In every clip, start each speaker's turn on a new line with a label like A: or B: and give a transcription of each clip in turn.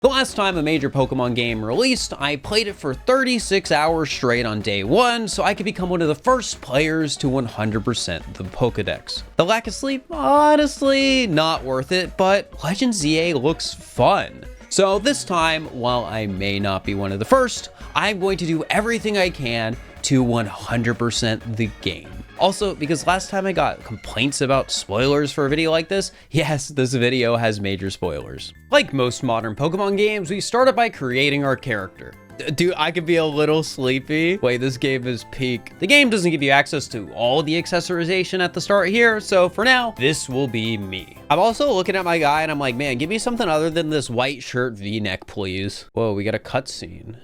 A: The last time a major Pokemon game released, I played it for 36 hours straight on day one, so I could become one of the first players to 100% the Pokedex. The lack of sleep, honestly, not worth it, but Legend ZA looks fun. So this time, while I may not be one of the first, I'm going to do everything I can to 100% the game. Also, because last time I got complaints about spoilers for a video like this, yes, this video has major spoilers. Like most modern Pokemon games, we started by creating our character. Dude, I could be a little sleepy. Wait, this game is peak. The game doesn't give you access to all the accessorization at the start here, so for now, this will be me. I'm also looking at my guy and I'm like, man, give me something other than this white shirt V-neck, please. Whoa, we got a cutscene.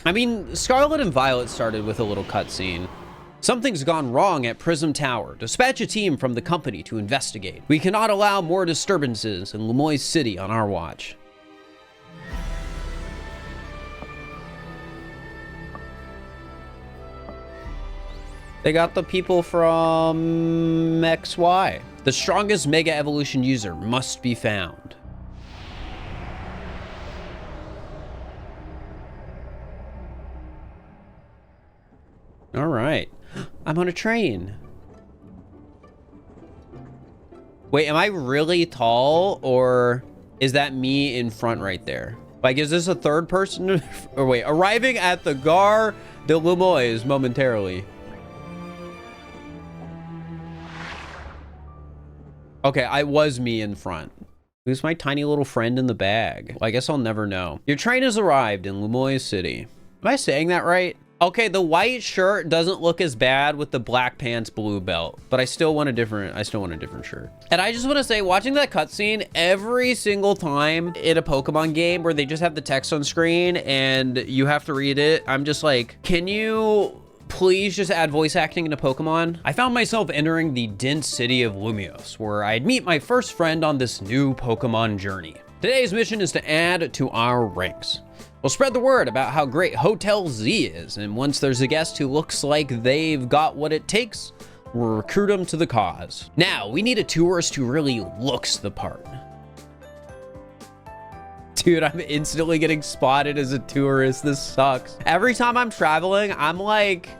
A: I mean, Scarlet and Violet started with a little cutscene. Something's gone wrong at Prism Tower. Dispatch a team from the company to investigate. We cannot allow more disturbances in Lemoyne City on our watch. They got the people from XY. The strongest Mega Evolution user must be found. All right, I'm on a train. Wait, am I really tall, or is that me in front right there? Like, is this a third person? Or wait, arriving at the Gare de Lemoyne momentarily. Okay, I was me in front. Who's my tiny little friend in the bag? Well, I guess I'll never know. Your train has arrived in Lemoyne City. Am I saying that right? Okay, the white shirt doesn't look as bad with the black pants, blue belt, but I still want a different shirt. And I just want to say, watching that cutscene every single time in a Pokemon game where they just have the text on screen and you have to read it, I'm just like, can you please just add voice acting into Pokemon? I found myself entering the dense city of Lumiose, where I'd meet my first friend on this new Pokemon journey. Today's mission is to add to our ranks. We'll spread the word about how great Hotel Z is, and once there's a guest who looks like they've got what it takes, we'll recruit them to the cause. Now, we need a tourist who really looks the part. Dude, I'm instantly getting spotted as a tourist. This sucks. Every time I'm traveling, I'm like,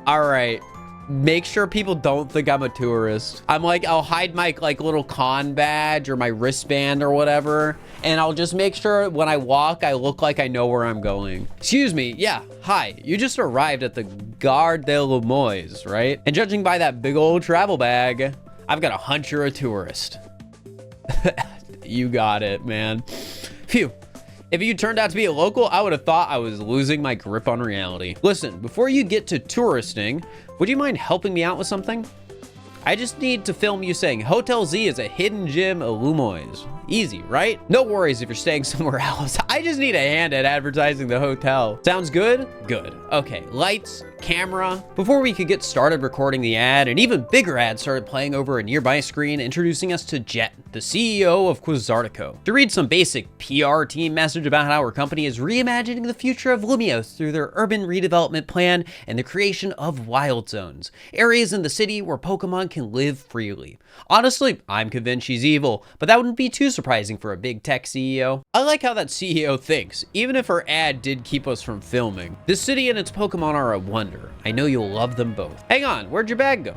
A: all right, make sure people don't think I'm a tourist. I'm like, I'll hide my like little con badge or my wristband or whatever, and I'll just make sure when I walk, I look like I know where I'm going. Excuse me, yeah, hi, you just arrived at the Gare de Lemoyne, right? And judging by that big old travel bag, I've got a hunch you're a tourist. You got it, man. Phew. If you turned out to be a local, I would have thought I was losing my grip on reality. Listen, before you get to touristing, would you mind helping me out with something? I just need to film you saying Hotel Z is a hidden gem of Lemoyne. Easy, right? No worries if you're staying somewhere else. I just need a hand at advertising the hotel. Sounds good? Good. Okay, lights, camera. Before we could get started recording the ad, an even bigger ad started playing over a nearby screen, introducing us to Jet, the CEO of Quizartico. To read some basic PR team message about how our company is reimagining the future of Lumiose through their urban redevelopment plan and the creation of wild zones, areas in the city where Pokemon can live freely. Honestly, I'm convinced she's evil, but that wouldn't be too surprising for a big tech CEO. I like how that CEO thinks, even if her ad did keep us from filming. This city and its Pokemon are a wonder. I know you'll love them both. Hang on, where'd your bag go?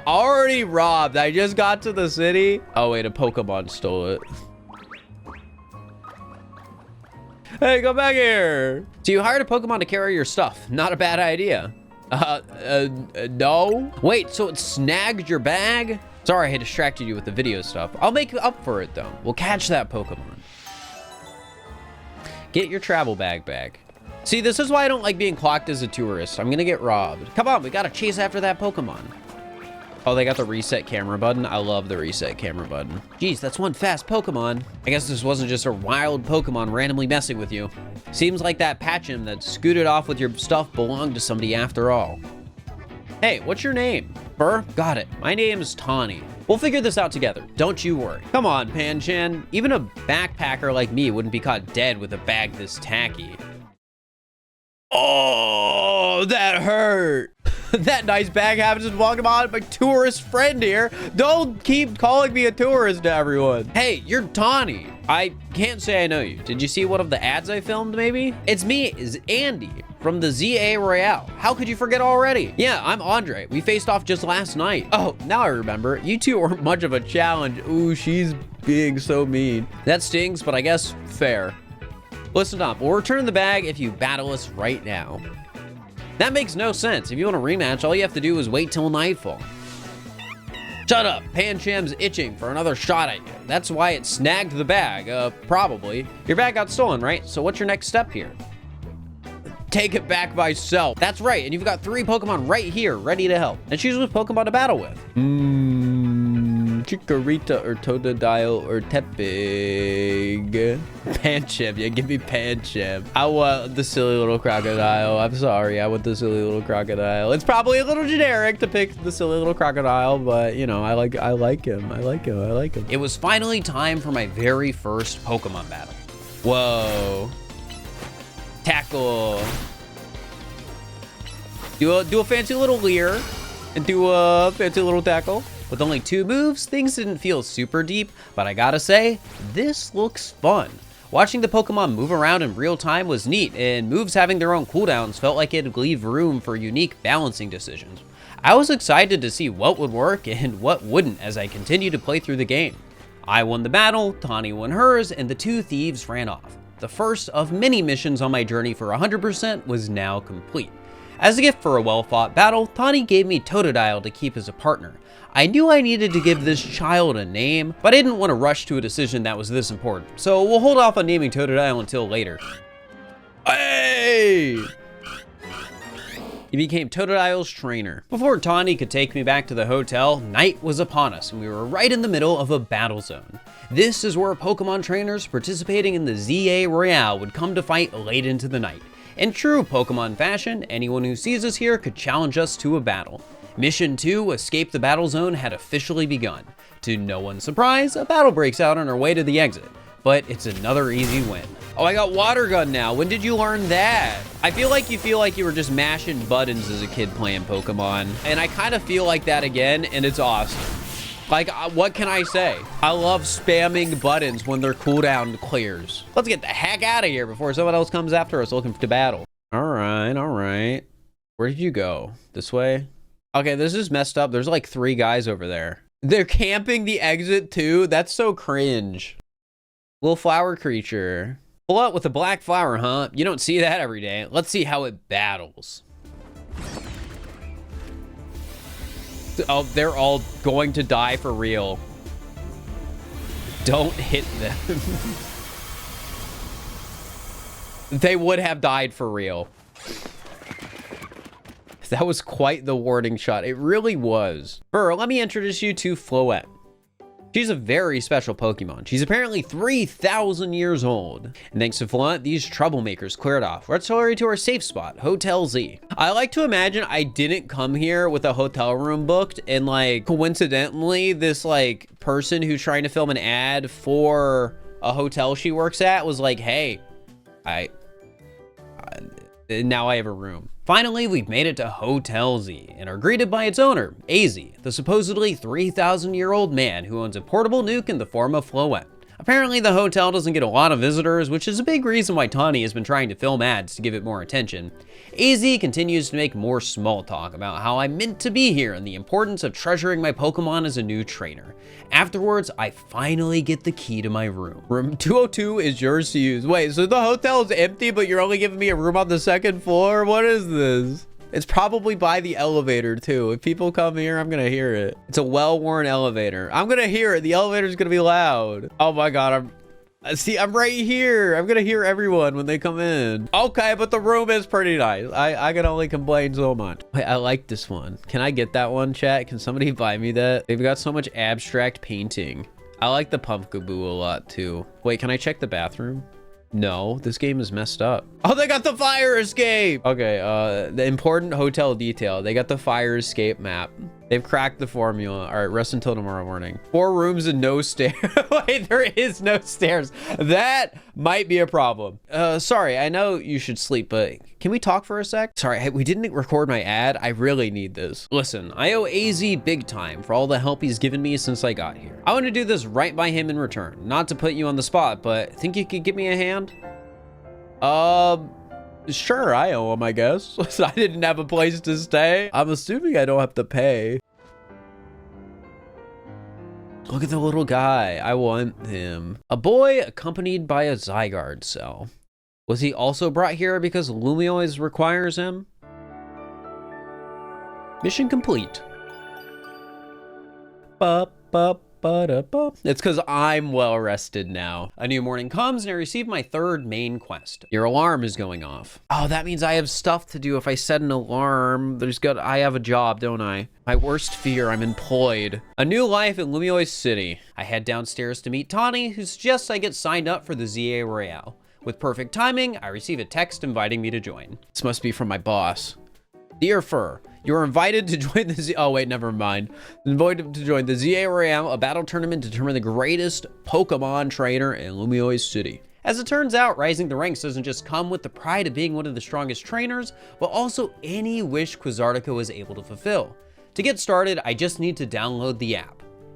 A: Already robbed. I just got to the city. Oh wait, a Pokemon stole it. Hey, go back here. So you hired a Pokemon to carry your stuff. Not a bad idea. No. Wait, so it snagged your bag? Sorry, I distracted you with the video stuff. I'll make up for it though. We'll catch that Pokemon. Get your travel bag back. See, this is why I don't like being clocked as a tourist. I'm gonna get robbed. Come on, we gotta chase after that Pokemon. Oh, they got the reset camera button. I love the reset camera button. Geez, that's one fast Pokemon. I guess this wasn't just a wild Pokemon randomly messing with you. Seems like that Patchum that scooted off with your stuff belonged to somebody after all. Hey, what's your name? Burr? Got it. My name's Tawny. We'll figure this out together. Don't you worry. Come on, Pan-chan. Even a backpacker like me wouldn't be caught dead with a bag this tacky. Oh, that hurt. That nice bag happens to walk about my tourist friend here. Don't keep calling me a tourist to everyone. Hey, you're Tawny. I can't say I know you. Did you see one of the ads I filmed, maybe? It's me, is Andy from the ZA Royale. How could you forget already? Yeah, I'm Andre. We faced off just last night. Oh, now I remember. You two weren't much of a challenge. Ooh, she's being so mean. That stings, but I guess fair. Listen up, we'll return the bag if you battle us right now. That makes no sense. If you want a rematch, all you have to do is wait till nightfall. Shut up, Pancham's itching for another shot at you. That's why it snagged the bag, probably. Your bag got stolen, right? So what's your next step here? Take it back myself. That's right, and you've got 3 Pokemon right here, ready to help. And choose which Pokemon to battle with. Chikorita or Totodile or Tepig. Pancham, yeah, give me Pancham. I want the silly little crocodile. I'm sorry, I want the silly little crocodile. It's probably a little generic to pick the silly little crocodile, but you know, I like him. It was finally time for my very first Pokemon battle. Whoa. Tackle. Do a fancy little leer and do a fancy little tackle. With only 2 moves, things didn't feel super deep, but I gotta say, this looks fun. Watching the Pokemon move around in real time was neat, and moves having their own cooldowns felt like it'd leave room for unique balancing decisions. I was excited to see what would work and what wouldn't as I continued to play through the game. I won the battle, Tawny won hers, and the 2 thieves ran off. The first of many missions on my journey for 100% was now complete. As a gift for a well-fought battle, Tawny gave me Totodile to keep as a partner. I knew I needed to give this child a name, but I didn't want to rush to a decision that was this important, so we'll hold off on naming Totodile until later. Hey! He became Totodile's trainer. Before Tawny could take me back to the hotel, night was upon us, and we were right in the middle of a battle zone. This is where Pokemon trainers participating in the ZA Royale would come to fight late into the night. In true Pokemon fashion, anyone who sees us here could challenge us to a battle. Mission 2, Escape the Battle Zone, had officially begun. To no one's surprise, a battle breaks out on our way to the exit, but it's another easy win. Oh, I got Water Gun now. When did you learn that? I feel like you were just mashing buttons as a kid playing Pokemon, and I kind of feel like that again, and it's awesome. Like, what can I say? I love spamming buttons when their cooldown clears. Let's get the heck out of here before someone else comes after us looking to battle. All right. Where did you go? This way? Okay, this is messed up. There's like 3 guys over there. They're camping the exit too? That's so cringe. Little flower creature. Pull up with a black flower, huh? You don't see that every day. Let's see how it battles. Oh, they're all going to die for real. Don't hit them. They would have died for real. That was quite the warning shot. It really was. Burr, let me introduce you to Floette. She's a very special Pokemon. She's apparently 3,000 years old. And thanks to Floette, these troublemakers cleared off. Let's hurry to our safe spot, Hotel Z. I like to imagine I didn't come here with a hotel room booked and like coincidentally, this like person who's trying to film an ad for a hotel she works at was like, hey, now I have a room. Finally, we've made it to Hotel Z and are greeted by its owner, AZ, the supposedly 3,000-year-old man who owns a portable nuke in the form of Floette. Apparently, the hotel doesn't get a lot of visitors, which is a big reason why Tawny has been trying to film ads to give it more attention. AZ continues to make more small talk about how I'm meant to be here and the importance of treasuring my Pokemon as a new trainer. Afterwards, I finally get the key to my room. Room 202 is yours to use. Wait, so the hotel is empty, but you're only giving me a room on the 2nd floor? What is this? It's probably by the elevator too. If people come here, I'm gonna hear it. It's a well-worn elevator. I'm gonna hear it. The elevator's gonna be loud. Oh my God, I'm right here. I'm gonna hear everyone when they come in. Okay, but the room is pretty nice. I can only complain so much. Wait, I like this one. Can I get that one, chat? Can somebody buy me that? They've got so much abstract painting. I like the Pumpkaboo a lot too. Wait, can I check the bathroom? No, this game is messed up. Oh, they got the fire escape. Okay, the important hotel detail. They got the fire escape map. They've cracked the formula. All right, rest until tomorrow morning. 4 rooms and no stairs. Wait, there is no stairs. That might be a problem. Sorry, I know you should sleep, but can we talk for a sec? Sorry, we didn't record my ad. I really need this. Listen, I owe AZ big time for all the help he's given me since I got here. I want to do this right by him in return. Not to put you on the spot, but think you could give me a hand? Sure, I owe him, I guess. I didn't have a place to stay. I'm assuming I don't have to pay. Look at the little guy. I want him. A boy accompanied by a Zygarde cell. Was he also brought here because Lumio's requires him? Mission complete. It's because I'm well rested now. A new morning comes and I receive my 3rd main quest. Your alarm is going off. Oh, that means I have stuff to do if I set an alarm. I have a job, don't I? My worst fear, I'm employed. A new life in Lumio's City. I head downstairs to meet Tawny, who suggests I get signed up for the ZA Royale. With perfect timing, I receive a text inviting me to join. This must be from my boss. Dear Fur, you are invited to join the oh wait, never mind. Invited to join the ZA Royale, a battle tournament to determine the greatest Pokemon trainer in Lumio's City. As it turns out, rising the ranks doesn't just come with the pride of being one of the strongest trainers, but also any wish Quizartica was able to fulfill. To get started, I just need to download the app.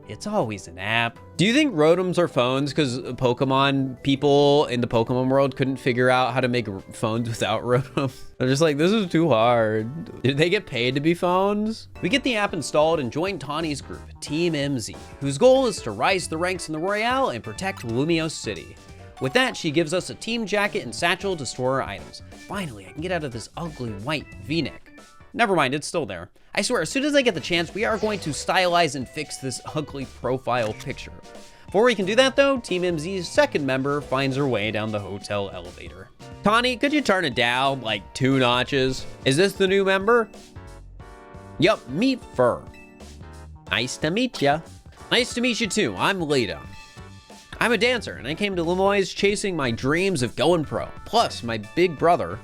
A: It's always an app. Do you think Rotoms are phones because Pokemon people in the Pokemon world couldn't figure out how to make phones without Rotom? They're just like, this is too hard. Did they get paid to be phones? We get the app installed and join Tawny's group, Team MZ, whose goal is to rise the ranks in the Royale and protect Lumio City. With that, she gives us a team jacket and satchel to store our items. Finally, I can get out of this ugly white V-neck. Never mind, it's still there. I swear, as soon as I get the chance, we are going to stylize and fix this ugly profile picture. Before we can do that though, Team MZ's 2nd member finds her way down the hotel elevator. Tawny, could you turn it down like 2 notches? Is this the new member? Yup, meet Fur. Nice to meet ya. Nice to meet you too, I'm Lita. I'm a dancer and I came to Lumio's chasing my dreams of going pro. Plus, my big brother.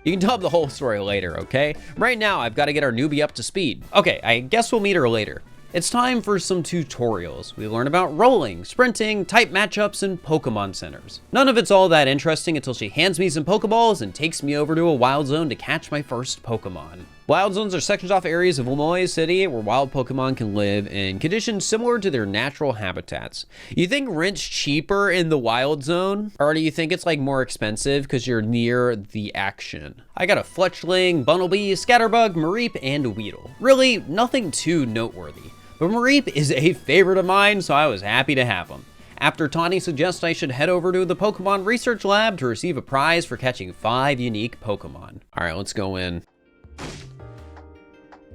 A: You can tell him the whole story later, okay? Right now, I've got to get our newbie up to speed. Okay, I guess we'll meet her later. It's time for some tutorials. We learn about rolling, sprinting, type matchups, and Pokemon centers. None of it's all that interesting until she hands me some Pokeballs and takes me over to a wild zone to catch my first Pokemon. Wild zones are sections off areas of Lumio's City where wild Pokemon can live in conditions similar to their natural habitats. You think rent's cheaper in the wild zone? Or do you think it's like more expensive because you're near the action? I got a Fletchling, Bunnelby, Scatterbug, Mareep, and Weedle. Really, nothing too noteworthy. But Mareep is a favorite of mine, so I was happy to have him. After Tawny suggests I should head over to the Pokemon Research Lab to receive a prize for catching 5 unique Pokemon. All right, let's go in.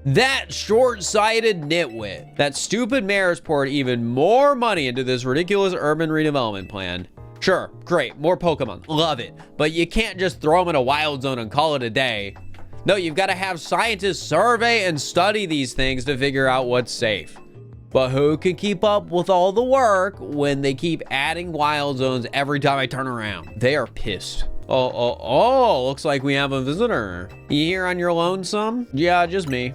A: That short-sighted nitwit. That stupid mayor's poured even more money into this ridiculous urban redevelopment plan. Sure, great, more Pokemon, love it. But you can't just throw them in a wild zone and call it a day. No, you've got to have scientists survey and study these things to figure out what's safe. But who can keep up with all the work when they keep adding wild zones every time I turn around? They are pissed. Oh, looks like we have a visitor. You here on your lonesome? Yeah, just me.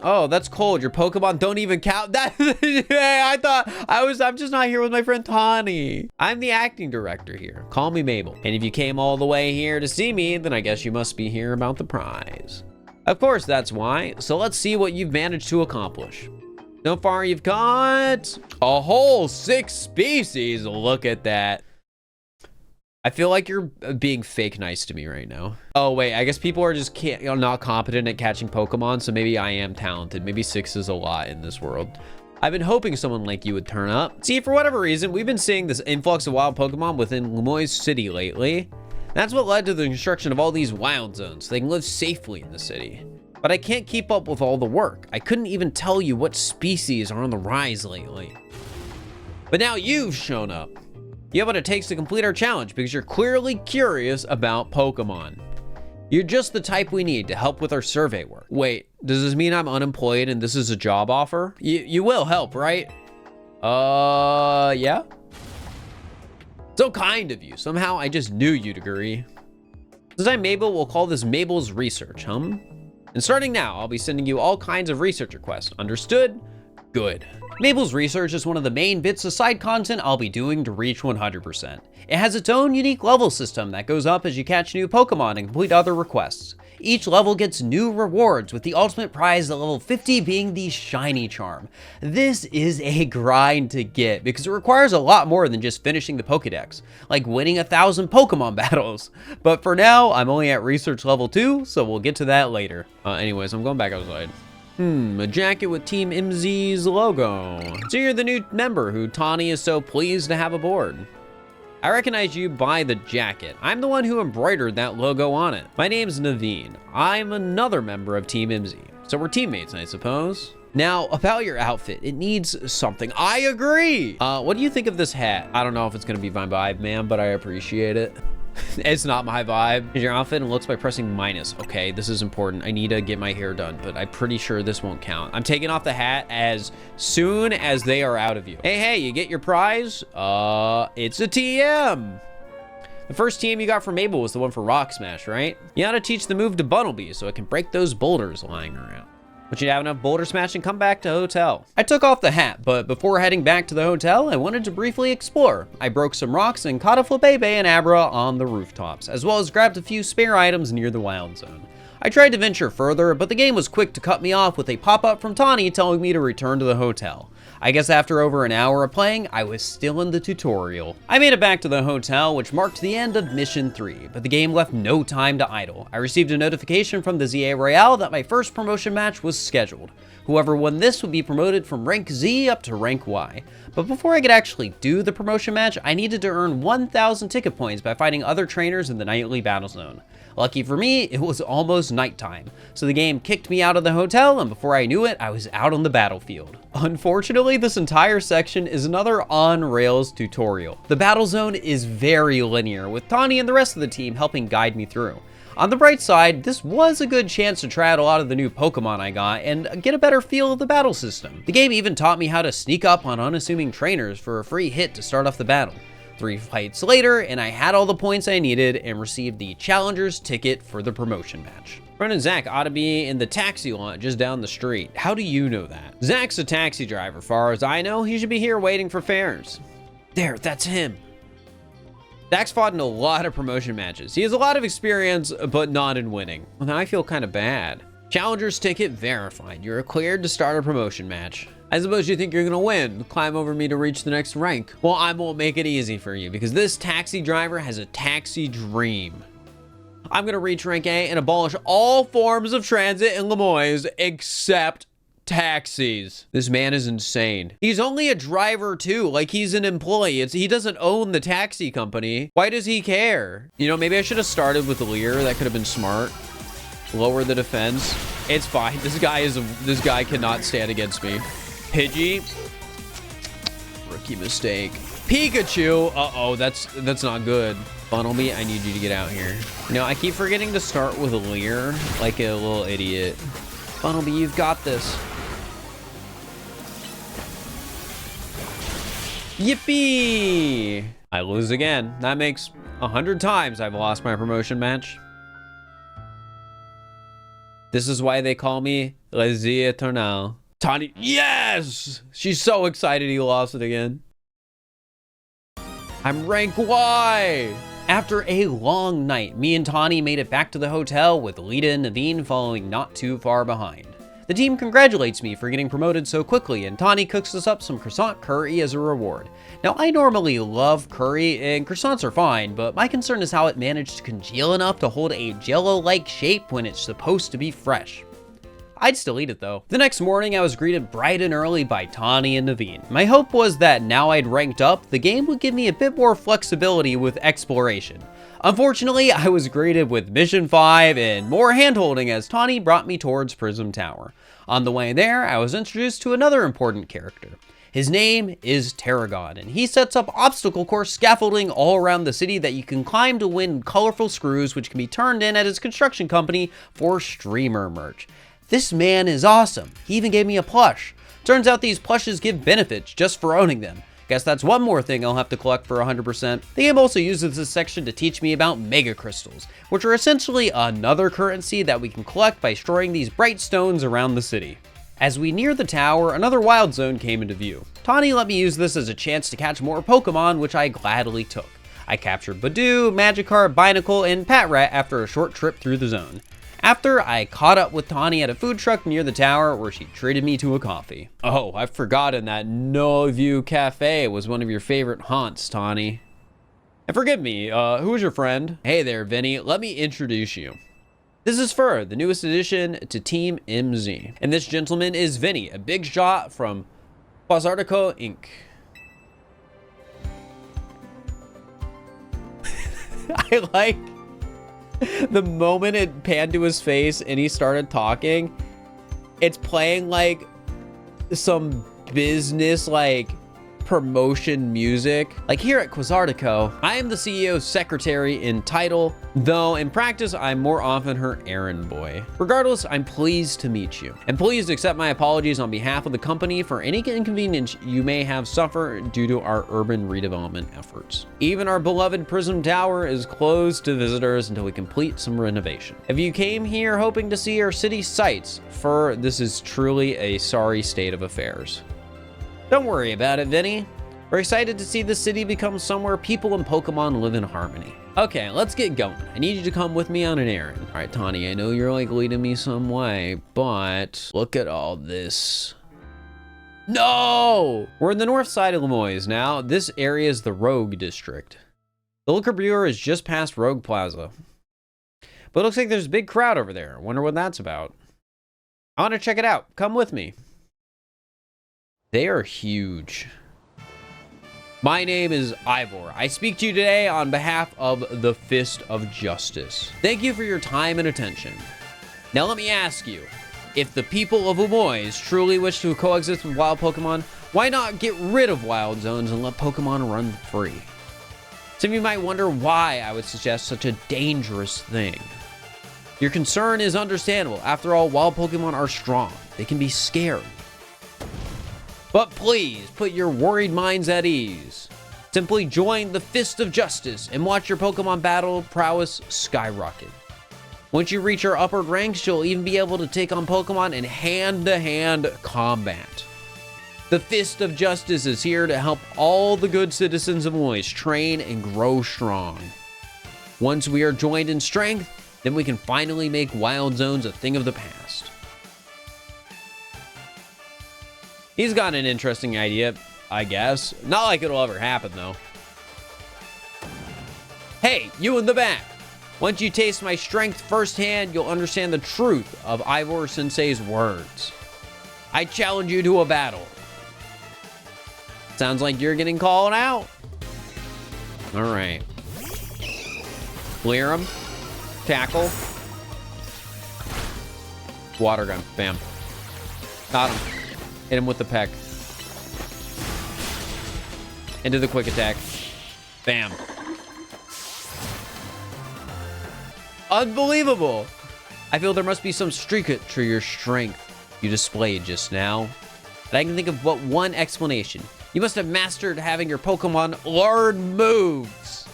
A: Oh, that's cold. Your Pokemon don't even count. That I thought I'm just not here with my friend Tawny. I'm the acting director here. Call me Mabel. And if you came all the way here to see me, then I guess you must be here about the prize. Of course, that's why. So let's see what you've managed to accomplish. So far, you've caught a whole 6 species. Look at that. I feel like you're being fake nice to me right now. Oh, wait, I guess people are just not competent at catching Pokemon, so maybe I am talented. Maybe 6 is a lot in this world. I've been hoping someone like you would turn up. See, for whatever reason, we've been seeing this influx of wild Pokemon within Lumio's City lately. That's what led to the construction of all these wild zones, so they can live safely in the city. But I can't keep up with all the work. I couldn't even tell you what species are on the rise lately. But now you've shown up. You have what it takes to complete our challenge because you're clearly curious about Pokemon. You're just the type we need to help with our survey work. Wait, does this mean I'm unemployed and this is a job offer? You will help, right? Yeah? So kind of you. Somehow I just knew you'd agree. Since I'm Mabel, we'll call this Mabel's Research, And starting now, I'll be sending you all kinds of research requests. Understood? Good. Mabel's research is one of the main bits of side content I'll be doing to reach 100%. It has its own unique level system that goes up as you catch new Pokemon and complete other requests. Each level gets new rewards, with the ultimate prize at level 50 being the shiny charm. This is a grind to get because it requires a lot more than just finishing the Pokedex, like winning 1,000 Pokemon battles. But for now, I'm only at research level 2, so we'll get to that later. Anyways, I'm going back outside. A jacket with Team MZ's logo. So you're the new member who Tawny is so pleased to have aboard. I recognize you by the jacket. I'm the one who embroidered that logo on it. My name's Naveen. I'm another member of Team MZ. So we're teammates, I suppose. Now, about your outfit, it needs something. I agree! What do you think of this hat? I don't know if it's gonna be my vibe, man, but I appreciate it. It's not my vibe. Your outfit and looks by pressing minus. Okay, this is important. I need to get my hair done, but I'm pretty sure this won't count. I'm taking off the hat as soon as they are out of you. Hey, you get your prize? It's a TM. The first TM you got from Mabel was the one for Rock Smash, right? You gotta teach the move to Bunnelby so it can break those boulders lying around. Once you have enough boulder smashing, come back to hotel. I took off the hat, but before heading back to the hotel, I wanted to briefly explore. I broke some rocks and caught a Flabebe and Abra on the rooftops, as well as grabbed a few spare items near the wild zone. I tried to venture further, but the game was quick to cut me off with a pop-up from Tawny telling me to return to the hotel. I guess after over an hour of playing, I was still in the tutorial. I made it back to the hotel, which marked the end of Mission 3, but the game left no time to idle. I received a notification from the ZA Royale that my first promotion match was scheduled. Whoever won this would be promoted from rank Z up to rank Y. But before I could actually do the promotion match, I needed to earn 1,000 ticket points by fighting other trainers in the nightly battle zone. Lucky for me, it was almost nighttime, so the game kicked me out of the hotel, and before I knew it, I was out on the battlefield. Unfortunately, this entire section is another on-rails tutorial. The battle zone is very linear, with Tawny and the rest of the team helping guide me through. On the bright side, this was a good chance to try out a lot of the new Pokemon I got and get a better feel of the battle system. The game even taught me how to sneak up on unassuming trainers for a free hit to start off the battle. 3 fights later, and I had all the points I needed and received the Challenger's ticket for the promotion match. Friend and Zach ought to be in the taxi lot just down the street. How do you know that? Zach's a taxi driver. Far as I know, he should be here waiting for fares. There, that's him. Zach's fought in a lot of promotion matches. He has a lot of experience, but not in winning. Well, now I feel kind of bad. Challenger's ticket verified. You're cleared to start a promotion match. I suppose you think you're gonna win. Climb over me to reach the next rank. Well, I won't make it easy for you because this taxi driver has a taxi dream. I'm gonna reach rank A and abolish all forms of transit in Lemoyne except taxis. This man is insane. He's only a driver too, like he's an employee. He doesn't own the taxi company. Why does he care? You know, maybe I should have started with Lear. That could have been smart. Lower the defense. It's fine. This guy cannot stand against me. Pidgey. Rookie mistake. Pikachu. Uh-oh, that's not good. Bunnelby, I need you to get out here. You know, I keep forgetting to start with Lear like a little idiot. Bunnelby, you've got this. Yippee! I lose again. That makes 100 times I've lost my promotion match. This is why they call me Les Eternal. Tawny, yes! She's so excited he lost it again. I'm rank Y! After a long night, me and Tawny made it back to the hotel with Lita and Naveen following not too far behind. The team congratulates me for getting promoted so quickly, and Tawny cooks us up some croissant curry as a reward. Now, I normally love curry, and croissants are fine, but my concern is how it managed to congeal enough to hold a jello-like shape when it's supposed to be fresh. I'd still eat it though. The next morning, I was greeted bright and early by Tawny and Naveen. My hope was that now I'd ranked up, the game would give me a bit more flexibility with exploration. Unfortunately, I was greeted with Mission 5 and more hand-holding as Tawny brought me towards Prism Tower. On the way there, I was introduced to another important character. His name is Tarragon, and he sets up obstacle course scaffolding all around the city that you can climb to win colorful screws which can be turned in at his construction company for streamer merch. This man is awesome. He even gave me a plush. Turns out these plushes give benefits just for owning them. Guess that's one more thing I'll have to collect for 100%. The game also uses this section to teach me about mega crystals, which are essentially another currency that we can collect by storing these bright stones around the city. As we near the tower, another wild zone came into view. Tawny let me use this as a chance to catch more Pokemon, which I gladly took. I captured Badoo, Magikarp, Binacle, and Patrat after a short trip through the zone. After, I caught up with Tawny at a food truck near the tower where she treated me to a coffee. Oh, I've forgotten that No View Cafe was one of your favorite haunts, Tawny. And forgive me, who is your friend? Hey there, Vinny. Let me introduce you. This is Fur, the newest addition to Team MZ. And this gentleman is Vinny, a big shot from Quasartico Inc. I like the moment it panned to his face and he started talking, it's playing like some business like promotion music. Like here at Quasartico, I am the CEO's secretary in title, though in practice, I'm more often her errand boy. Regardless, I'm pleased to meet you. And please accept my apologies on behalf of the company for any inconvenience you may have suffered due to our urban redevelopment efforts. Even our beloved Prism Tower is closed to visitors until we complete some renovation. If you came here hoping to see our city sights, this is truly a sorry state of affairs. Don't worry about it, Vinny. We're excited to see the city become somewhere people and Pokemon live in harmony. Okay, let's get going. I need you to come with me on an errand. All right, Tawny, I know you're like leading me some way, but look at all this. No! We're in the north side of Lemoyne now. This area is the Rogue District. The Liquor Brewer is just past Rogue Plaza. But it looks like there's a big crowd over there. I wonder what that's about. I want to check it out. Come with me. They are huge. My name is Ivor. I speak to you today on behalf of the Fist of Justice. Thank you for your time and attention. Now let me ask you, if the people of Lemoyne truly wish to coexist with wild Pokemon, why not get rid of wild zones and let Pokemon run free? Some of you might wonder why I would suggest such a dangerous thing. Your concern is understandable. After all, wild Pokemon are strong. They can be scary. But please, put your worried minds at ease. Simply join the Fist of Justice and watch your Pokemon battle prowess skyrocket. Once you reach our upper ranks, you'll even be able to take on Pokemon in hand-to-hand combat. The Fist of Justice is here to help all the good citizens of Moist train and grow strong. Once we are joined in strength, then we can finally make wild zones a thing of the past. He's got an interesting idea, I guess. Not like it'll ever happen, though. Hey, you in the back. Once you taste my strength firsthand, you'll understand the truth of Ivor Sensei's words. I challenge you to a battle. Sounds like you're getting called out. All right. Clear him. Tackle. Water gun. Bam. Got him. Hit him with the peck. Into the quick attack. Bam. Unbelievable. I feel there must be some streak to your strength you displayed just now. But I can think of but one explanation. You must have mastered having your Pokemon learn moves.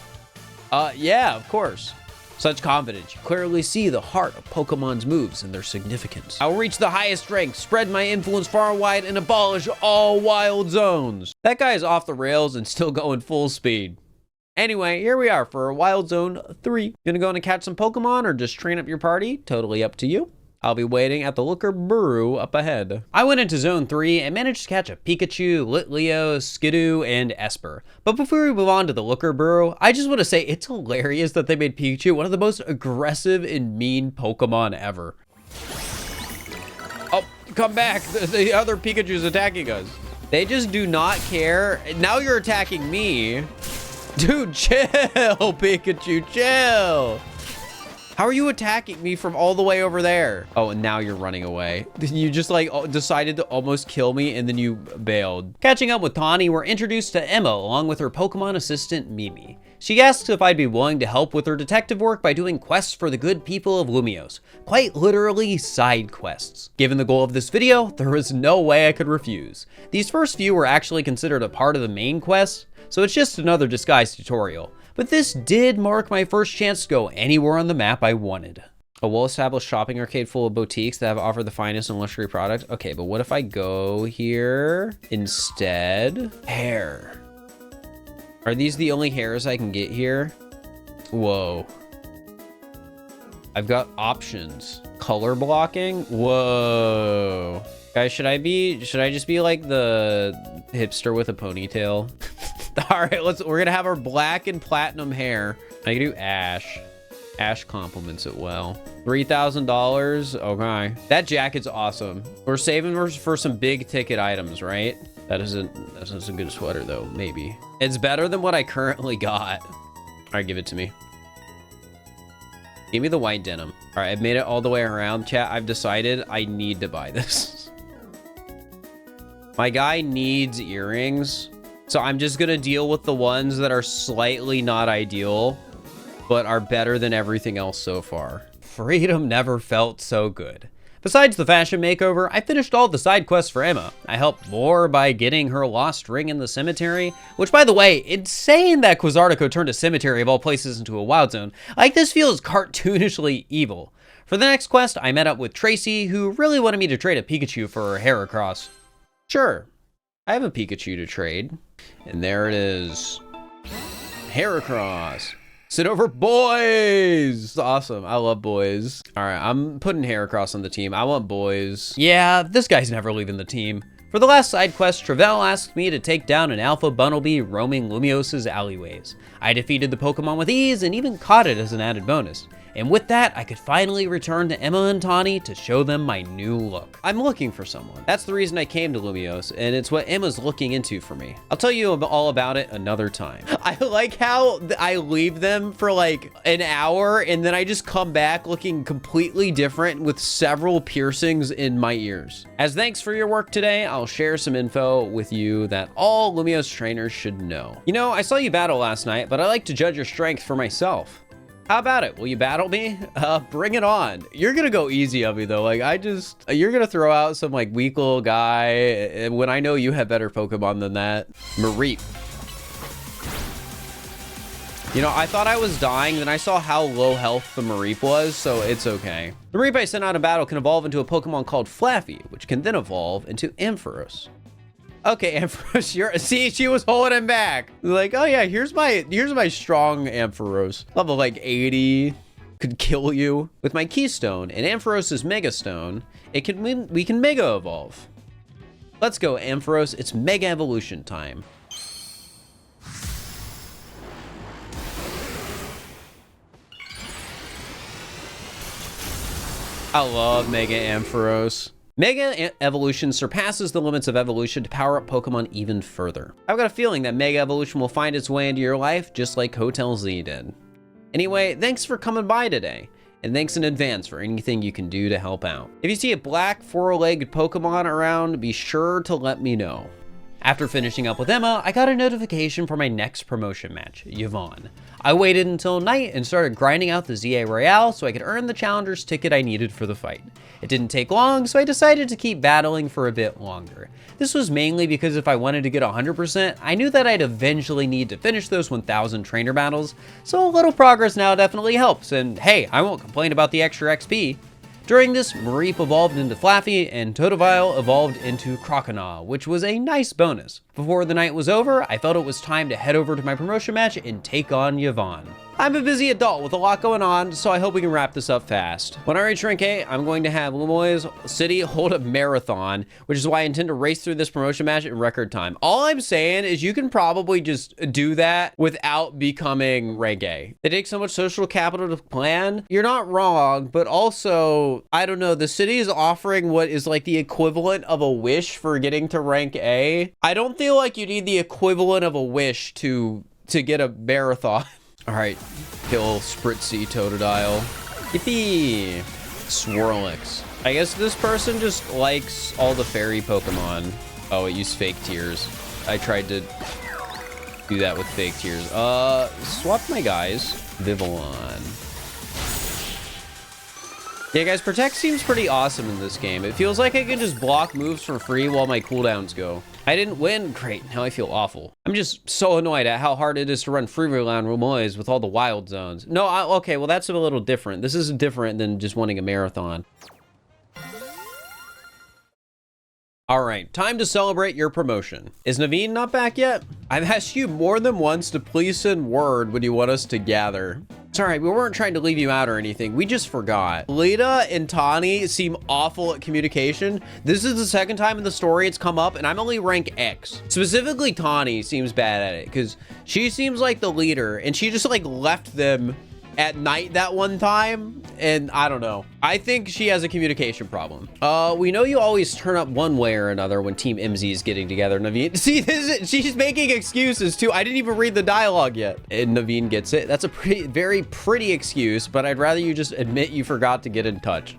A: Yeah, of course. Such confidence, you clearly see the heart of Pokemon's moves and their significance. I'll reach the highest rank, spread my influence far and wide, and abolish all wild zones. That guy is off the rails and still going full speed. Anyway, here we are for Wild Zone 3. Gonna go in and catch some Pokemon or just train up your party? Totally up to you. I'll be waiting at the Looker Brew up ahead. I went into Zone 3 and managed to catch a Pikachu, Litleo, Skidoo, and Esper. But before we move on to the Looker Brew, I just want to say it's hilarious that they made Pikachu one of the most aggressive and mean Pokemon ever. Oh, come back. The other Pikachu's attacking us. They just do not care. Now you're attacking me. Dude, chill, Pikachu, chill. How are you attacking me from all the way over there? Oh, and now you're running away. You just like decided to almost kill me and then you bailed. Catching up with Tawny, we're introduced to Emma along with her Pokemon assistant Mimi. She asks if I'd be willing to help with her detective work by doing quests for the good people of Lumiose. Quite literally side quests. Given the goal of this video, there was no way I could refuse. These first few were actually considered a part of the main quest, so it's just another disguised tutorial. But this did mark my first chance to go anywhere on the map I wanted. A well-established shopping arcade full of boutiques that have offered the finest and luxury products. Okay, but what if I go here instead? Hair. Are these the only hairs I can get here? Whoa. I've got options. Color blocking? Whoa. Guys, should I just be like the hipster with a ponytail? All right, we're gonna have our black and platinum hair. I can do ash. Ash compliments it well. $3,000, okay. That jacket's awesome. We're saving for some big ticket items, right? That's a good sweater though, maybe. It's better than what I currently got. All right, give it to me. Give me the white denim. All right, I've made it all the way around, chat. I've decided I need to buy this. My guy needs earrings. So I'm just gonna deal with the ones that are slightly not ideal, but are better than everything else so far. Freedom never felt so good. Besides the fashion makeover, I finished all the side quests for Emma. I helped Lore by getting her lost ring in the cemetery, which by the way, insane that Quasartico turned a cemetery of all places into a wild zone. Like, this feels cartoonishly evil. For the next quest, I met up with Tracy, who really wanted me to trade a Pikachu for her Heracross. Sure, I have a Pikachu to trade. And there it is. Heracross. Sit over, boys. Awesome. I love boys. All right, I'm putting Heracross on the team. I want boys. Yeah, this guy's never leaving the team. For the last side quest, Travell asked me to take down an alpha Bunnelby roaming Lumiose's alleyways. I defeated the Pokemon with ease and even caught it as an added bonus. And with that, I could finally return to Emma and Tawny to show them my new look. I'm looking for someone. That's the reason I came to Lumiose, and it's what Emma's looking into for me. I'll tell you all about it another time. I like how I leave them for like an hour, and then I just come back looking completely different with several piercings in my ears. As thanks for your work today, I'll share some info with you that all Lumiose trainers should know. You know, I saw you battle last night, but I like to judge your strength for myself. How about it? Will you battle me? Bring it on. You're gonna go easy on me though. Like, you're gonna throw out some like weak little guy when I know you have better Pokemon than that. Mareep. You know, I thought I was dying, then I saw how low health the Mareep was, so it's okay. The Mareep I sent out in battle can evolve into a Pokemon called Flaffy, which can then evolve into Ampharos. Okay, Ampharos, see, she was holding him back. Like, oh yeah, here's my strong Ampharos. Level like 80, could kill you. With my Keystone and Ampharos' Mega Stone, we can Mega Evolve. Let's go, Ampharos, it's Mega Evolution time. I love Mega Ampharos. Mega Evolution surpasses the limits of evolution to power up Pokemon even further. I've got a feeling that Mega Evolution will find its way into your life just like Hotel Z did. Anyway, thanks for coming by today, and thanks in advance for anything you can do to help out. If you see a black four-legged Pokemon around, be sure to let me know. After finishing up with Emma, I got a notification for my next promotion match, Yvonne. I waited until night and started grinding out the ZA Royale so I could earn the challenger's ticket I needed for the fight. It didn't take long, so I decided to keep battling for a bit longer. This was mainly because if I wanted to get 100%, I knew that I'd eventually need to finish those 1000 trainer battles, so a little progress now definitely helps, and hey, I won't complain about the extra XP. During this, Mareep evolved into Flaffy, and Totodile evolved into Croconaw, which was a nice bonus. Before the night was over, I felt it was time to head over to my promotion match and take on Yvonne. I'm a busy adult with a lot going on, so I hope we can wrap this up fast. When I reach rank 8, I'm going to have Lumiose City hold a marathon, which is why I intend to race through this promotion match in record time. All I'm saying is you can probably just do that without becoming rank A. It takes so much social capital to plan. You're not wrong, but also, I don't know, the city is offering what is like the equivalent of a wish for getting to rank A. I don't feel like you need the equivalent of a wish to get a marathon. All right, kill Spritzy Totodile. Yippee! Swirlix. I guess this person just likes all the fairy Pokemon. Oh, it used fake tears. I tried to do that with fake tears. Swap my guys. Vivillon. Yeah, guys, Protect seems pretty awesome in this game. It feels like I can just block moves for free while my cooldowns go. I didn't win. Great. Now I feel awful. I'm just so annoyed at how hard it is to run Freeland Rumoys with all the wild zones. No, okay, well, that's a little different. This is different than just winning a marathon. All right, time to celebrate your promotion. Is Naveen not back yet? I've asked you more than once to please send word when you want us to gather. It's all right, we weren't trying to leave you out or anything. We just forgot. Lita and Tani seem awful at communication. This is the second time in the story it's come up, and I'm only rank X. Specifically, Tani seems bad at it because she seems like the leader, and she just like left them at night that one time, and I don't know. I think she has a communication problem. We know you always turn up one way or another when Team MZ is getting together, Naveen. See, she's making excuses too. I didn't even read the dialogue yet. And Naveen gets it. That's a very pretty excuse, but I'd rather you just admit you forgot to get in touch.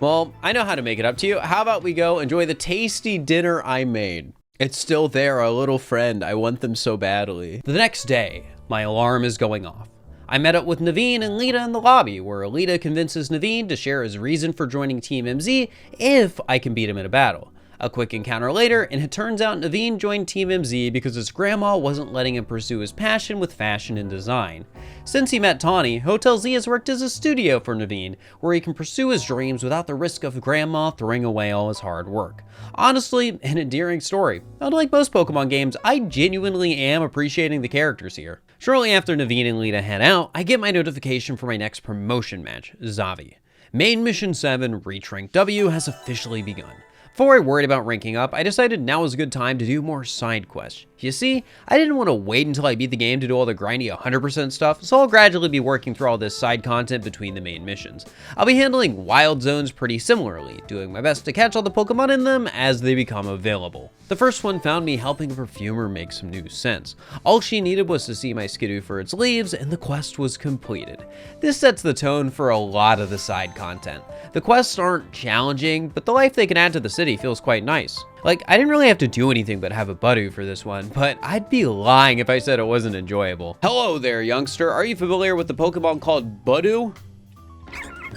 A: Well, I know how to make it up to you. How about we go enjoy the tasty dinner I made? It's still there, our little friend. I want them so badly. The next day, my alarm is going off. I met up with Naveen and Lita in the lobby, where Lita convinces Naveen to share his reason for joining Team MZ if I can beat him in a battle. A quick encounter later, and it turns out Naveen joined Team MZ because his grandma wasn't letting him pursue his passion with fashion and design. Since he met Tani, Hotel Z has worked as a studio for Naveen, where he can pursue his dreams without the risk of grandma throwing away all his hard work. Honestly, an endearing story. Unlike most Pokemon games, I genuinely am appreciating the characters here. Shortly after Naveen and Lita head out, I get my notification for my next promotion match, Zavi. Main Mission 7, Reach Rank W, has officially begun. Before I worried about ranking up, I decided now was a good time to do more side quests. You see, I didn't want to wait until I beat the game to do all the grindy 100% stuff, so I'll gradually be working through all this side content between the main missions. I'll be handling wild zones pretty similarly, doing my best to catch all the Pokemon in them as they become available. The first one found me helping a perfumer make some new scents. All she needed was to see my Skidoo for its leaves, and the quest was completed. This sets the tone for a lot of the side content. The quests aren't challenging, but the life they can add to the city feels quite nice. Like, I didn't really have to do anything but have a Budu for this one, but I'd be lying if I said it wasn't enjoyable. Hello there, youngster. Are you familiar with the Pokemon called Budu?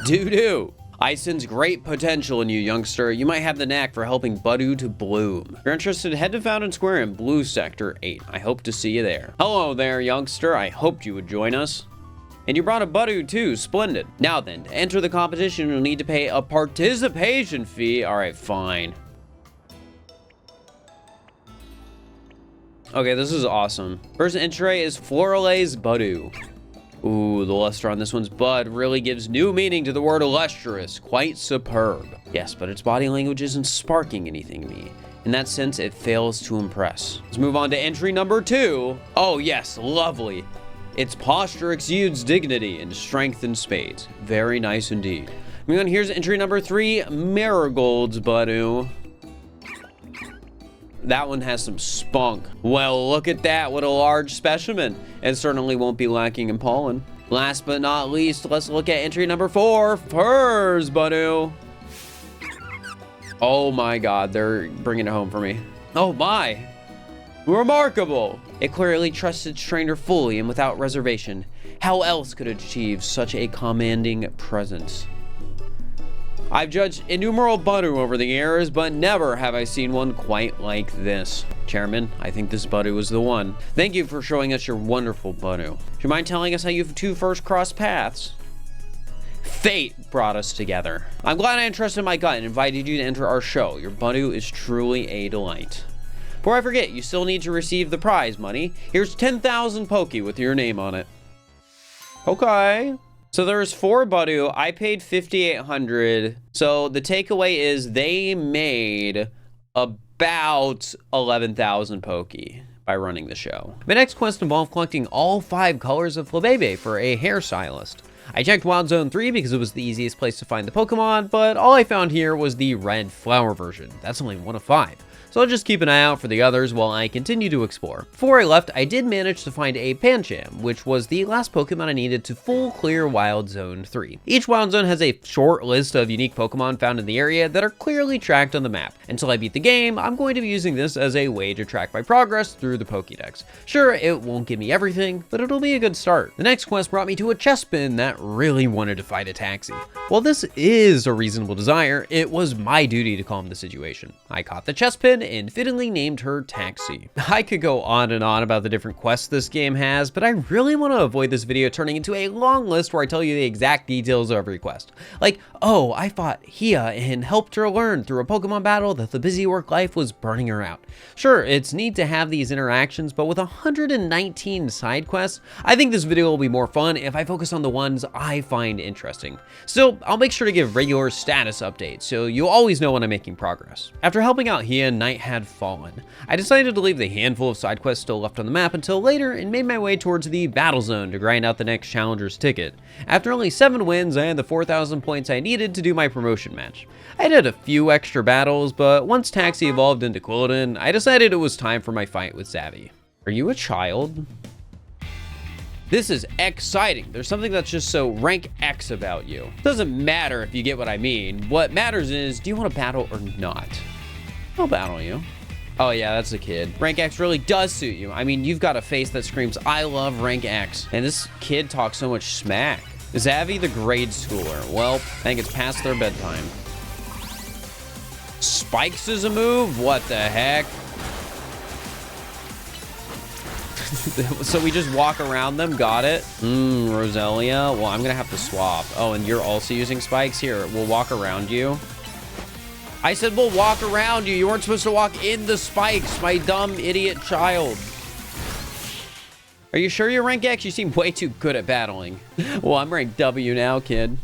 A: Doo-doo. I sense great potential in you, youngster. You might have the knack for helping Budu to bloom. If you're interested, head to Fountain Square in Blue Sector 8. I hope to see you there. Hello there, youngster. I hoped you would join us. And you brought a Budu too, splendid. Now then, to enter the competition, you'll need to pay a participation fee. All right, fine. Okay, this is awesome. First entry is Florale's Budu. Ooh, the luster on this one's bud really gives new meaning to the word illustrious. Quite superb. Yes, but its body language isn't sparking anything in me. In that sense, it fails to impress. Let's move on to entry number 2. Oh yes, lovely. Its posture exudes dignity and strength in spades. Very nice indeed. Moving on, here's entry number 3, Marigold's Budu. That one has some spunk. Well, look at that. What a large specimen. It certainly won't be lacking in pollen. Last but not least, let's look at entry number 4, Furs Budu. Oh my God, they're bringing it home for me. Oh my. Remarkable. It clearly trusts its trainer fully and without reservation. How else could it achieve such a commanding presence? I've judged innumerable Budu over the years, but never have I seen one quite like this. Chairman, I think this Budu was the one. Thank you for showing us your wonderful Budu. Do you mind telling us how you two first crossed paths? Fate brought us together. I'm glad I entrusted my gut and invited you to enter our show. Your Budu is truly a delight. Before I forget, you still need to receive the prize money. Here's 10,000 Poke with your name on it. Okay. So there's 4 Budu. I paid 5,800. So the takeaway is they made about 11,000 Poke by running the show. My next quest involved collecting all 5 colors of Flabébé for a hairstylist. I checked Wild Zone 3 because it was the easiest place to find the Pokemon, but all I found here was the red flower version. That's only 1 of 5. so I'll just keep an eye out for the others while I continue to explore. Before I left, I did manage to find a Pancham, which was the last Pokemon I needed to full clear Wild Zone 3. Each Wild Zone has a short list of unique Pokemon found in the area that are clearly tracked on the map. Until I beat the game, I'm going to be using this as a way to track my progress through the Pokédex. Sure, it won't give me everything, but it'll be a good start. The next quest brought me to a Chespin that really wanted to fight a taxi. While this is a reasonable desire, it was my duty to calm the situation. I caught the Chespin and fittingly named her Taxi. I could go on and on about the different quests this game has, but I really want to avoid this video turning into a long list where I tell you the exact details of every quest. Like, oh, I fought Hia and helped her learn through a Pokemon battle that the busy work life was burning her out. Sure, it's neat to have these interactions, but with 119 side quests, I think this video will be more fun if I focus on the ones I find interesting. Still, I'll make sure to give regular status updates, so you always know when I'm making progress. After helping out Hia, night had fallen. I decided to leave the handful of side quests still left on the map until later and made my way towards the battle zone to grind out the next challenger's ticket. After only 7 wins, I had the 4,000 points I needed to do my promotion match. I did a few extra battles, but once Taxi evolved into Quilladin, I decided it was time for my fight with Savvy. Are you a child? This is exciting. There's something that's just so rank X about you. Doesn't matter if you get what I mean. What matters is, do you want to battle or not? I'll battle you. Oh yeah, that's a kid. Rank X really does suit you. I mean, you've got a face that screams, I love Rank X. And this kid talks so much smack. Is Avi the grade schooler? Well, I think it's past their bedtime. Spikes is a move? What the heck? So we just walk around them, got it. Roselia, well, I'm gonna have to swap. Oh, and you're also using spikes? Here, we'll walk around you. I said we'll walk around you. You weren't supposed to walk in the spikes, my dumb idiot child. Are you sure you're rank X? You seem way too good at battling. Well, I'm rank W now, kid.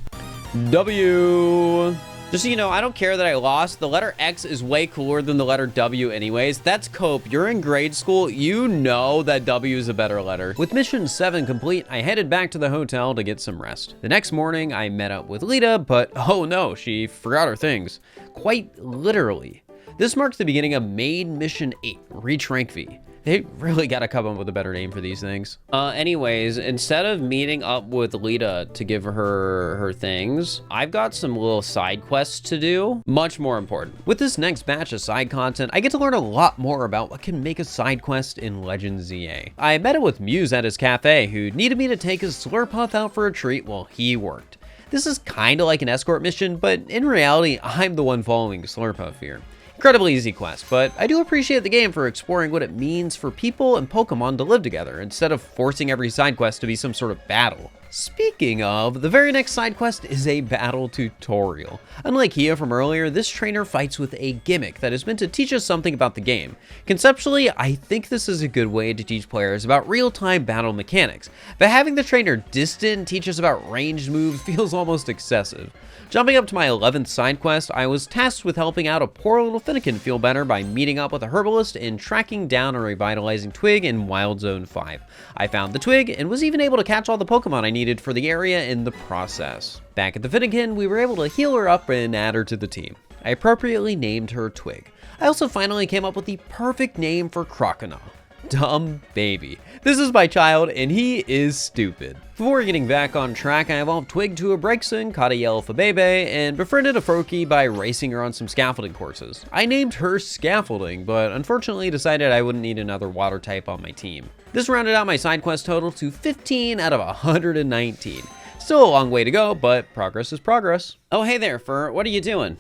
A: W. Just so you know, I don't care that I lost. The letter X is way cooler than the letter W anyways. That's Cope. You're in grade school. You know that W is a better letter. With mission 7 complete, I headed back to the hotel to get some rest. The next morning, I met up with Lita, but oh no, she forgot her things. Quite literally. This marks the beginning of main mission 8, Reach Rank V. They really gotta come up with a better name for these things. Anyways, instead of meeting up with Lita to give her things, I've got some little side quests to do. Much more important. With this next batch of side content, I get to learn a lot more about what can make a side quest in Legends ZA. I met up with Muse at his cafe, who needed me to take his Slurpuff out for a treat while he worked. This is kinda like an escort mission, but in reality, I'm the one following Slurpuff here. Incredibly easy quest, but I do appreciate the game for exploring what it means for people and Pokemon to live together instead of forcing every side quest to be some sort of battle. Speaking of, the very next side quest is a battle tutorial. Unlike Hia from earlier, this trainer fights with a gimmick that is meant to teach us something about the game. Conceptually, I think this is a good way to teach players about real-time battle mechanics, but having the trainer distant teach us about ranged moves feels almost excessive. Jumping up to my 11th side quest, I was tasked with helping out a poor little Finnegan feel better by meeting up with a herbalist and tracking down a revitalizing twig in Wild Zone 5. I found the twig and was even able to catch all the Pokemon I needed for the area in the process. Back at the Finnegan, we were able to heal her up and add her to the team. I appropriately named her Twig. I also finally came up with the perfect name for Crocodile. Dumb baby. This is my child, and he is stupid. Before getting back on track, I evolved Twig to a Braixen, caught a Yelfabebe, and befriended a Froakie by racing her on some scaffolding courses. I named her Scaffolding, but unfortunately decided I wouldn't need another water type on my team. This rounded out my side quest total to 15 out of 119. Still a long way to go, but progress is progress. Oh, hey there, Fur. What are you doing?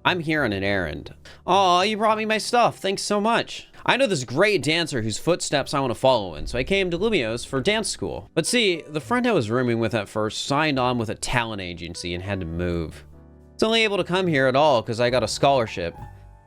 A: I'm here on an errand. Aw, you brought me my stuff. Thanks so much. I know this great dancer whose footsteps I want to follow in, so I came to Lumiose for dance school. But see, the friend I was rooming with at first signed on with a talent agency and had to move. I was only able to come here at all because I got a scholarship.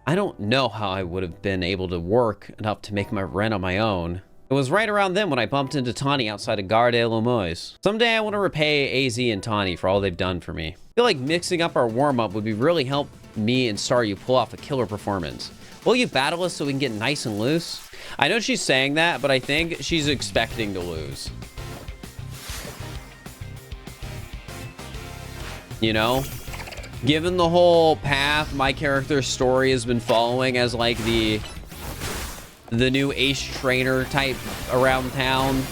A: I don't know how I would have been able to work enough to make my rent on my own. It was right around then when I bumped into Tawny outside of Gare de Lumiose. Someday I want to repay AZ and Tawny for all they've done for me. I feel like mixing up our warm-up would be really help me and Staryu pull off a killer performance. Will you battle us so we can get nice and loose? I know she's saying that, but I think she's expecting to lose. You know? Given the whole path my character's story has been following as like the new ace trainer type around town.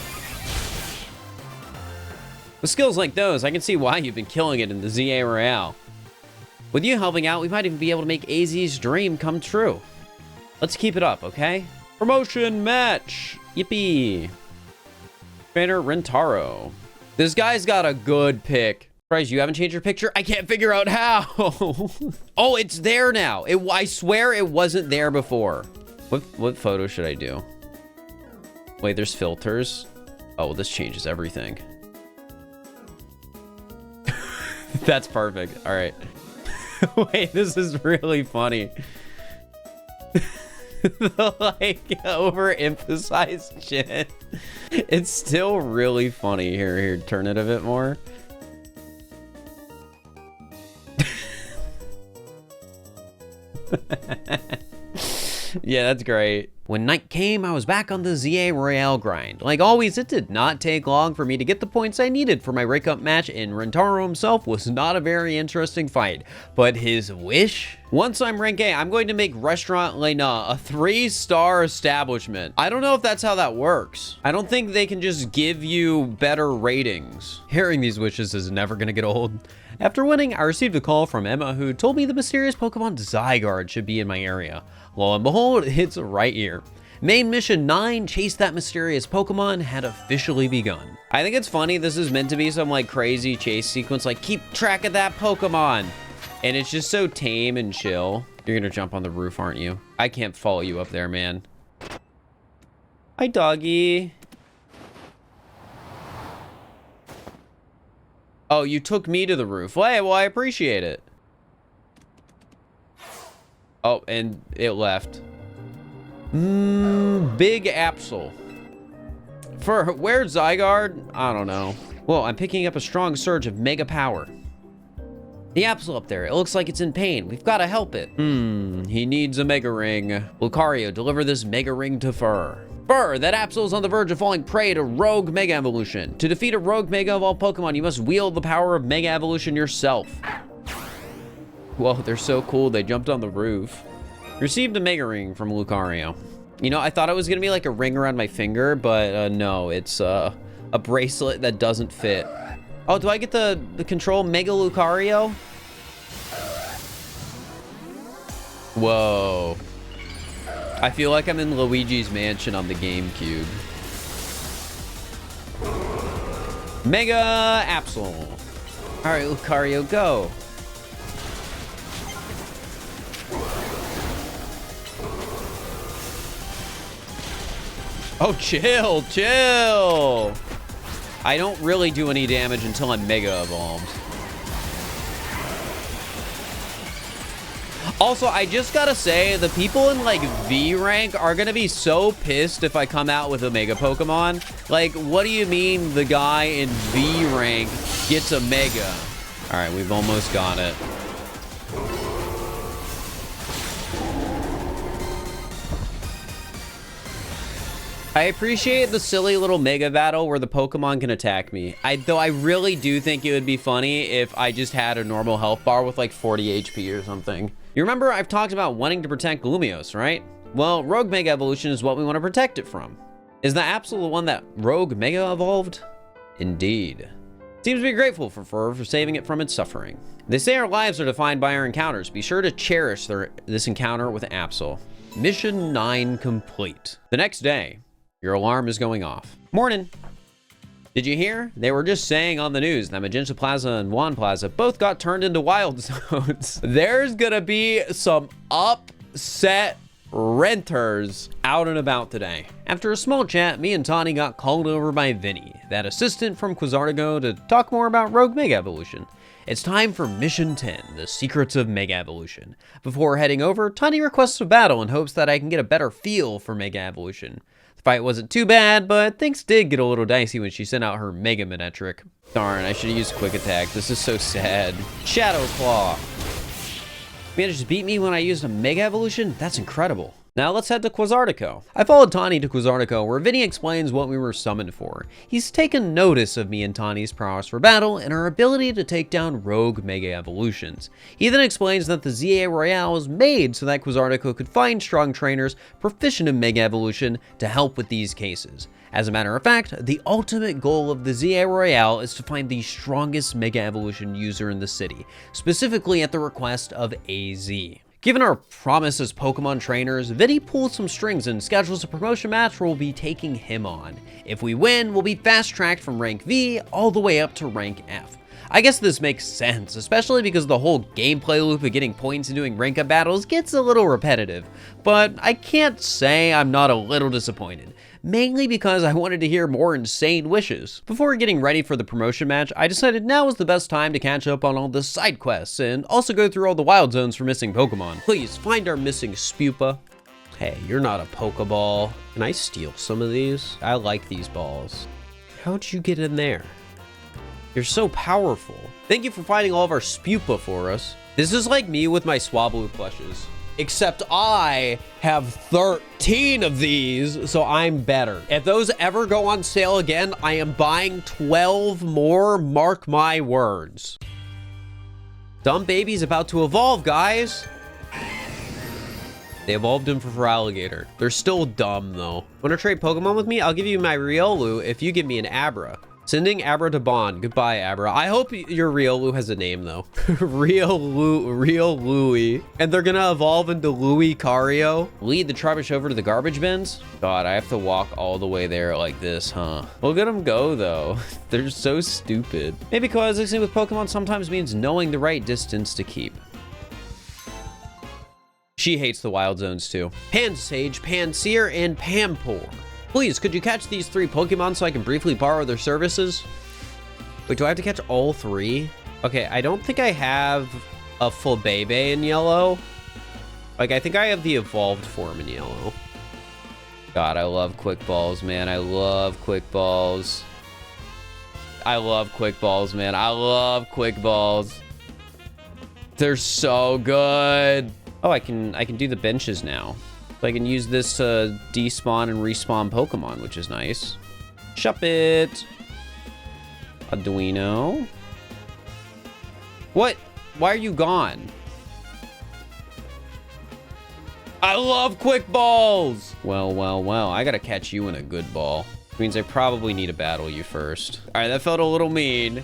A: With skills like those, I can see why you've been killing it in the ZA Royale. With you helping out, we might even be able to make AZ's dream come true. Let's keep it up, okay? Promotion match! Yippee! Trainer Rentaro. This guy's got a good pick. Surprise, you haven't changed your picture? I can't figure out how. Oh, it's there now. I swear it wasn't there before. What photo should I do? Wait, there's filters. Oh, this changes everything. That's perfect. All right. Wait, this is really funny. The like overemphasized shit. It's still really funny. Here, turn it a bit more. Yeah, that's great. When night came, I was back on the ZA Royale grind. Like always, it did not take long for me to get the points I needed for my rank-up match, and Rentaro himself was not a very interesting fight. But his wish? Once I'm rank A, I'm going to make Restaurant Lena a 3-star establishment. I don't know if that's how that works. I don't think they can just give you better ratings. Hearing these wishes is never gonna get old. After winning, I received a call from Emma who told me the mysterious Pokemon Zygarde should be in my area. Lo and behold, it's right here. Main Mission 9, Chase That Mysterious Pokemon, had officially begun. I think it's funny, this is meant to be some like crazy chase sequence, like keep track of that Pokemon. And it's just so tame and chill. You're gonna jump on the roof, aren't you? I can't follow you up there, man. Hi, doggy. Oh, you took me to the roof. Well, I appreciate it. Oh, and it left. Big Absol. For where's Zygarde? I don't know. Well, I'm picking up a strong surge of mega power. The Absol up there, it looks like it's in pain. We've got to help it. He needs a Mega Ring. Lucario, deliver this Mega Ring to Fur. Fur, that Absol is on the verge of falling prey to Rogue Mega Evolution. To defeat a Rogue Mega Evolved Pokemon, you must wield the power of Mega Evolution yourself. Whoa, they're so cool. They jumped on the roof. Received a Mega Ring from Lucario. You know, I thought it was going to be like a ring around my finger, but no, it's a bracelet that doesn't fit. Oh, do I get the control Mega Lucario? Whoa. I feel like I'm in Luigi's Mansion on the GameCube. Mega Absol. All right, Lucario, go. Oh, chill, chill. I don't really do any damage until I'm Mega Evolved. Also, I just gotta say, the people in, like, V rank are gonna be so pissed if I come out with a Mega Pokemon. Like, what do you mean the guy in V rank gets a Mega? All right, we've almost got it. I appreciate the silly little Mega battle where the Pokemon can attack me. Though I really do think it would be funny if I just had a normal health bar with like 40 HP or something. You remember I've talked about wanting to protect Gloomios, right? Well, Rogue Mega Evolution is what we want to protect it from. Is the Absol the one that Rogue Mega evolved? Indeed. Seems to be grateful for Fur for saving it from its suffering. They say our lives are defined by our encounters. Be sure to cherish this encounter with Absol. Mission 9 complete. The next day, your alarm is going off. Morning. Did you hear? They were just saying on the news that Magenta Plaza and Juan Plaza both got turned into wild zones. There's gonna be some upset renters out and about today. After a small chat, me and Tawny got called over by Vinny, that assistant from Quasartigo, to talk more about Rogue Mega Evolution. It's time for Mission 10, The Secrets of Mega Evolution. Before heading over, Tawny requests a battle in hopes that I can get a better feel for Mega Evolution. The fight wasn't too bad, but things did get a little dicey when she sent out her Mega Manectric. Darn, I should have used Quick Attack. This is so sad. Shadow Claw. Managed to beat me when I used a Mega Evolution? That's incredible. Now let's head to Quasartico. I followed Tawny to Quasartico, where Vinny explains what we were summoned for. He's taken notice of me and Tawny's prowess for battle and our ability to take down rogue Mega Evolutions. He then explains that the ZA Royale was made so that Quasartico could find strong trainers proficient in Mega Evolution to help with these cases. As a matter of fact, the ultimate goal of the ZA Royale is to find the strongest Mega Evolution user in the city, specifically at the request of AZ. Given our promise as Pokemon trainers, Vinny pulls some strings and schedules a promotion match where we'll be taking him on. If we win, we'll be fast-tracked from rank V all the way up to rank F. I guess this makes sense, especially because the whole gameplay loop of getting points and doing rank up battles gets a little repetitive, but I can't say I'm not a little disappointed. Mainly because I wanted to hear more insane wishes. Before getting ready for the promotion match, I decided now was the best time to catch up on all the side quests and also go through all the wild zones for missing Pokemon. Please find our missing Spupa. Hey, you're not a Pokeball. Can I steal some of these? I like these balls. How'd you get in there? You're so powerful. Thank you for finding all of our Spupa for us. This is like me with my Swablu plushes. Except I have 13 of these, so I'm better. If those ever go on sale again, I am buying 12 more, mark my words. Dumb Baby's about to evolve, guys. They evolved him for Alligator. They're still dumb, though. Wanna trade Pokemon with me? I'll give you my Riolu if you give me an Abra. Sending Abra to Bond. Goodbye, Abra. I hope your Riolu has a name, though. Real Louie. And they're gonna evolve into Louie Cario. Lead the Trubbish over to the garbage bins. God, I have to walk all the way there like this, huh? Look at them go, though. They're so stupid. Maybe coexisting with Pokemon sometimes means knowing the right distance to keep. She hates the wild zones, too. Pansage, Pansear, and Pampor. Please, could you catch these 3 Pokemon so I can briefly borrow their services? Wait, do I have to catch all 3? Okay, I don't think I have a full Bebe in yellow. Like, I think I have the evolved form in yellow. God, I love quick balls, man. I love quick balls. I love quick balls, man. I love quick balls. They're so good. Oh, I can do the benches now. So I can use this to despawn and respawn Pokemon, which is nice. Shuppet. Arduino. What? Why are you gone? I love quick balls! Well. I gotta catch you in a good ball. Which means I probably need to battle you first. Alright, that felt a little mean.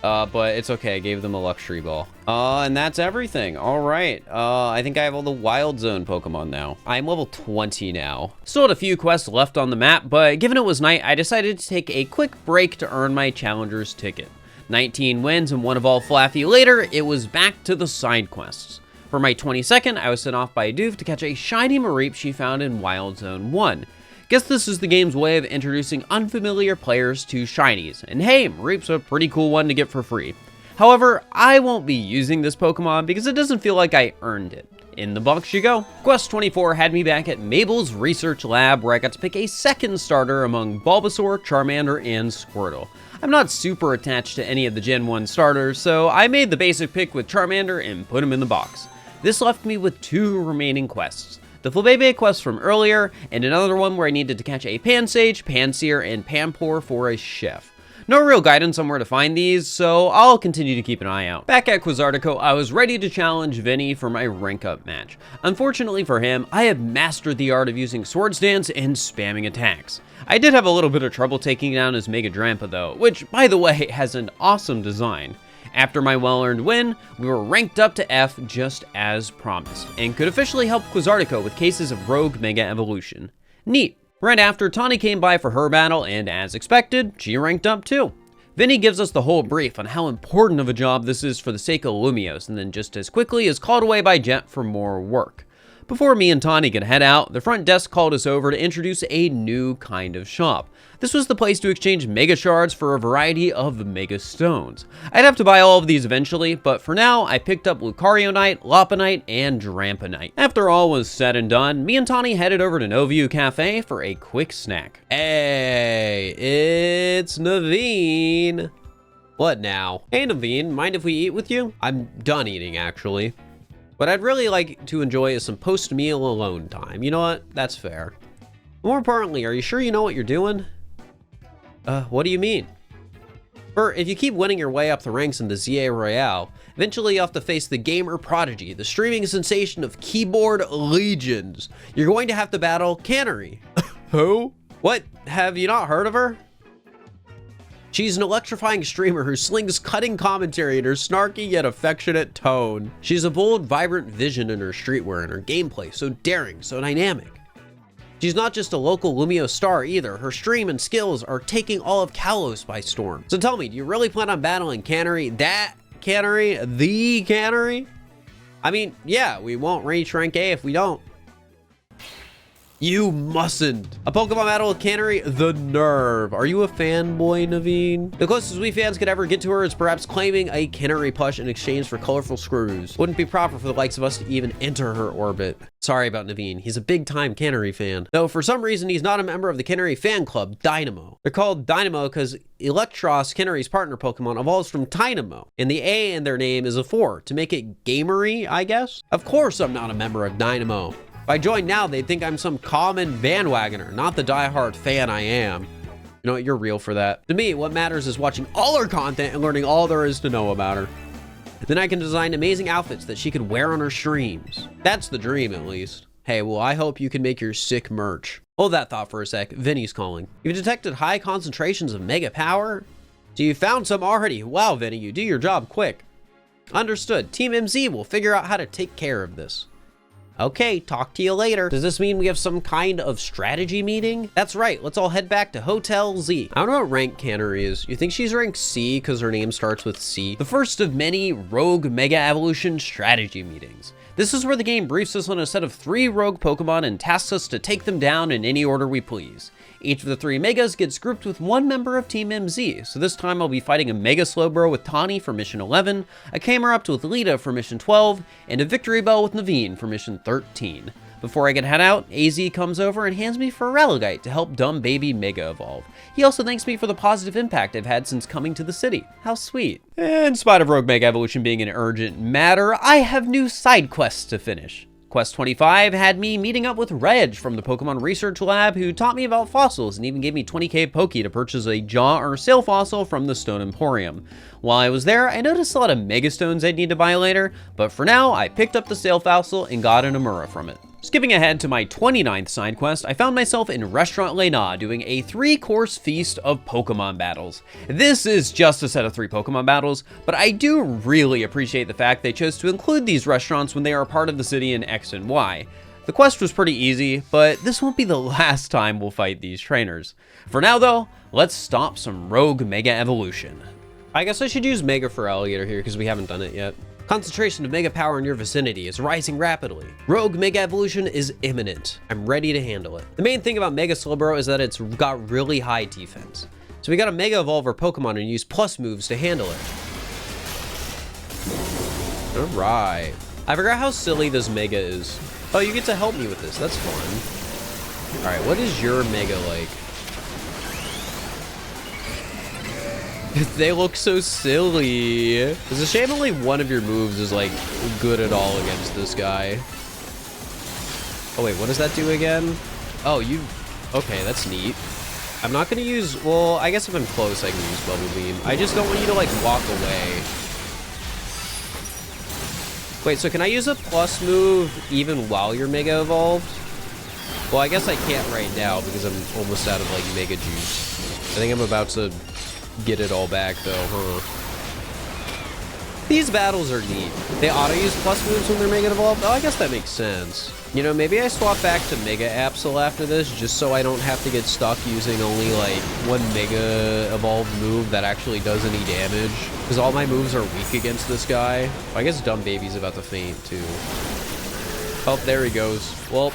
A: But it's okay. I gave them a luxury ball. And that's everything. All right. I think I have all the wild zone Pokemon now. I'm level 20 now. Still had a few quests left on the map, but given it was night, I decided to take a quick break to earn my challenger's ticket. 19 wins and 1 Evolve Flaffy later, it was back to the side quests. For my 22nd, I was sent off by Doof to catch a shiny Mareep she found in Wild Zone 1. Guess this is the game's way of introducing unfamiliar players to shinies, and hey, Mareep's a pretty cool one to get for free. However, I won't be using this Pokemon because it doesn't feel like I earned it. In the box you go. Quest 24 had me back at Mabel's research lab where I got to pick a second starter among Bulbasaur, Charmander, and Squirtle. I'm not super attached to any of the Gen 1 starters, so I made the basic pick with Charmander and put him in the box. This left me with 2 remaining quests. The Flabébé quest from earlier, and another one where I needed to catch a Pansage, Pansear, and Pampor for a chef. No real guidance on where to find these, so I'll continue to keep an eye out. Back at Quasartico, I was ready to challenge Vinny for my rank up match. Unfortunately for him, I had mastered the art of using Swords Dance and spamming attacks. I did have a little bit of trouble taking down his Mega Drampa though, which, by the way, has an awesome design. After my well-earned win, we were ranked up to F just as promised, and could officially help Quasartico with cases of rogue Mega Evolution. Neat. Right after, Tawny came by for her battle, and as expected, she ranked up too. Vinny gives us the whole brief on how important of a job this is for the sake of Lumiose, and then just as quickly is called away by Jet for more work. Before me and Tawny could head out, the front desk called us over to introduce a new kind of shop. This was the place to exchange Mega Shards for a variety of Mega Stones. I'd have to buy all of these eventually, but for now, I picked up Lucarionite, Lopunite, and Dramponite. After all was said and done, me and Tawny headed over to Noview Cafe for a quick snack. Hey, it's Naveen. What now? Hey Naveen, mind if we eat with you? I'm done eating, actually. What I'd really like to enjoy is some post-meal alone time. You know what? That's fair. More importantly, are you sure you know what you're doing? What do you mean? If you keep winning your way up the ranks in the ZA Royale, eventually you have to face the gamer prodigy, the streaming sensation of keyboard legions. You're going to have to battle Cannery. Who? What? Have you not heard of her? She's an electrifying streamer who slings cutting commentary in her snarky yet affectionate tone. She's a bold, vibrant vision in her streetwear and her gameplay, so daring, so dynamic. She's not just a local Lumio star either. Her stream and skills are taking all of Kalos by storm. So tell me, do you really plan on battling Cannery? That Cannery? The Cannery? I mean, yeah, we won't reach rank A if we don't. You mustn't. A Pokemon battle with Cannery? The nerve. Are you a fanboy, Naveen? The closest we fans could ever get to her is perhaps claiming a Cannery plush in exchange for colorful screws. Wouldn't be proper for the likes of us to even enter her orbit. Sorry about Naveen. He's a big-time Cannery fan. Though for some reason, he's not a member of the Cannery fan club, Dynamo. They're called Dynamo because Electros, Cannery's partner Pokemon, evolves from Dynamo, and the A in their name is a 4 to make it gamery, I guess? Of course I'm not a member of Dynamo. If I join now, they'd think I'm some common bandwagoner, not the diehard fan I am. You know what, you're real for that. To me, what matters is watching all her content and learning all there is to know about her. Then I can design amazing outfits that she could wear on her streams. That's the dream, at least. Hey, well, I hope you can make your sick merch. Hold that thought for a sec. Vinny's calling. You've detected high concentrations of mega power? So you found some already. Wow, Vinny, you do your job quick. Understood. Team MZ will figure out how to take care of this. Okay, talk to you later. Does this mean we have some kind of strategy meeting? That's right, let's all head back to Hotel Z. I don't know what rank Cannery is. You think she's rank C because her name starts with C? The first of many Rogue Mega Evolution strategy meetings. This is where the game briefs us on a set of 3 rogue Pokemon and tasks us to take them down in any order we please. Each of the 3 Megas gets grouped with 1 member of Team MZ, so this time I'll be fighting a Mega Slowbro with Tawny for Mission 11, a Camerupt with Lita for Mission 12, and a Victory Bell with Naveen for Mission 13. Before I can head out, AZ comes over and hands me Feraligatr to help dumb baby Mega Evolve. He also thanks me for the positive impact I've had since coming to the city. How sweet. In spite of Rogue Mega Evolution being an urgent matter, I have new side quests to finish. Quest 25 had me meeting up with Reg from the Pokemon Research Lab, who taught me about fossils and even gave me 20k Poke to purchase a jaw or sail fossil from the Stone Emporium. While I was there, I noticed a lot of Megastones I'd need to buy later, but for now, I picked up the sail fossil and got an Amura from it. Skipping ahead to my 29th side quest, I found myself in Restaurant Lena doing a 3-course feast of Pokemon battles. This is just a set of 3 Pokemon battles, but I do really appreciate the fact they chose to include these restaurants when they are a part of the city in X and Y. The quest was pretty easy, but this won't be the last time we'll fight these trainers. For now though, let's stomp some Rogue Mega Evolution. I guess I should use Mega Feraligatr here because we haven't done it yet. Concentration of Mega Power in your vicinity is rising rapidly. Rogue Mega Evolution is imminent. I'm ready to handle it. The main thing about Mega Slowbro is that it's got really high defense. So we gotta Mega Evolve our Pokemon and use plus moves to handle it. Alright. I forgot how silly this Mega is. Oh, you get to help me with this. That's fun. Alright, what is your Mega like? They look so silly. It's a shame only one of your moves is like good at all against this guy. Oh wait, what does that do again? Oh, okay, that's neat. I'm not gonna use, well, I guess if I'm close I can use Bubble Beam. I just don't want you to like walk away. Wait, so can I use a plus move even while you're Mega Evolved? Well, I guess I can't right now because I'm almost out of like Mega Juice. I think I'm about to get it all back though, huh? These battles are neat. They auto-use plus moves when they're Mega Evolved. Oh, I guess that makes sense. You know, maybe I swap back to Mega Absol after this just so I don't have to get stuck using only like one Mega Evolved move that actually does any damage. Because all my moves are weak against this guy. I guess Dumb Baby's about to faint too. Oh, there he goes. Well,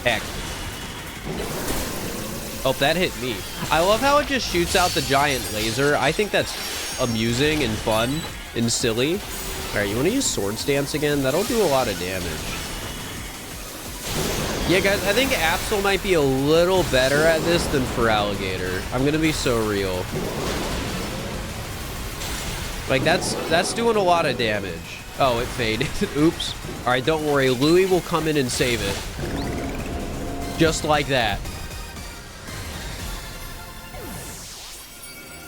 A: heck. Oh, that hit me. I love how it just shoots out the giant laser. I think that's amusing and fun and silly. All right, you want to use Swords Dance again? That'll do a lot of damage. Yeah, guys, I think Absol might be a little better at this than Feraligatr. I'm going to be so real. Like, that's doing a lot of damage. Oh, it faded. Oops. All right, don't worry. Louis will come in and save it. Just like that.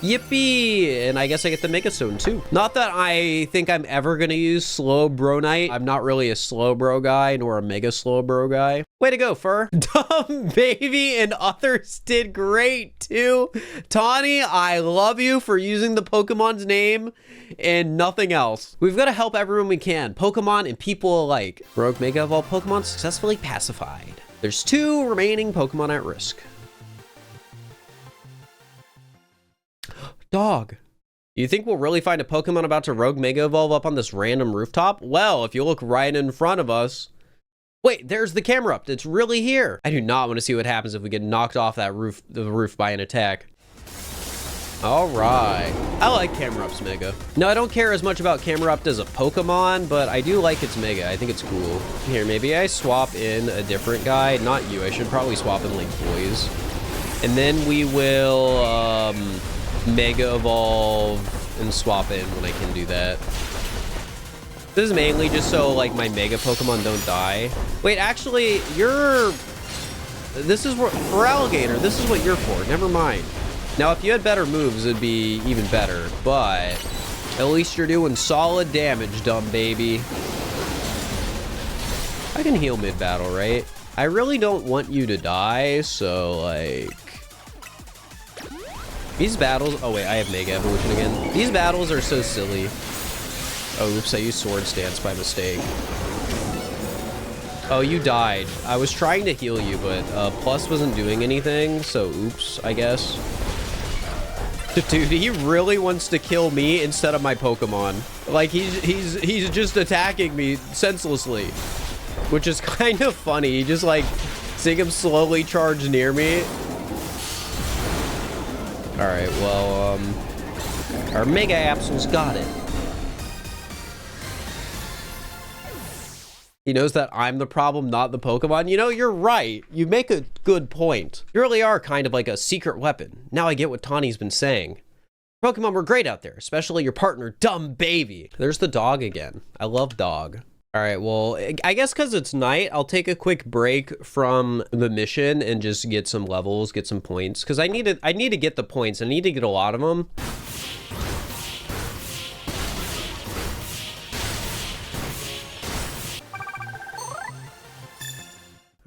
A: Yippee! And I guess I get the Mega Stone too. Not that I think I'm ever gonna use Slow Bro Knight. I'm not really a Slow Bro guy, nor a Mega Slow Bro guy. Way to go, Fur. Dumb Baby and others did great too. Tawny, I love you for using the Pokemon's name and nothing else. We've got to help everyone we can, Pokemon and people alike. Rogue Mega Evolved Pokemon successfully pacified. There's 2 remaining Pokemon at risk. Dog. You think we'll really find a Pokemon about to Rogue Mega Evolve up on this random rooftop? Well, if you look right in front of us. Wait, there's the camera up. It's really here. I do not want to see what happens if we get knocked off that roof, the roof by an attack. All right. I like Camera Up's Mega. No, I don't care as much about Camera Up as a Pokemon, but I do like its Mega. I think it's cool. Here, maybe I swap in a different guy. Not you. I should probably swap in like boys. And then we will Mega Evolve and swap in when I can do that. This is mainly just so like my Mega Pokemon don't die. Wait, actually, this is what, for Alligator, this is what you're for. Never mind. Now, if you had better moves, it'd be even better, but at least you're doing solid damage, dumb baby. I can heal mid-battle, right? I really don't want you to die, so like... These battles... Oh wait, I have Mega Evolution again. These battles are so silly. Oh, oops, I used Sword Stance by mistake. Oh, you died. I was trying to heal you, but Plus wasn't doing anything, so oops, I guess. Dude, he really wants to kill me instead of my Pokemon. Like, he's just attacking me senselessly, which is kind of funny. He just, like, seeing him slowly charge near me. All right, well, our Mega Absol's got it. He knows that I'm the problem, not the Pokemon. You know, you're right. You make a good point. You really are kind of like a secret weapon. Now I get what Tawny's been saying. Pokemon were great out there, especially your partner, Dumb Baby. There's the dog again. I love dog. All right, well, I guess because it's night, I'll take a quick break from the mission and just get some levels, get some points. Because I need to get the points. I need to get a lot of them.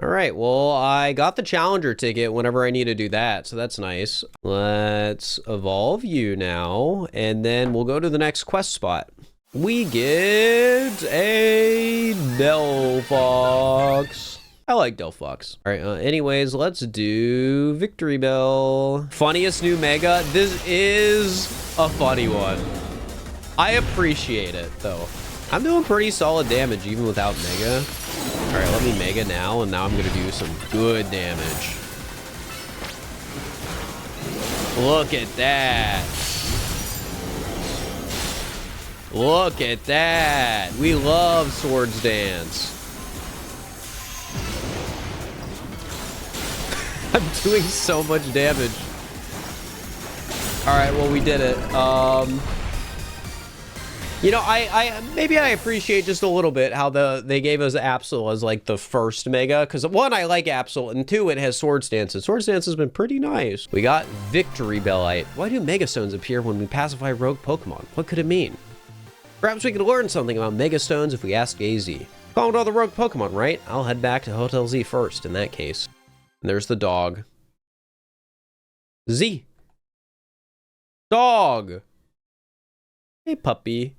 A: All right, well, I got the Challenger ticket whenever I need to do that, so that's nice. Let's evolve you now, and then we'll go to the next quest spot. We get a Delphox. I like Delphox. All right, anyways, let's do Victory Bell. Funniest new Mega. This is a funny one. I appreciate it, though. I'm doing pretty solid damage even without Mega. All right, let me Mega now, and now I'm gonna do some good damage. Look at that. Look at that. We love Swords Dance. I'm doing so much damage. All right, well, we did it. You know, maybe I appreciate just a little bit how they gave us Absol as like the first Mega, because one, I like Absol, and two, it has Sword Stance. And Sword Stance has been pretty nice. We got Victory Bellite. Why do Mega Stones appear when we pacify rogue Pokemon? What could it mean? Perhaps we could learn something about Mega Stones if we ask AZ. Calling all the rogue Pokemon, right? I'll head back to Hotel Z first in that case. And there's the dog. Z. Dog. Hey, puppy.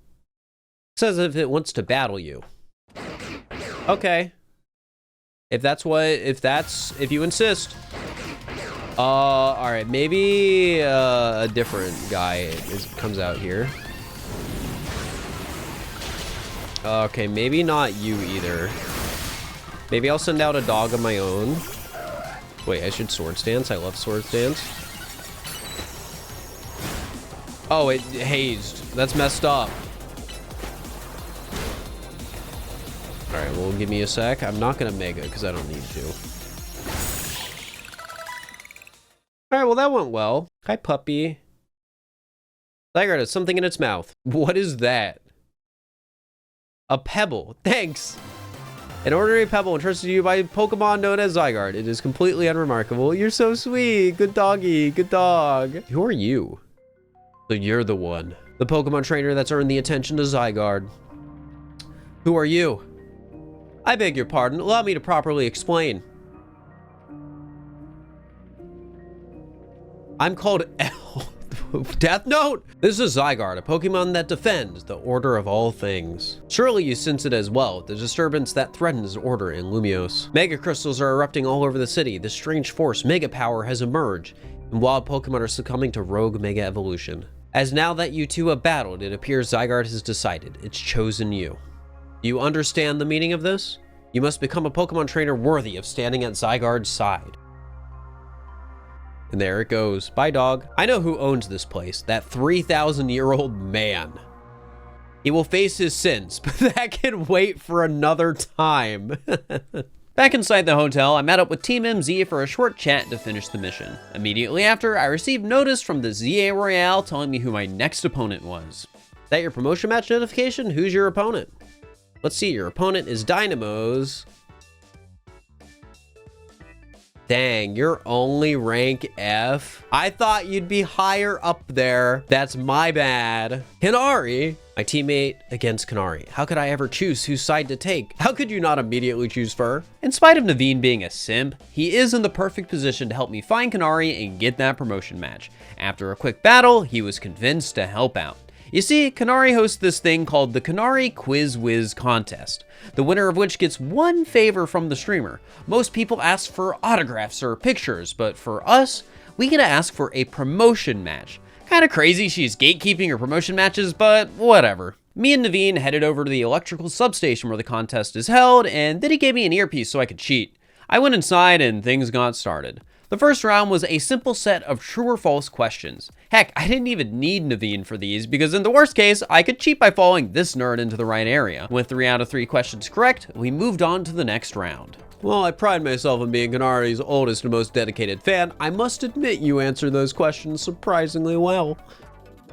A: Says if it wants to battle you. Okay. If you insist. All right, maybe a different guy comes out here. Okay, maybe not you either. Maybe I'll send out a dog of my own. Wait, I should Sword Stance. I love Sword Stance. Oh, it hazed. That's messed up. All right, well, give me a sec. I'm not gonna Mega because I don't need to. All right, well, that went well. Hi, puppy. Tiger has something in its mouth. What is that? A pebble. Thanks. An ordinary pebble entrusted to you by Pokemon known as Zygarde. It is completely unremarkable. You're so sweet. Good doggy. Good dog. Who are you? So you're the one. The Pokemon trainer that's earned the attention to Zygarde. Who are you? I beg your pardon. Allow me to properly explain. I'm called L. Death Note! This is Zygarde, a Pokemon that defends the order of all things. Surely you sense it as well, the disturbance that threatens order in Lumiose. Mega crystals are erupting all over the city. This strange force, Mega Power, has emerged, and wild Pokemon are succumbing to rogue Mega Evolution. As now that you two have battled, it appears Zygarde has decided. It's chosen you. Do you understand the meaning of this? You must become a Pokemon trainer worthy of standing at Zygarde's side. And there it goes. Bye, dog. I know who owns this place. That 3,000-year-old man. He will face his sins, but that can wait for another time. Back inside the hotel, I met up with Team MZ for a short chat to finish the mission. Immediately after, I received notice from the ZA Royale telling me who my next opponent was. Is that your promotion match notification? Who's your opponent? Let's see, your opponent is Dynamo's. Dang, you're only rank F? I thought you'd be higher up there. That's my bad. Kanari, my teammate against Kanari. How could I ever choose whose side to take? How could you not immediately choose Fur? In spite of Naveen being a simp, he is in the perfect position to help me find Kanari and get that promotion match. After a quick battle, he was convinced to help out. You see, Kanari hosts this thing called the Kanari Quiz Whiz Contest, the winner of which gets one favor from the streamer. Most people ask for autographs or pictures, but for us, we get to ask for a promotion match. Kinda crazy she's gatekeeping her promotion matches, but whatever. Me and Naveen headed over to the electrical substation where the contest is held, and then he gave me an earpiece so I could cheat. I went inside and things got started. The first round was a simple set of true or false questions. Heck, I didn't even need Naveen for these because in the worst case, I could cheat by following this nerd into the right area. With 3 out of 3 questions correct, we moved on to the next round. Well, I pride myself on being Kanari's oldest and most dedicated fan. I must admit you answered those questions surprisingly well.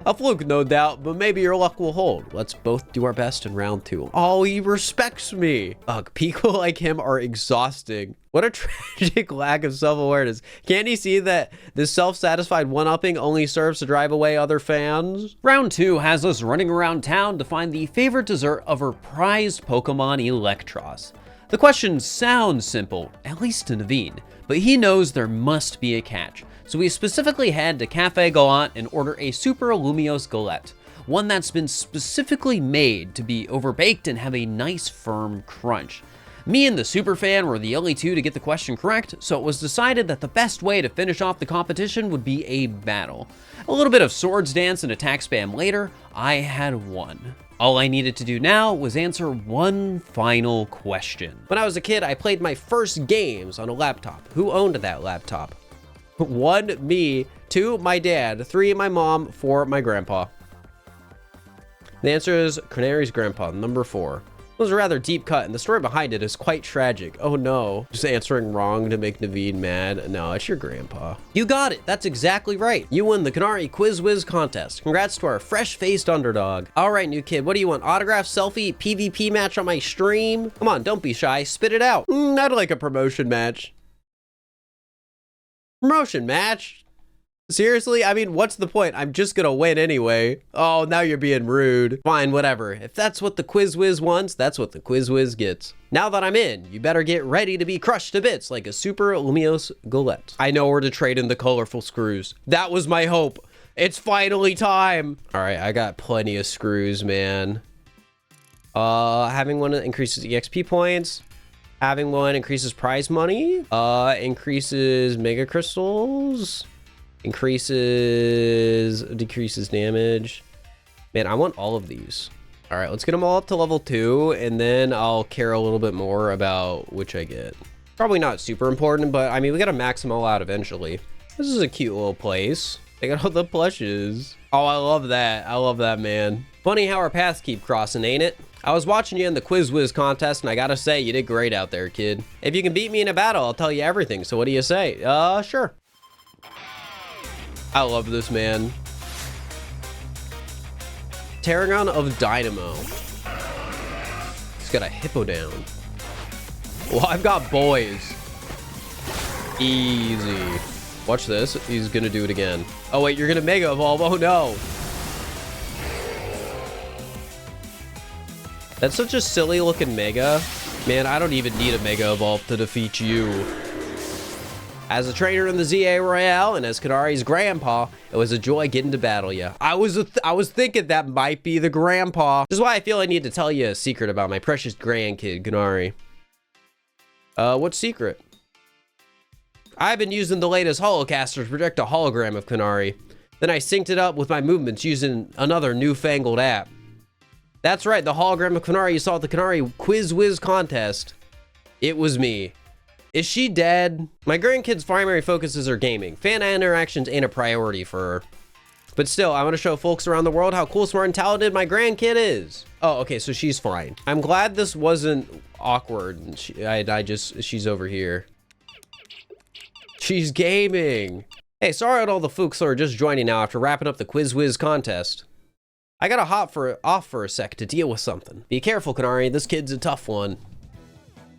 A: A fluke, no doubt, but maybe your luck will hold. Let's both do our best in round 2. Oh, he respects me. Ugh, people like him are exhausting. What a tragic lack of self-awareness. Can't he see that this self-satisfied one-upping only serves to drive away other fans? Round 2 has us running around town to find the favorite dessert of our prized Pokemon Electros. The question sounds simple, at least to Naveen, but he knows there must be a catch. So we specifically head to Cafe Gallant and order a Super Lumiose Galette, one that's been specifically made to be overbaked and have a nice firm crunch. Me and the super fan were the only two to get the question correct, so it was decided that the best way to finish off the competition would be a battle. A little bit of swords dance and attack spam later, I had won. All I needed to do now was answer one final question. When I was a kid, I played my first games on a laptop. Who owned that laptop? 1, me. 2, my dad. 3, my mom. 4, my grandpa. The answer is Canari's grandpa, number 4. It was a rather deep cut, and the story behind it is quite tragic. Oh no, just answering wrong to make Naveen mad. No, it's your grandpa. You got it, that's exactly right. You won the Kanari Quiz Whiz contest. Congrats to our fresh-faced underdog. All right, new kid, what do you want? Autograph, selfie, PvP match on my stream? Come on, don't be shy, spit it out. I'd like a promotion match. Promotion match? Seriously? I mean, what's the point? I'm just gonna win anyway. Oh, now you're being rude. Fine, whatever. If that's what the Quiz Whiz wants, that's what the Quiz Whiz gets. Now that I'm in, you better get ready to be crushed to bits like a Super Lumiose Galette. I know where to trade in the colorful screws. That was my hope. It's finally time. All right, I got plenty of screws, man. Having one increases EXP points. Having one increases prize money. Increases mega crystals. Decreases damage. Man, I want all of these. All right, let's get them all up to level 2, and then I'll care a little bit more about which I get. Probably not super important, but I mean, we gotta max them all out eventually. This is a cute little place. They got all the plushes. Oh, I love that. I love that, man. Funny how our paths keep crossing, ain't it? I was watching you in the Quiz Whiz contest, and I gotta say, you did great out there, kid. If you can beat me in a battle, I'll tell you everything. So what do you say? Sure. I love this, man. Tarragon of Dynamo. Got a hippo down. Well, I've got boys. Easy. Watch this. He's gonna do it again. Oh wait, you're gonna Mega Evolve. Oh no. That's such a silly looking Mega. Man, I don't even need a Mega Evolve to defeat you. As a trainer in the ZA Royale and as Kanari's grandpa, it was a joy getting to battle you. I was thinking that might be the grandpa. This is why I feel I need to tell you a secret about my precious grandkid, Kanari. What secret? I've been using the latest holocaster to project a hologram of Kanari. Then I synced it up with my movements using another newfangled app. That's right, the hologram of Kanari you saw at the Kanari Quiz Whiz contest. It was me. Is she dead? My grandkid's primary focuses are gaming. Fan interactions ain't a priority for her. But still, I want to show folks around the world how cool, smart, and talented my grandkid is. Oh, okay, so she's fine. I'm glad this wasn't awkward. She's over here. She's gaming. Hey, sorry to all the folks who are just joining now after wrapping up the Quiz Whiz contest. I gotta hop off for a sec to deal with something. Be careful, Kanari. This kid's a tough one.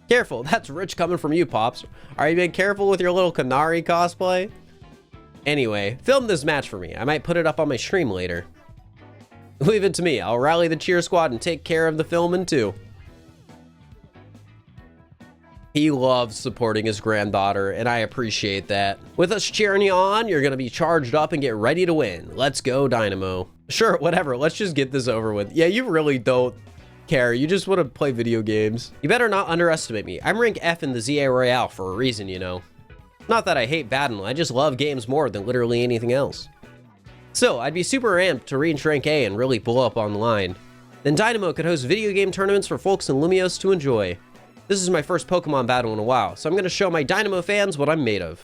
A: Careful. That's rich coming from you, Pops. Are you being careful with your little Kanari cosplay? Anyway, film this match for me. I might put it up on my stream later. Leave it to me. I'll rally the cheer squad and take care of the filming too. He loves supporting his granddaughter, and I appreciate that. With us cheering you on, you're gonna be charged up and get ready to win. Let's go, Dynamo. Sure, whatever. Let's just get this over with. Yeah, you really don't care. You just want to play video games. You better not underestimate me. I'm rank F in the ZA Royale for a reason, you know. Not that I hate battle, I just love games more than literally anything else. So, I'd be super amped to reach rank A and really blow up online. Then Dynamo could host video game tournaments for folks in Lumios to enjoy. This is my first Pokemon battle in a while, so I'm going to show my Dynamo fans what I'm made of.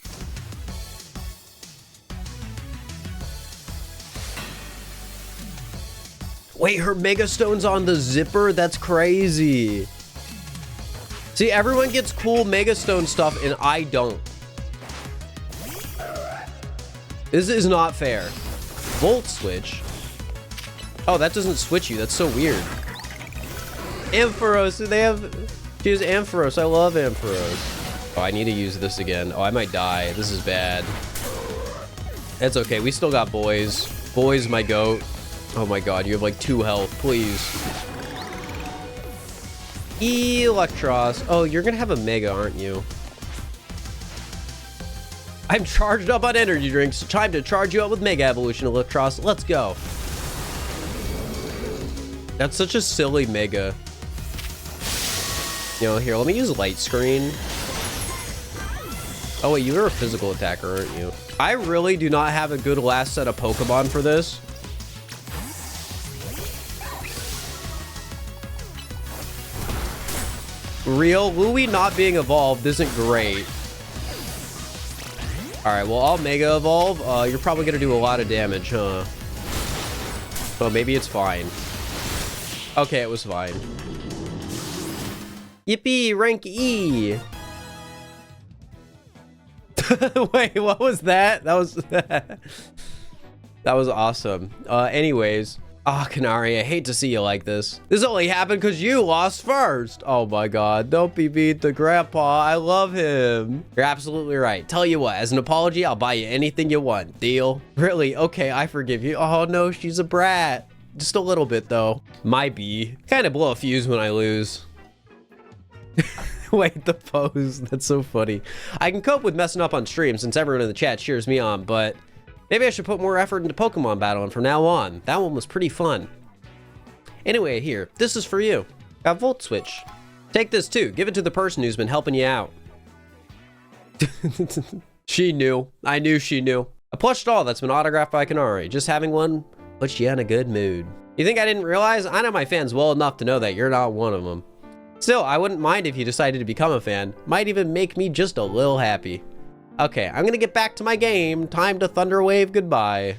A: Wait, her Mega Stone's on the zipper? That's crazy. See, everyone gets cool Mega Stone stuff, and I don't. This is not fair. Volt Switch? Oh, that doesn't switch you. That's so weird. Ampharos, they have... Choose Ampharos. I love Ampharos. Oh, I need to use this again. Oh, I might die. This is bad. It's okay. We still got boys. Boys, my goat. Oh my god, you have like 2 health. Please. Electros. Oh, you're gonna have a Mega, aren't you? I'm charged up on energy drinks. Time to charge you up with Mega Evolution, Electros. Let's go. That's such a silly Mega. You know, here, let me use Light Screen. Oh, wait, you're a physical attacker, aren't you? I really do not have a good last set of Pokemon for this. Real, Louis not being evolved isn't great. Alright, well, I'll Mega Evolve. You're probably gonna do a lot of damage, huh? Oh, maybe it's fine. Okay, it was fine. Yippee, rank E. Wait, what was that? That was that was awesome. Anyways. Ah, oh, Kanari, I hate to see you like this. This only happened because you lost first. Oh my god, don't be mean to Grandpa. I love him. You're absolutely right. Tell you what, as an apology, I'll buy you anything you want. Deal? Really? Okay, I forgive you. Oh no, she's a brat. Just a little bit though. Might be. Kind of blow a fuse when I lose. Wait, the pose. That's so funny. I can cope with messing up on stream since everyone in the chat cheers me on, but maybe I should put more effort into Pokemon battling from now on. That one was pretty fun. Anyway, here, this is for you. Got Volt Switch. Take this too. Give it to the person who's been helping you out. She knew. I knew she knew. A plush doll that's been autographed by Kanari. Just having one puts you in a good mood. You think I didn't realize? I know my fans well enough to know that you're not one of them. Still, I wouldn't mind if you decided to become a fan. Might even make me just a little happy. Okay, I'm gonna get back to my game. Time to Thunderwave goodbye.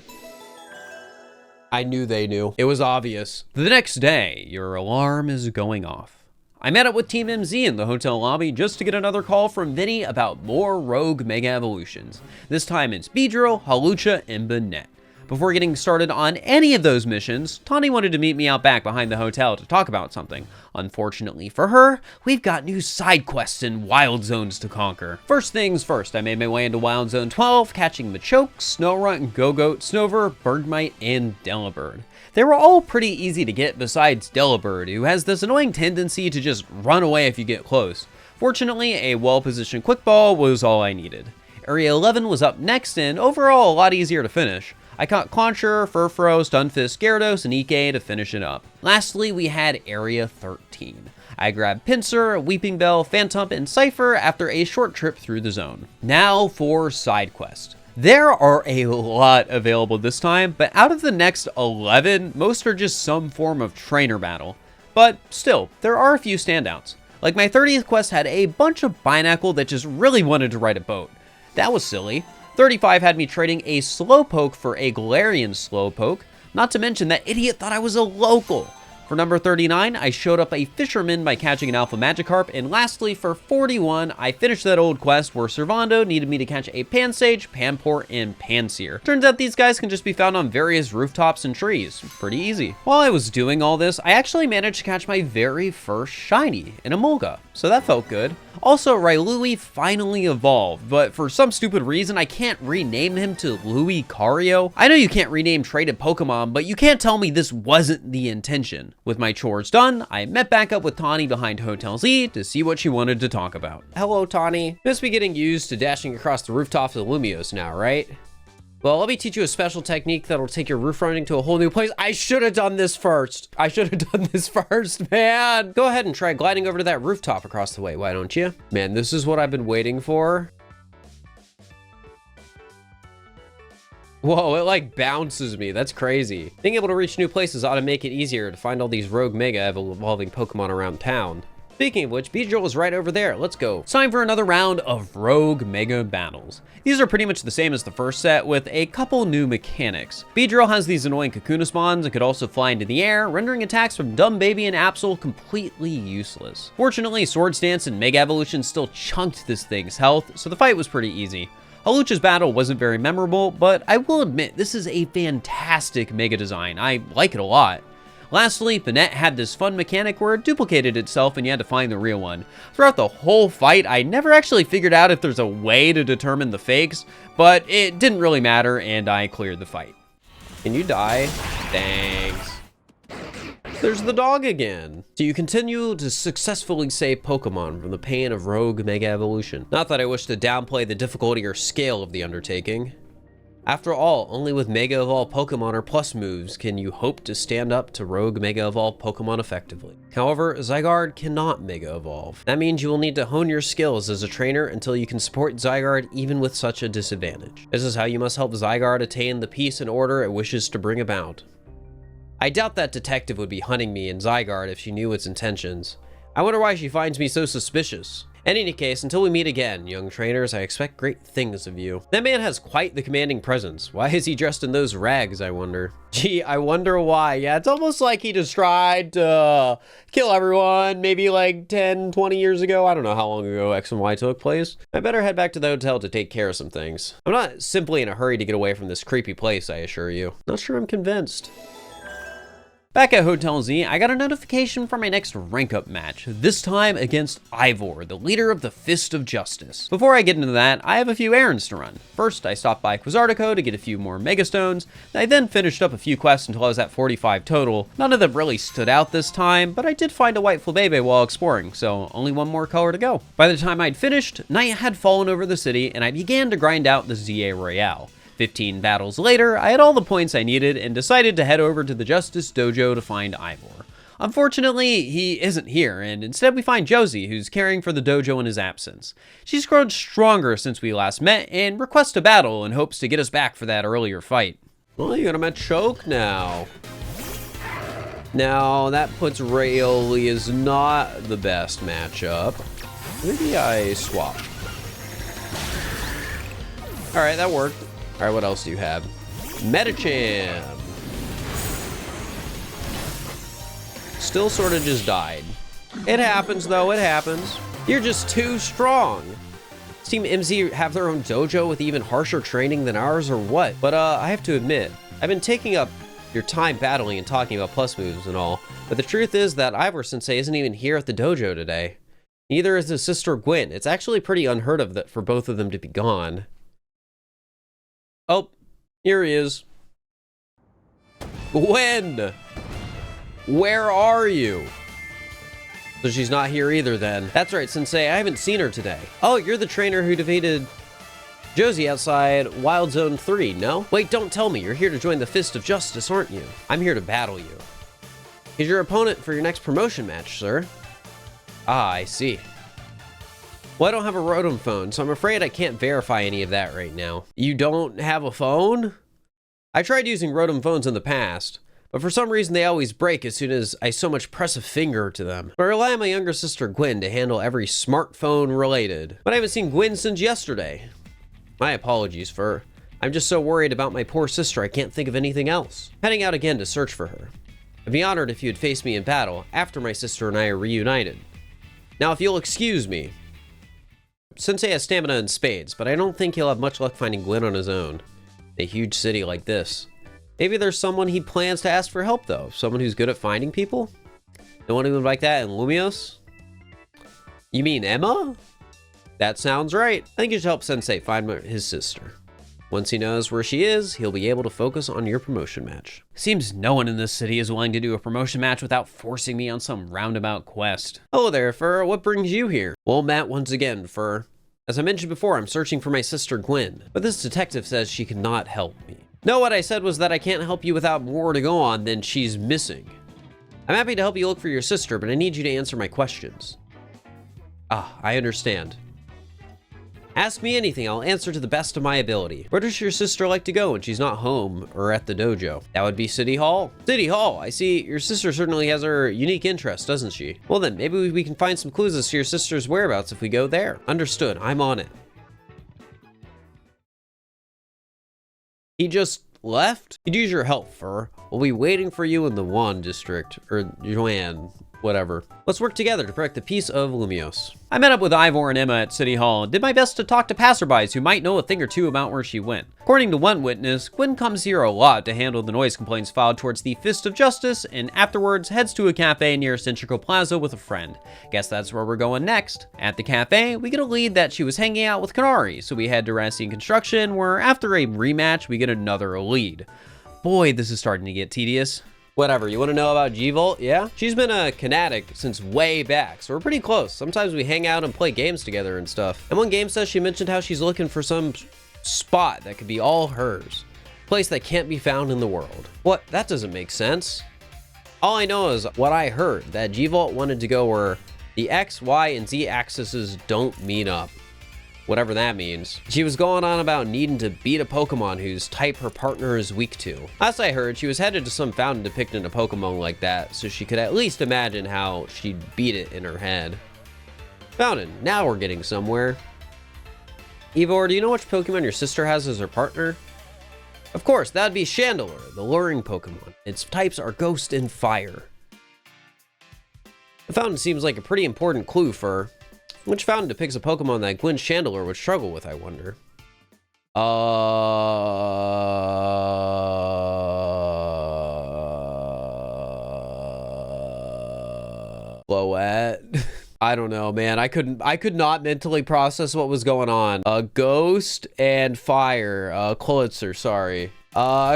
A: I knew they knew. It was obvious.
B: The next day, your alarm is going off. I met up with Team MZ in the hotel lobby just to get another call from Vinny about more rogue Mega Evolutions. This time in Speedrill, Hawlucha, and Banette. Before getting started on any of those missions, Tawny wanted to meet me out back behind the hotel to talk about something. Unfortunately for her, we've got new side quests and wild zones to conquer. First things first, I made my way into Wild Zone 12, catching Machoke, Snowrunt, Go-Goat, Snover, Birdmite, and Delibird. They were all pretty easy to get besides Delibird, who has this annoying tendency to just run away if you get close. Fortunately, a well-positioned quick ball was all I needed. Area 11 was up next and overall a lot easier to finish. I caught Clauncher, Furfrou, Stunfisk, Gyarados, and Ike to finish it up. Lastly, we had Area 13. I grabbed Pinsir, Weeping Bell, Phantom, and Cypher after a short trip through the zone. Now for side quest. There are a lot available this time, but out of the next 11, most are just some form of trainer battle. But still, there are a few standouts. Like my 30th quest had a bunch of Binacle that just really wanted to ride a boat. That was silly. 35 had me trading a Slowpoke for a Galarian Slowpoke, not to mention that idiot thought I was a local. For number 39, I showed up a fisherman by catching an Alpha Magikarp, and lastly, for 41, I finished that old quest where Servando needed me to catch a Pansage, Panpour, and Pansear. Turns out these guys can just be found on various rooftops and trees. Pretty easy. While I was doing all this, I actually managed to catch my very first shiny in Emolga, so that felt good. Also, Rylui finally evolved, but for some stupid reason, I can't rename him to Lucario. I know you can't rename traded Pokemon, but you can't tell me this wasn't the intention. With my chores done, I met back up with Tawny behind Hotel Z to see what she wanted to talk about.
A: Hello, Tawny. Must be getting used to dashing across the rooftops of Lumios now, right? Well, let me teach you a special technique that'll take your roof running to a whole new place. I should have done this first. Man. Go ahead and try gliding over to that rooftop across the way, why don't you? Man, this is what I've been waiting for. Whoa, it like bounces me. That's crazy. Being able to reach new places ought to make it easier to find all these rogue mega evolving Pokemon around town. Speaking of which, Beedrill is right over there. Let's go. It's time for another round of Rogue Mega battles. These are pretty much the same as the first set with a couple new mechanics. Beedrill has these annoying Kakuna spawns and could also fly into the air, rendering attacks from Dumb Baby and Absol completely useless. Fortunately, Swords Dance and Mega Evolution still chunked this thing's health, so the fight was pretty easy. Hawlucha's battle wasn't very memorable, but I will admit this is a fantastic Mega design. I like it a lot. Lastly, Banette had this fun mechanic where it duplicated itself and you had to find the real one. Throughout the whole fight, I never actually figured out if there's a way to determine the fakes, but it didn't really matter and I cleared the fight. Can you die? Thanks. There's the dog again. So you continue to successfully save Pokemon from the pain of Rogue Mega Evolution. Not that I wish to downplay the difficulty or scale of the undertaking. After all, only with Mega Evolved Pokemon or Plus moves can you hope to stand up to Rogue Mega Evolved Pokemon effectively. However, Zygarde cannot Mega Evolve. That means you will need to hone your skills as a trainer until you can support Zygarde even with such a disadvantage. This is how you must help Zygarde attain the peace and order it wishes to bring about. I doubt that detective would be hunting me in Zygarde if she knew its intentions. I wonder why she finds me so suspicious. In any case, until we meet again, young trainers, I expect great things of you. That man has quite the commanding presence. Why is he dressed in those rags, I wonder? Gee, I wonder why. Yeah, it's almost like he just tried to kill everyone maybe like 10, 20 years ago. I don't know how long ago X and Y took place. I better head back to the hotel to take care of some things. I'm not simply in a hurry to get away from this creepy place, I assure you. Not sure I'm convinced. Back at Hotel Z, I got a notification for my next rank-up match, this time against Ivor, the leader of the Fist of Justice. Before I get into that, I have a few errands to run. First, I stopped by Quizartico to get a few more Megastones. I then finished up a few quests until I was at 45 total. None of them really stood out this time, but I did find a white Flabébé while exploring, so only one more color to go. By the time I'd finished, night had fallen over the city, and I began to grind out the ZA Royale. 15 battles later, I had all the points I needed and decided to head over to the Justice Dojo to find Ivor. Unfortunately, he isn't here, and instead we find Josie, who's caring for the dojo in his absence. She's grown stronger since we last met and requests a battle in hopes to get us back for that earlier fight. Well, you're gonna Machoke now. Now, that puts Rayleigh as not the best matchup. Maybe I swap. All right, that worked. All right, what else do you have? Medicham. Still sort of just died. It happens, though. It happens. You're just too strong. Does Team MZ have their own dojo with even harsher training than ours or what? But I have to admit,
B: I've been taking up your time battling and talking about plus moves and all, but the truth is that Ivor Sensei isn't even here at the dojo today. Neither is his sister Gwen. It's actually pretty unheard of that for both of them to be gone. Oh, here he is. Gwen! Where are you? So she's not here either then. That's right, Sensei, I haven't seen her today. Oh, you're the trainer who defeated Josie outside Wild Zone 3, no? Wait, don't tell me. You're here to join the Fist of Justice, aren't you? I'm here to battle you. He's your opponent for your next promotion match, sir. Ah, I see. Well, I don't have a Rotom phone, so I'm afraid I can't verify any of that right now. You don't have a phone? I tried using Rotom phones in the past, but for some reason they always break as soon as I so much press a finger to them. But I rely on my younger sister Gwen to handle every smartphone related. But I haven't seen Gwen since yesterday. My apologies, Fur. I'm just so worried about my poor sister I can't think of anything else. Heading out again to search for her. I'd be honored if you had faced me in battle after my sister and I are reunited. Now, if you'll excuse me. Sensei has stamina and spades, but I don't think he'll have much luck finding Gwen on his own. In a huge city like this. Maybe there's someone he plans to ask for help, though. Someone who's good at finding people? No one even like that in Lumios? You mean Emma? That sounds right. I think you should help Sensei find his sister. Once he knows where she is, he'll be able to focus on your promotion match. Seems no one in this city is willing to do a promotion match without forcing me on some roundabout quest. Hello there, Fur. What brings you here? Well, Matt, once again, Fur. As I mentioned before, I'm searching for my sister Gwen, but this detective says she cannot help me. No, what I said was that I can't help you without more to go on than she's missing. I'm happy to help you look for your sister, but I need you to answer my questions. Ah, I understand. Ask me anything, I'll answer to the best of my ability. Where does your sister like to go when she's not home or at the dojo? That would be City Hall. City Hall, I see your sister certainly has her unique interest, doesn't she? Well then, maybe we can find some clues as to your sister's whereabouts if we go there. Understood, I'm on it. He just left? Could use your help, Fur. We'll be waiting for you in the Juan district, or Joanne, whatever. Let's work together to protect the peace of Lumios. I met up with Ivor and Emma at City Hall and did my best to talk to passerbys who might know a thing or two about where she went. According to one witness, Gwen comes here a lot to handle the noise complaints filed towards the Fist of Justice and afterwards heads to a cafe near Centrical Plaza with a friend. Guess that's where we're going next. At the cafe, we get a lead that she was hanging out with Kanari, so we head to Racine Construction where after a rematch we get another lead. Boy, this is starting to get tedious. Whatever, you want to know about G-Volt? Yeah? She's been a Kinetic since way back, so we're pretty close. Sometimes we hang out and play games together and stuff. And one game says she mentioned how she's looking for some spot that could be all hers. Place that can't be found in the world. What? That doesn't make sense. All I know is what I heard, that G-Volt wanted to go where the X, Y, and Z axes don't meet up. Whatever that means. She was going on about needing to beat a Pokemon whose type her partner is weak to. Last I heard, she was headed to some fountain depicting a Pokemon like that, so she could at least imagine how she'd beat it in her head. Fountain, now we're getting somewhere. Ivor, do you know which Pokemon your sister has as her partner? Of course, that'd be Chandelure, the luring Pokemon. Its types are Ghost and Fire. The fountain seems like a pretty important clue for... Which fountain depicts a Pokemon that Gwen Chandelure would struggle with, I wonder? Floette? I don't know, man. I could not mentally process what was going on. Ghost and Fire. Klitzer, sorry.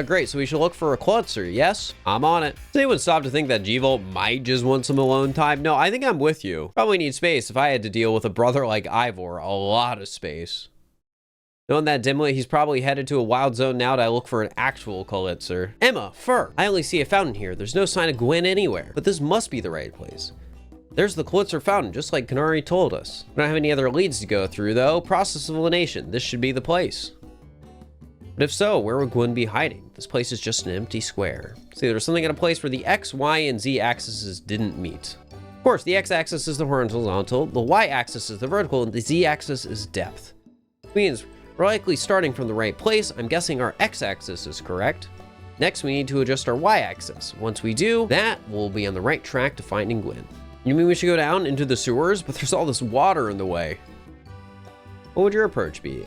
B: Great, so we should look for a Klutzer, yes? I'm on it. Does anyone stop to think that G-Volt might just want some alone time? No, I think I'm with you. Probably need space if I had to deal with a brother like Ivor. A lot of space. Knowing that dimly, he's probably headed to a wild zone now to look for an actual Klutzer. Emma, Fur, I only see a fountain here. There's no sign of Gwen anywhere, but this must be the right place. There's the Klutzer fountain, just like Kanari told us. We don't have any other leads to go through, though. Process of elimination. This should be the place. But if so, where would Gwen be hiding? This place is just an empty square. See, there's something in a place where the X, Y, and Z axes didn't meet. Of course, the X axis is the horizontal, the Y axis is the vertical, and the Z axis is depth. Which means we're likely starting from the right place. I'm guessing our X axis is correct. Next, we need to adjust our Y axis. Once we do, that we'll be on the right track to finding Gwen. You mean we should go down into the sewers? But there's all this water in the way. What would your approach be?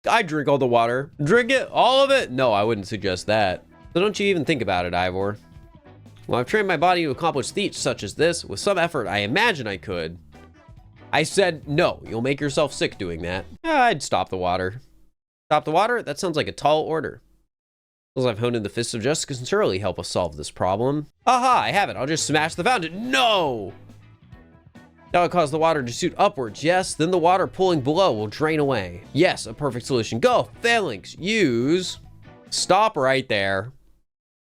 A: I drink all the water. Drink it, all of it? No, I wouldn't suggest that. So don't you even think about it, Ivor. Well, I've trained my body to accomplish feats such as this. With some effort, I imagine I could. I said, no, you'll make yourself sick doing that. I'd stop the water. Stop the water? That sounds like a tall order. As I've honed in the Fist of Justice can surely help us solve this problem. Aha, I have it. I'll just smash the fountain. No! That will cause the water to shoot upwards. Yes, then the water pooling below will drain away. Yes, a perfect solution. Go, Phalanx. Use. Stop right there.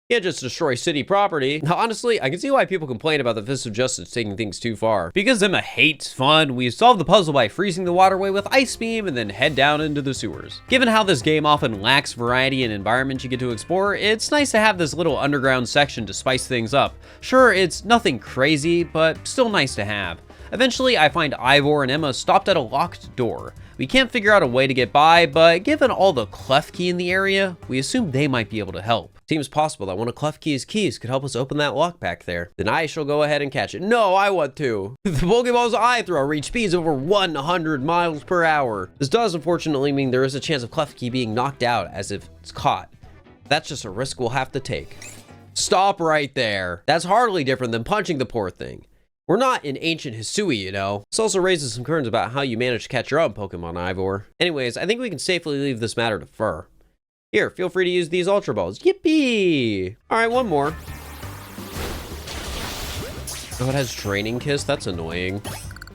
A: You can't just destroy city property. Now, honestly, I can see why people complain about the Fist of Justice taking things too far. Because Emma hates fun, we solve the puzzle by freezing the waterway with Ice Beam and then head down into the sewers. Given how this game often lacks variety and environments you get to explore, it's nice to have this little underground section to spice things up. Sure, it's nothing crazy, but still nice to have. Eventually, I find Ivor and Emma stopped at a locked door. We can't figure out a way to get by, but given all the Klefki in the area, we assume they might be able to help. Seems possible that one of Klefki's keys could help us open that lock back there. Then I shall go ahead and catch it. No, I want to. The Pokeballs I throw reach speeds over 100 miles per hour. This does unfortunately mean there is a chance of Klefki being knocked out as if it's caught. That's just a risk we'll have to take. Stop right there. That's hardly different than punching the poor thing. We're not in ancient Hisui, you know. This also raises some concerns about how you manage to catch your own Pokemon, Ivor. Anyways, I think we can safely leave this matter to Fur. Here, feel free to use these Ultra Balls. Yippee! Alright, one more. Oh, it has Training Kiss? That's annoying.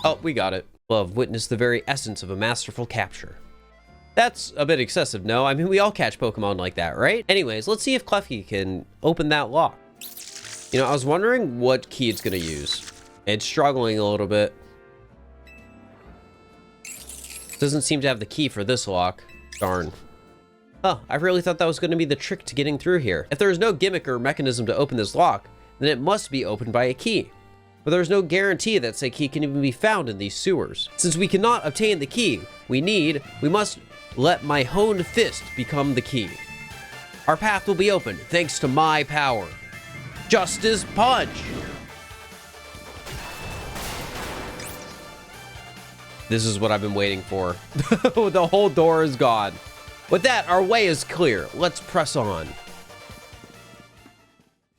A: Oh, we got it. Well, I've witnessed the very essence of a masterful capture. That's a bit excessive, no? I mean, we all catch Pokemon like that, right? Anyways, let's see if Klefki can open that lock. You know, I was wondering what key it's gonna use. It's struggling a little bit. Doesn't seem to have the key for this lock. Darn. Oh, I really thought that was going to be the trick to getting through here. If there is no gimmick or mechanism to open this lock, then it must be opened by a key. But there's no guarantee that said key can even be found in these sewers. Since we cannot obtain the key we must let my honed fist become the key. Our path will be opened thanks to my power. Justice Punch! This is what I've been waiting for. The whole door is gone. With that, our way is clear. Let's press on.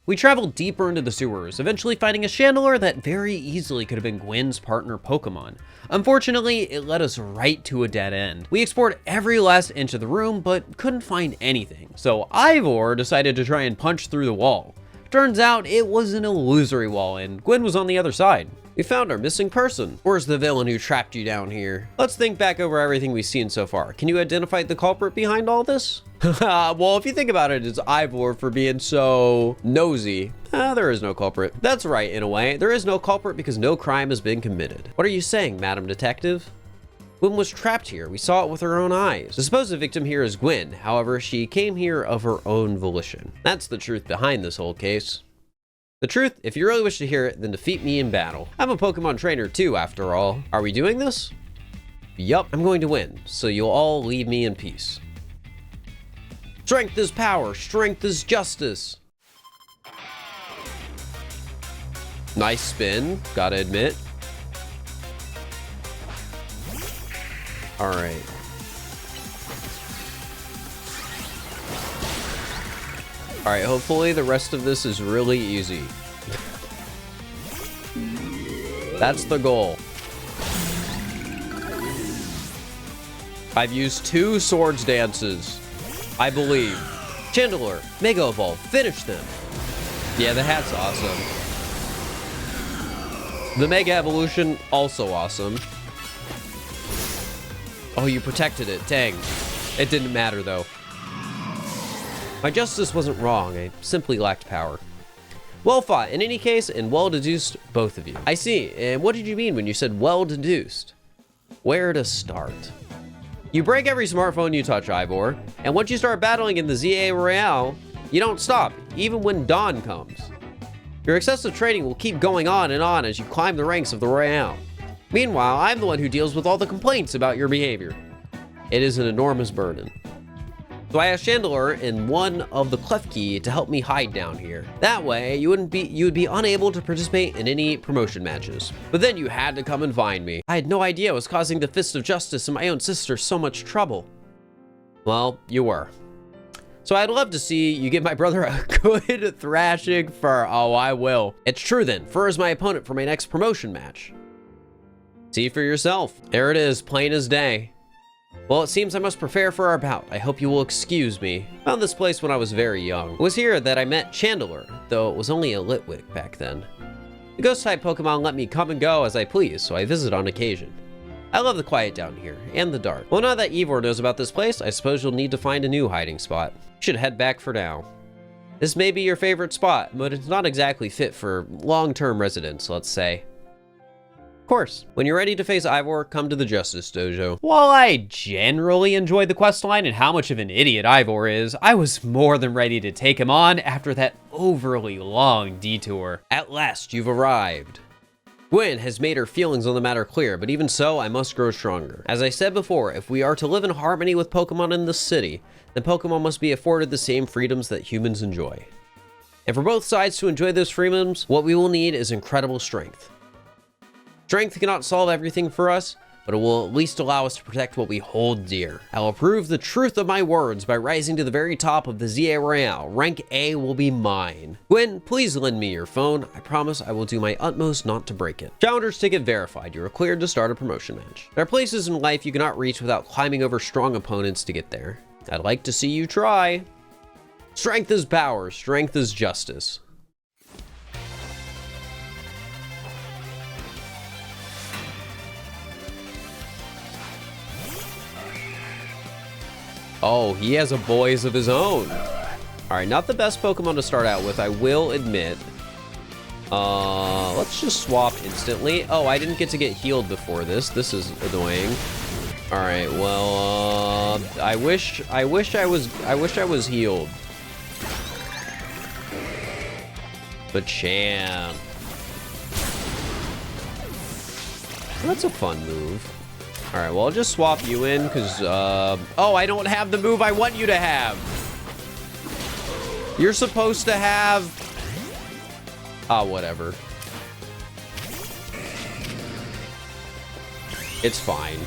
A: We traveled deeper into the sewers, eventually finding a Chandelure that very easily could have been Gwen's partner Pokemon. Unfortunately, it led us right to a dead end. We explored every last inch of the room, but couldn't find anything. So Ivor decided to try and punch through the wall. Turns out it was an illusory wall, and Gwen was on the other side. We found our missing person. Where's the villain who trapped you down here? Let's think back over everything we've seen so far. Can you identify the culprit behind all this? Well, if you think about it, it's Ivor for being so nosy. There is no culprit. That's right, in a way. There is no culprit because no crime has been committed. What are you saying, Madam Detective? Gwen was trapped here. We saw it with our own eyes. The supposed victim here is Gwen. However, she came here of her own volition. That's the truth behind this whole case. The truth, if you really wish to hear it, then defeat me in battle. I'm a Pokemon trainer too, after all. Are we doing this? Yup, I'm going to win, so you'll all leave me in peace. Strength is power, strength is justice. Nice spin, gotta admit. All right. All right, hopefully the rest of this is really easy. That's the goal. I've used 2 Swords Dances, I believe. Chandelure, Mega Evolve, finish them. Yeah, the hat's awesome. The Mega Evolution, also awesome. Oh, you protected it, dang. It didn't matter though. My justice wasn't wrong, I simply lacked power. Well fought, in any case, and well deduced, both of you. I see, and what did you mean when you said well deduced? Where to start? You break every smartphone you touch, Ivor, and once you start battling in the ZA Royale, you don't stop, even when dawn comes. Your excessive training will keep going on and on as you climb the ranks of the Royale. Meanwhile, I'm the one who deals with all the complaints about your behavior. It is an enormous burden. So I asked Chandelure and one of the Klefki to help me hide down here. That way, you would be unable to participate in any promotion matches. But then you had to come and find me. I had no idea I was causing the Fist of Justice and my own sister so much trouble. Well, you were. So I'd love to see you give my brother a good thrashing for, oh, I will. It's true then, Fur is my opponent for my next promotion match. See for yourself. There it is, plain as day. Well, it seems I must prepare for our bout. I hope you will excuse me. I found this place when I was very young. It was here that I met Chandelure, though it was only a Litwick back then. The ghost-type Pokemon let me come and go as I please, so I visit on occasion. I love the quiet down here, and the dark. Well, now that Ivor knows about this place, I suppose you'll need to find a new hiding spot. You should head back for now. This may be your favorite spot, but it's not exactly fit for long-term residents, let's say. Of course, when you're ready to face Ivor, come to the Justice Dojo. While I generally enjoy the questline and how much of an idiot Ivor is, I was more than ready to take him on after that overly long detour. At last, you've arrived. Gwen has made her feelings on the matter clear, but even so, I must grow stronger. As I said before, if we are to live in harmony with Pokemon in this city, then Pokemon must be afforded the same freedoms that humans enjoy. And for both sides to enjoy those freedoms, what we will need is incredible strength. Strength cannot solve everything for us, but it will at least allow us to protect what we hold dear. I will prove the truth of my words by rising to the very top of the ZA Royale. Rank A will be mine. Gwen, please lend me your phone. I promise I will do my utmost not to break it. Challenger's ticket verified. You are cleared to start a promotion match. There are places in life you cannot reach without climbing over strong opponents to get there. I'd like to see you try. Strength is power. Strength is justice. Oh, he has a boys of his own. All right, not the best Pokemon to start out with, I will admit. Let's just swap instantly. Oh, I didn't get to get healed before this. This is annoying. All right, well, I wish I was healed. Machamp. That's a fun move. All right, well, I'll just swap you in because, oh, I don't have the move I want you to have. You're supposed to have, whatever. It's fine.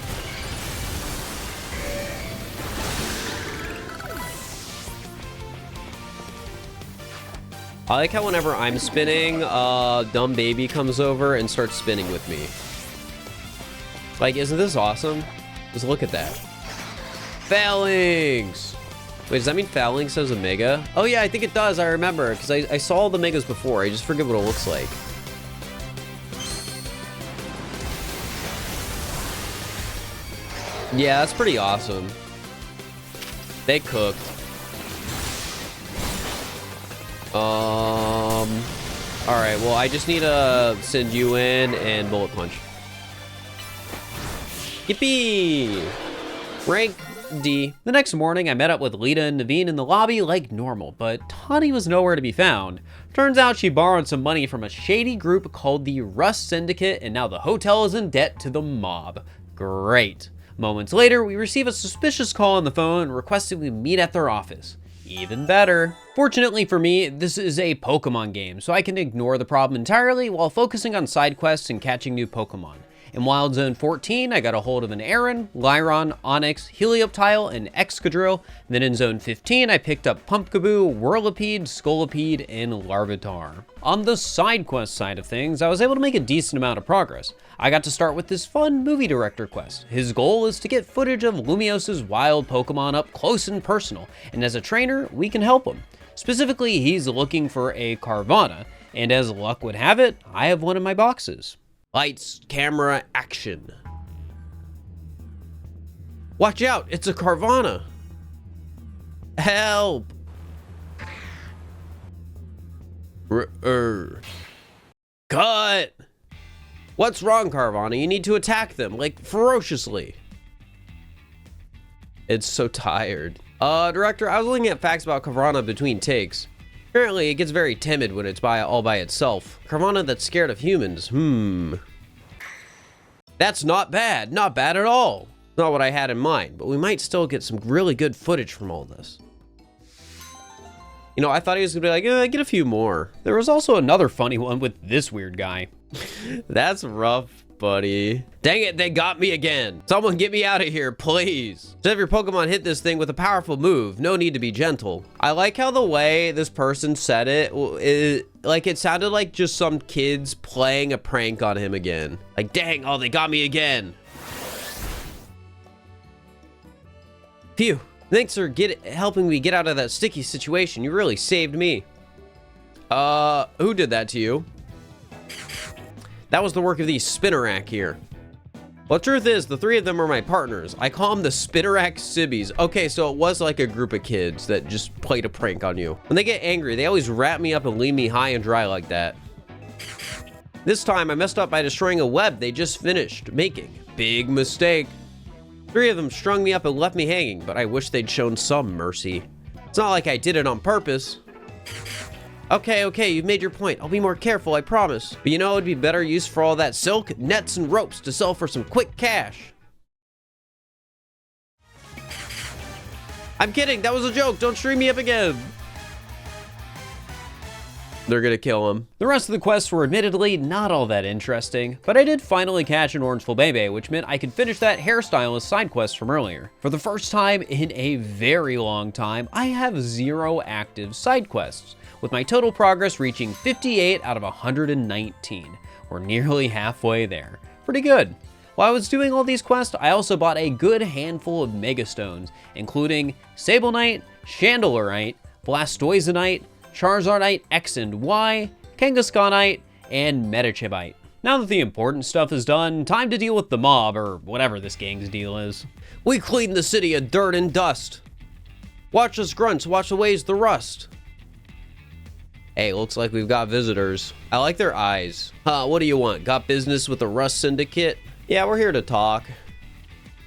A: I like how whenever I'm spinning, dumb baby comes over and starts spinning with me. Like, isn't this awesome? Just look at that. Phalanx! Wait, does that mean Phalanx has a Mega? Oh yeah, I think it does, I remember, because I saw the Megas before. I just forget what it looks like. Yeah, that's pretty awesome. They cooked. Alright, well, I just need to send you in and Bullet Punch. Yippee! Rank D. The next morning, I met up with Lita and Naveen in the lobby like normal, but Tawny was nowhere to be found. Turns out she borrowed some money from a shady group called the Rust Syndicate, and now the hotel is in debt to the mob. Great. Moments later, we receive a suspicious call on the phone requesting we meet at their office. Even better. Fortunately for me, this is a Pokemon game, so I can ignore the problem entirely while focusing on side quests and catching new Pokemon. In Wild Zone 14, I got a hold of an Aron, Lyron, Onyx, Helioptile, and Excadrill. Then in Zone 15, I picked up Pumpkaboo, Whirlipede, Scolipede, and Larvitar. On the side quest side of things, I was able to make a decent amount of progress. I got to start with this fun movie director quest. His goal is to get footage of Lumios's wild Pokemon up close and personal, and as a trainer, we can help him. Specifically, he's looking for a Carvana, and as luck would have it, I have one in my boxes. Lights, camera, action. Watch out, it's a Carvana. Help. Cut. What's wrong, Carvana? You need to attack them, like, ferociously. It's so tired. Director, I was looking at facts about Carvana between takes. Apparently, it gets very timid when it's all by itself. Carvana that's scared of humans. That's not bad. Not bad at all. Not what I had in mind, but we might still get some really good footage from all this. You know, I thought he was gonna be like, get a few more. There was also another funny one with this weird guy. That's rough. buddy. Dang it, they got me again. Someone get me out of here, please. So if your Pokemon hit this thing with a powerful move, no need to be gentle. I like how the way this person said it, like it sounded like just some kids playing a prank on him again. Like, dang, oh, they got me again. Phew. Thanks for helping me get out of that sticky situation. You really saved me. Who did that to you? That was the work of these Spinnerack here. Well, the truth is, the three of them are my partners. I call them the Spinnerack Sibbies. Okay, so it was like a group of kids that just played a prank on you. When they get angry, they always wrap me up and leave me high and dry like that. This time, I messed up by destroying a web they just finished making. Big mistake. Three of them strung me up and left me hanging, but I wish they'd shown some mercy. It's not like I did it on purpose. Okay, you've made your point. I'll be more careful, I promise. But you know, it'd be better use for all that silk, nets, and ropes to sell for some quick cash. I'm kidding, that was a joke. Don't string me up again. They're gonna kill him.
B: The rest of the quests were admittedly not all that interesting, but I did finally catch an Orangeful Bebe, which meant I could finish that hairstylist side quest from earlier. For the first time in a very long time, I have 0 active side quests, with my total progress reaching 58 out of 119. We're nearly halfway there. Pretty good. While I was doing all these quests, I also bought a good handful of Megastones, including Sablenite, Chandelerite, Blastoisinite, Charizardite X and Y, Kangaskhanite, and Metachibite. Now that the important stuff is done, time to deal with the mob, or whatever this gang's deal is.
A: We clean the city of dirt and dust. Watch us grunts, watch the ways the rust. Hey, looks like we've got visitors. I like their eyes. What do you want? Got business with the Rust Syndicate? Yeah, we're here to talk.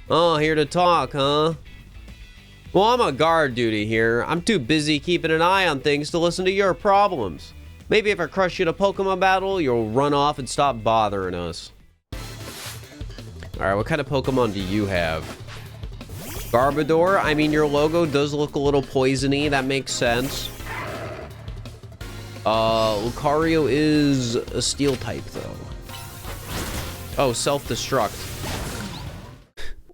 A: Oh, here to talk, huh? Well, I'm on guard duty here. I'm too busy keeping an eye on things to listen to your problems. Maybe if I crush you in a Pokemon battle, you'll run off and stop bothering us. Alright, what kind of Pokemon do you have? Garbodor? I mean, your logo does look a little poisony. That makes sense. Lucario is a steel type, though. Oh, self-destruct.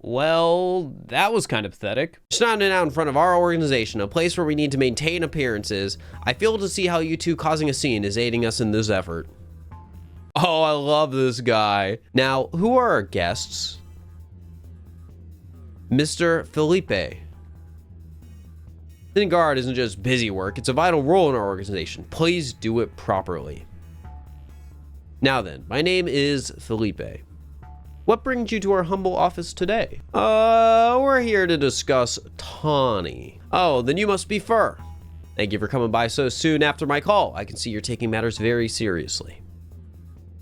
B: Well, that was kind of pathetic.
A: Standing out in front of our organization, a place where we need to maintain appearances, I fail to see how you two causing a scene is aiding us in this effort. Oh, I love this guy. Now, who are our guests? Mr. Felipe. Sitting guard isn't just busy work, it's a vital role in our organization. Please do it properly. Now then, my name is Felipe. What brings you to our humble office today? We're here to discuss Tawny. Oh, then you must be Fur. Thank you for coming by so soon after my call. I can see you're taking matters very seriously.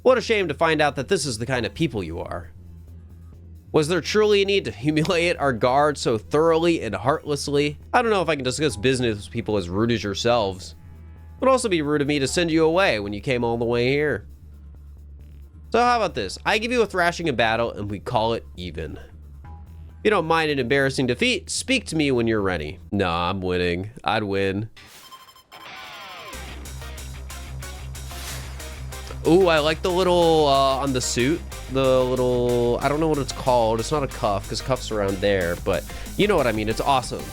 A: What a shame to find out that this is the kind of people you are. Was there truly a need to humiliate our guard so thoroughly and heartlessly? I don't know if I can discuss business with people as rude as yourselves. It would also be rude of me to send you away when you came all the way here. So how about this? I give you a thrashing in battle and we call it even. If you don't mind an embarrassing defeat, speak to me when you're ready. Nah, I'm winning. I'd win. Ooh, I like the little, on the suit. The little, I don't know what it's called. It's not a cuff, because cuff's around there, but you know what I mean. It's awesome.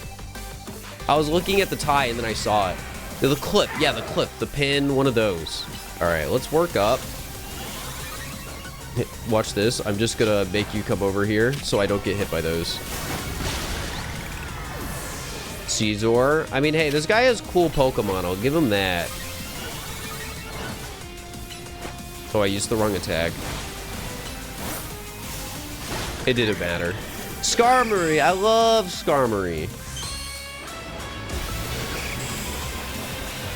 A: I was looking at the tie and then I saw it. The clip, yeah, the clip, the pin, one of those. All right, let's work up. Watch this. I'm just gonna make you come over here so I don't get hit by those. Caesar. I mean, hey, this guy has cool Pokemon. I'll give him that. Oh, I used the wrong attack. It didn't matter. Skarmory. I love Skarmory.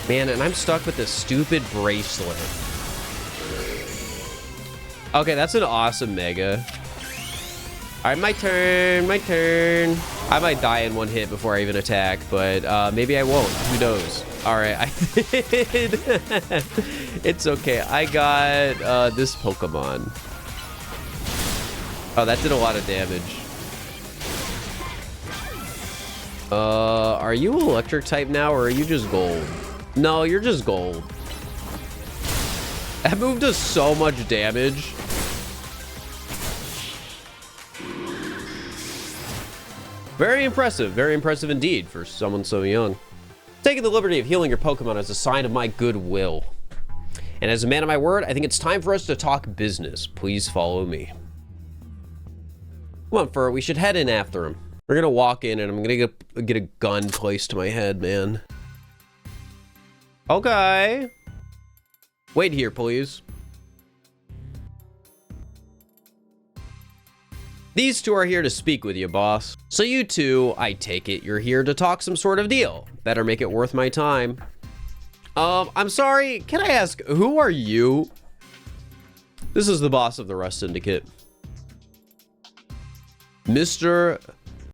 A: Man, and I'm stuck with this stupid bracelet. Okay, that's an awesome Mega. All right, my turn, my turn. I might die in one hit before I even attack, but maybe I won't. Who knows? All right, I did. It's okay. I got this Pokemon. Oh, that did a lot of damage. Are you electric type now, or are you just gold? No, you're just gold. That move does so much damage. Very impressive indeed for someone so young. Taking the liberty of healing your Pokemon is a sign of my goodwill. And as a man of my word, I think it's time for us to talk business. Please follow me. Come on, Fur, we should head in after him. We're gonna walk in and I'm gonna get a gun placed to my head, man. Okay. Wait here, please. These two are here to speak with you, boss. So you two, I take it you're here to talk some sort of deal. Better make it worth my time. I'm sorry, can I ask, who are you? This is the boss of the Rust Syndicate. Mr.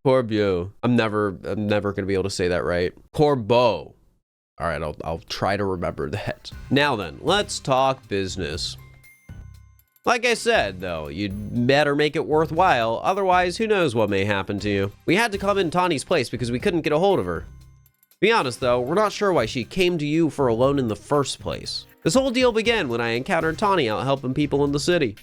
A: Corbeau. I'm never gonna be able to say that right. Corbeau. All right, I'll try to remember that. Now then, let's talk business. Like I said, though, you'd better make it worthwhile, otherwise who knows what may happen to you. We had to come in Tawny's place because we couldn't get a hold of her. Be honest, though, we're not sure why she came to you for a loan in the first place. This whole deal began when I encountered Tawny out helping people in the city.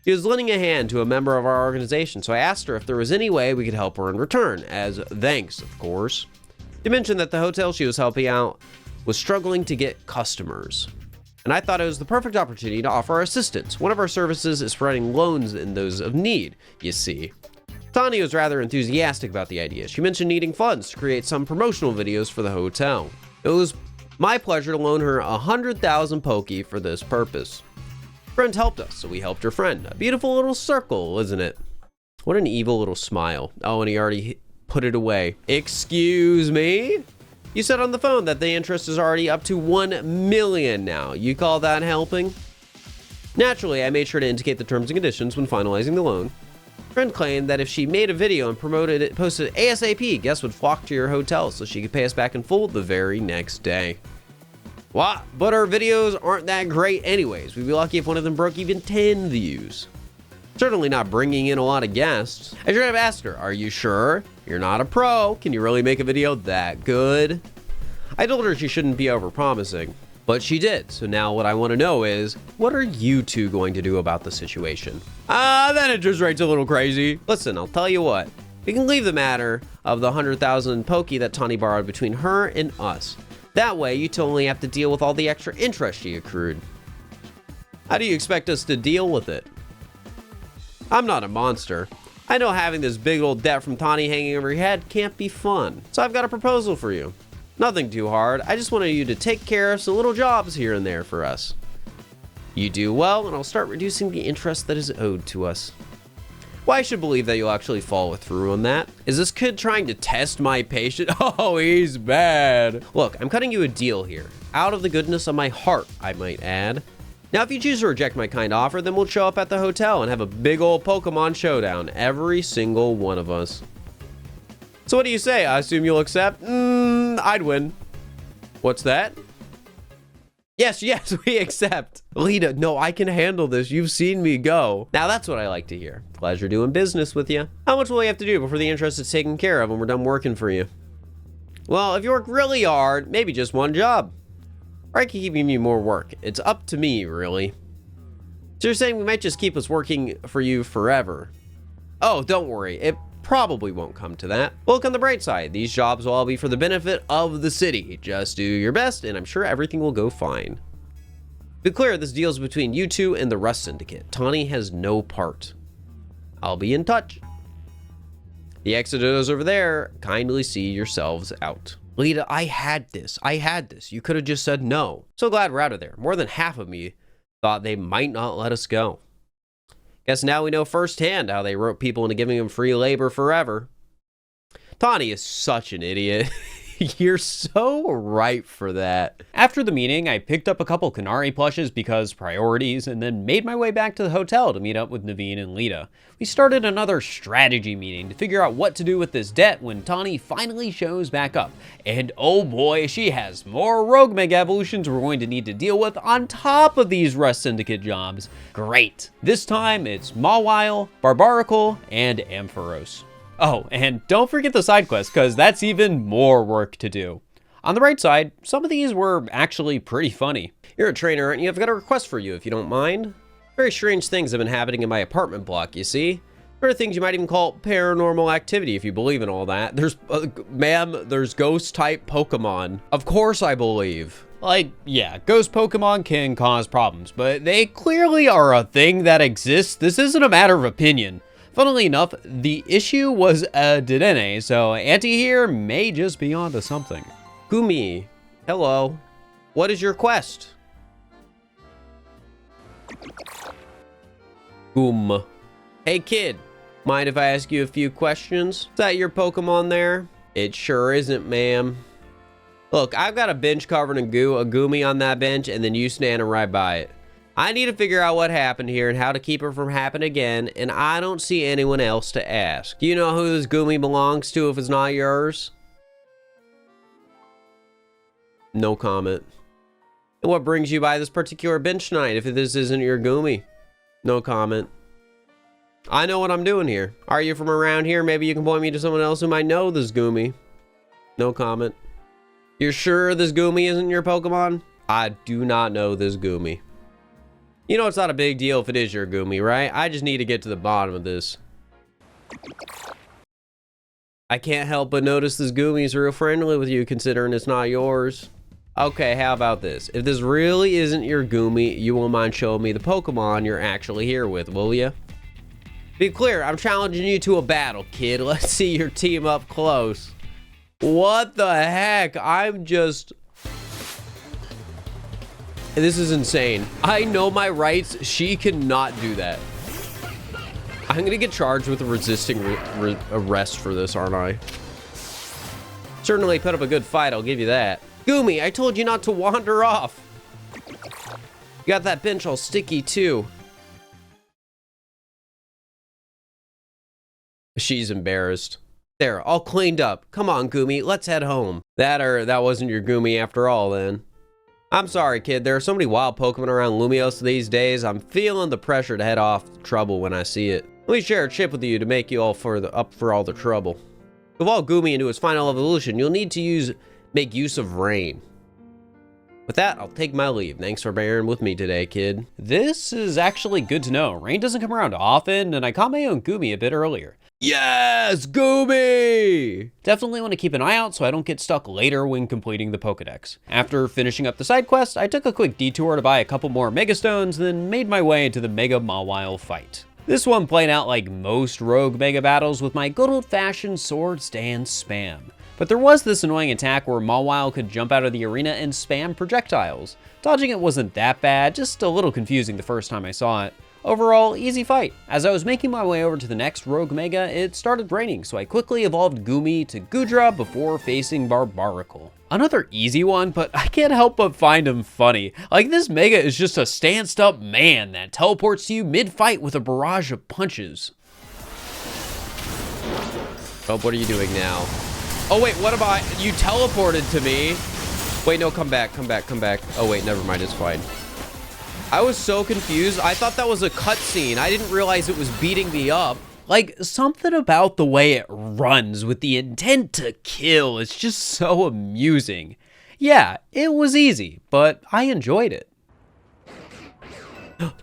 A: She was lending a hand to a member of our organization, so I asked her if there was any way we could help her in return, as thanks, of course. She mentioned that the hotel she was helping out was struggling to get customers. And I thought it was the perfect opportunity to offer our assistance. One of our services is providing loans in those of need, you see. Tawny was rather enthusiastic about the idea. She mentioned needing funds to create some promotional videos for the hotel. It was my pleasure to loan her 100,000 Poke for this purpose. Friend helped us, so we helped her friend. A beautiful little circle, isn't it? What an evil little smile. Oh, and he already put it away. Excuse me? You said on the phone that the interest is already up to 1 million now. You call that helping? Naturally, I made sure to indicate the terms and conditions when finalizing the loan. Friend claimed that if she made a video and posted it ASAP, guests would flock to your hotel so she could pay us back in full the very next day. What? But our videos aren't that great anyways. We'd be lucky if one of them broke even 10 views. Certainly not bringing in a lot of guests. I should have asked her, are you sure? You're not a pro. Can you really make a video that good? I told her she shouldn't be overpromising, but she did. So now what I want to know is, what are you two going to do about the situation? That interest rate's a little crazy. Listen, I'll tell you what. We can leave the matter of the 100,000 Poke that Tawny borrowed between her and us. That way, you two only have to deal with all the extra interest she accrued. How do you expect us to deal with it? I'm not a monster. I know having this big old debt from Tawny hanging over your head can't be fun. So I've got a proposal for you. Nothing too hard. I just wanted you to take care of some little jobs here and there for us. You do well, and I'll start reducing the interest that is owed to us. Well, I should believe that you'll actually follow through on that. Is this kid trying to test my patience? Oh, he's bad. Look, I'm cutting you a deal here. Out of the goodness of my heart, I might add. Now, if you choose to reject my kind offer, then we'll show up at the hotel and have a big old Pokemon showdown, every single one of us. So what do you say? I assume you'll accept? I'd win. What's that? Yes, we accept. Lita, no, I can handle this. You've seen me go. Now, that's what I like to hear. Pleasure doing business with you. How much will we have to do before the interest is taken care of and we're done working for you? Well, if you work really hard, maybe just one job. Or I can keep giving you more work. It's up to me, really. So you're saying we might just keep us working for you forever? Oh, don't worry. It probably won't come to that. Look on the bright side. These jobs will all be for the benefit of the city. Just do your best, and I'm sure everything will go fine. To be clear, this deal is between you two and the Rust Syndicate. Tawny has no part. I'll be in touch. The exit is over there. Kindly see yourselves out. Lita, I had this. You could have just said no. So glad we're out of there. More than half of me thought they might not let us go. Guess now we know firsthand how they rope people into giving them free labor forever. Tawny is such an idiot. You're so right for that.
B: After the meeting, I picked up a couple Canary plushes because priorities, and then made my way back to the hotel to meet up with Naveen and Lita. We started another strategy meeting to figure out what to do with this debt when Tawny finally shows back up. And oh boy, she has more rogue mega evolutions we're going to need to deal with on top of these Rust Syndicate jobs. Great. This time it's Mawile, Barbaracle, and Ampharos. Oh, and don't forget the side quests, because that's even more work to do. On the right side, some of these were actually pretty funny.
A: You're a trainer, aren't you? I've got a request for you, if you don't mind. Very strange things have been happening in my apartment block, you see? There are things you might even call paranormal activity if you believe in all that. There's, ma'am, there's ghost-type Pokemon. Of course I believe.
B: Like, yeah, ghost Pokemon can cause problems, but they clearly are a thing that exists. This isn't a matter of opinion. Funnily enough, the issue was a Dedenne, so Auntie here may just be onto something.
A: Gumi, hello. What is your quest? Goom. Hey kid, mind if I ask you a few questions? Is that your Pokemon there? It sure isn't, ma'am. Look, I've got a bench covered in goo, a Gumi on that bench, and then you standing right by it. I need to figure out what happened here and how to keep it from happening again, and I don't see anyone else to ask. Do you know who this Gumi belongs to if it's not yours? No comment. And what brings you by this particular bench tonight if this isn't your Gumi? No comment. I know what I'm doing here. Are you from around here? Maybe you can point me to someone else who might know this Gumi. No comment. You're sure this Gumi isn't your Pokemon? I do not know this Gumi. You know it's not a big deal if it is your Gumi, right? I just need to get to the bottom of this. I can't help but notice this Gumi is real friendly with you considering it's not yours. Okay, how about this? If this really isn't your Gumi, you won't mind showing me the Pokemon you're actually here with, will ya? Be clear, I'm challenging you to a battle, kid. Let's see your team up close. What the heck? I'm just... This is insane. I know my rights. She cannot do that. I'm gonna get charged with resisting arrest for this, aren't I? Certainly put up a good fight, I'll give you that. Gumi, I told you not to wander off. You got that bench all sticky too. She's embarrassed. There, all cleaned up. Come on, Gumi, let's head home. That wasn't your Gumi after all, then. I'm sorry, kid. There are so many wild Pokemon around Lumios these days. I'm feeling the pressure to head off the trouble when I see it. Let me share a chip with you to make you all up for all the trouble. To evolve Gumi into its final evolution, you'll need to make use of rain. With that, I'll take my leave. Thanks for bearing with me today, kid.
B: This is actually good to know. Rain doesn't come around often, and I caught my own Gumi a bit earlier.
A: Yes, Gumi!
B: Definitely want to keep an eye out so I don't get stuck later when completing the Pokedex. After finishing up the side quest, I took a quick detour to buy a couple more Mega Stones, then made my way into the Mega Mawile fight. This one played out like most rogue Mega battles with my good old-fashioned Swords Dance spam. But there was this annoying attack where Mawile could jump out of the arena and spam projectiles. Dodging it wasn't that bad, just a little confusing the first time I saw it. Overall, easy fight. As I was making my way over to the next Rogue Mega, it started raining, so I quickly evolved Gumi to Goodra before facing Barbaracle. Another easy one, but I can't help but find him funny. Like, this Mega is just a stanced-up man that teleports to you mid-fight with a barrage of punches.
A: Oh, what are you doing now? Oh, wait, what am I? You teleported to me. Wait, no, come back, come back, come back. Oh, wait, never mind, it's fine. I was so confused. I thought that was a cutscene. I didn't realize it was beating me up.
B: Like, something about the way it runs with the intent to kill is just so amusing. Yeah, it was easy, but I enjoyed it.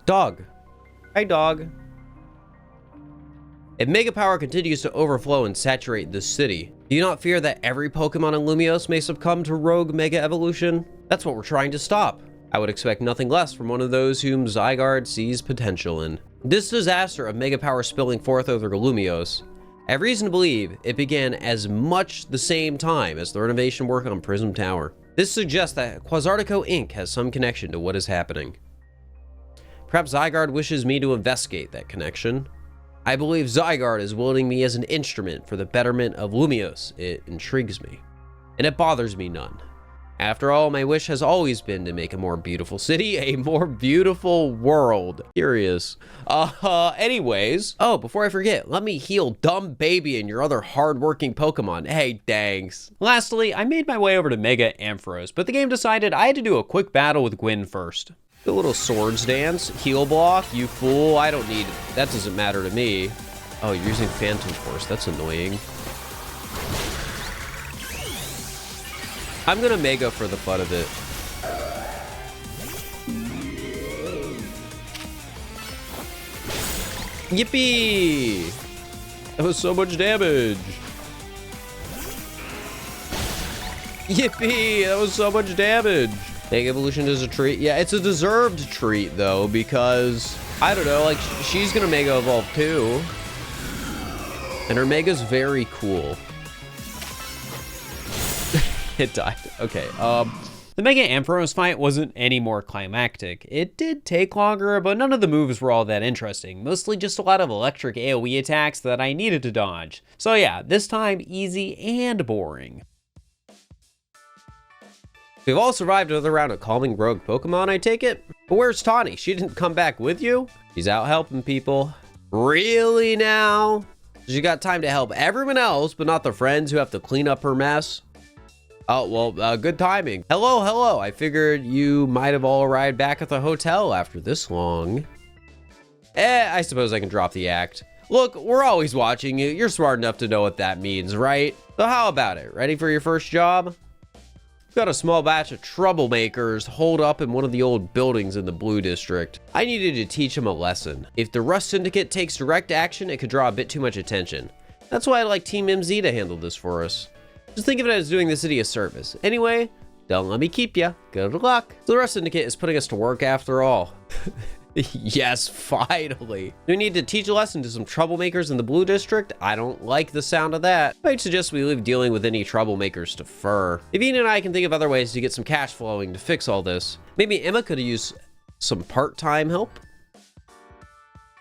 A: Dog. Hey, dog. If Mega Power continues to overflow and saturate this city, do you not fear that every Pokemon in Lumios may succumb to Rogue Mega Evolution? That's what we're trying to stop. I would expect nothing less from one of those whom Zygarde sees potential in. This disaster of Mega Power spilling forth over Lumios, I have reason to believe it began as much the same time as the renovation work on Prism Tower. This suggests that Quasartico Inc. has some connection to what is happening. Perhaps Zygarde wishes me to investigate that connection. I believe Zygarde is wielding me as an instrument for the betterment of Lumios. It intrigues me, and it bothers me none. After all, my wish has always been to make a more beautiful city, a more beautiful world. Curious. Anyways. Oh, before I forget, let me heal Dumb Baby and your other hardworking Pokemon. Hey, thanks.
B: Lastly, I made my way over to Mega Ampharos, but the game decided I had to do a quick battle with Gwyn first.
A: The little Swords Dance, heal block, you fool. I don't need, that doesn't matter to me. Oh, you're using Phantom Force, that's annoying. I'm gonna Mega for the fun of it. Yippee! That was so much damage. Yippee! That was so much damage. Mega Evolution is a treat. Yeah, it's a deserved treat, though, because, I don't know, like, she's gonna Mega Evolve, too. And her Mega's very cool. It died. Okay,
B: The Mega Ampharos fight wasn't any more climactic. It did take longer, but none of the moves were all that interesting. Mostly just a lot of electric AoE attacks that I needed to dodge. So yeah, this time easy and boring.
A: We've all survived another round of calming rogue Pokemon, I take it? But where's Tawny? She didn't come back with you? She's out helping people. Really now? She got time to help everyone else, but not the friends who have to clean up her mess? Oh, well, good timing. Hello. I figured you might have all arrived back at the hotel after this long. I suppose I can drop the act. Look, we're always watching you. You're smart enough to know what that means, right? So how about it? Ready for your first job? Got a small batch of troublemakers holed up in one of the old buildings in the Blue District. I needed to teach them a lesson. If the Rust Syndicate takes direct action, it could draw a bit too much attention. That's why I'd like Team MZ to handle this for us. Just think of it as doing the city a service. Anyway, don't let me keep ya. Good luck. So the Rust Syndicate is putting us to work after all. Yes, finally. Do we need to teach a lesson to some troublemakers in the Blue District? I don't like the sound of that. I'd suggest we leave dealing with any troublemakers to Fur. If Ian and I can think of other ways to get some cash flowing to fix all this, maybe Emma could use some part-time help?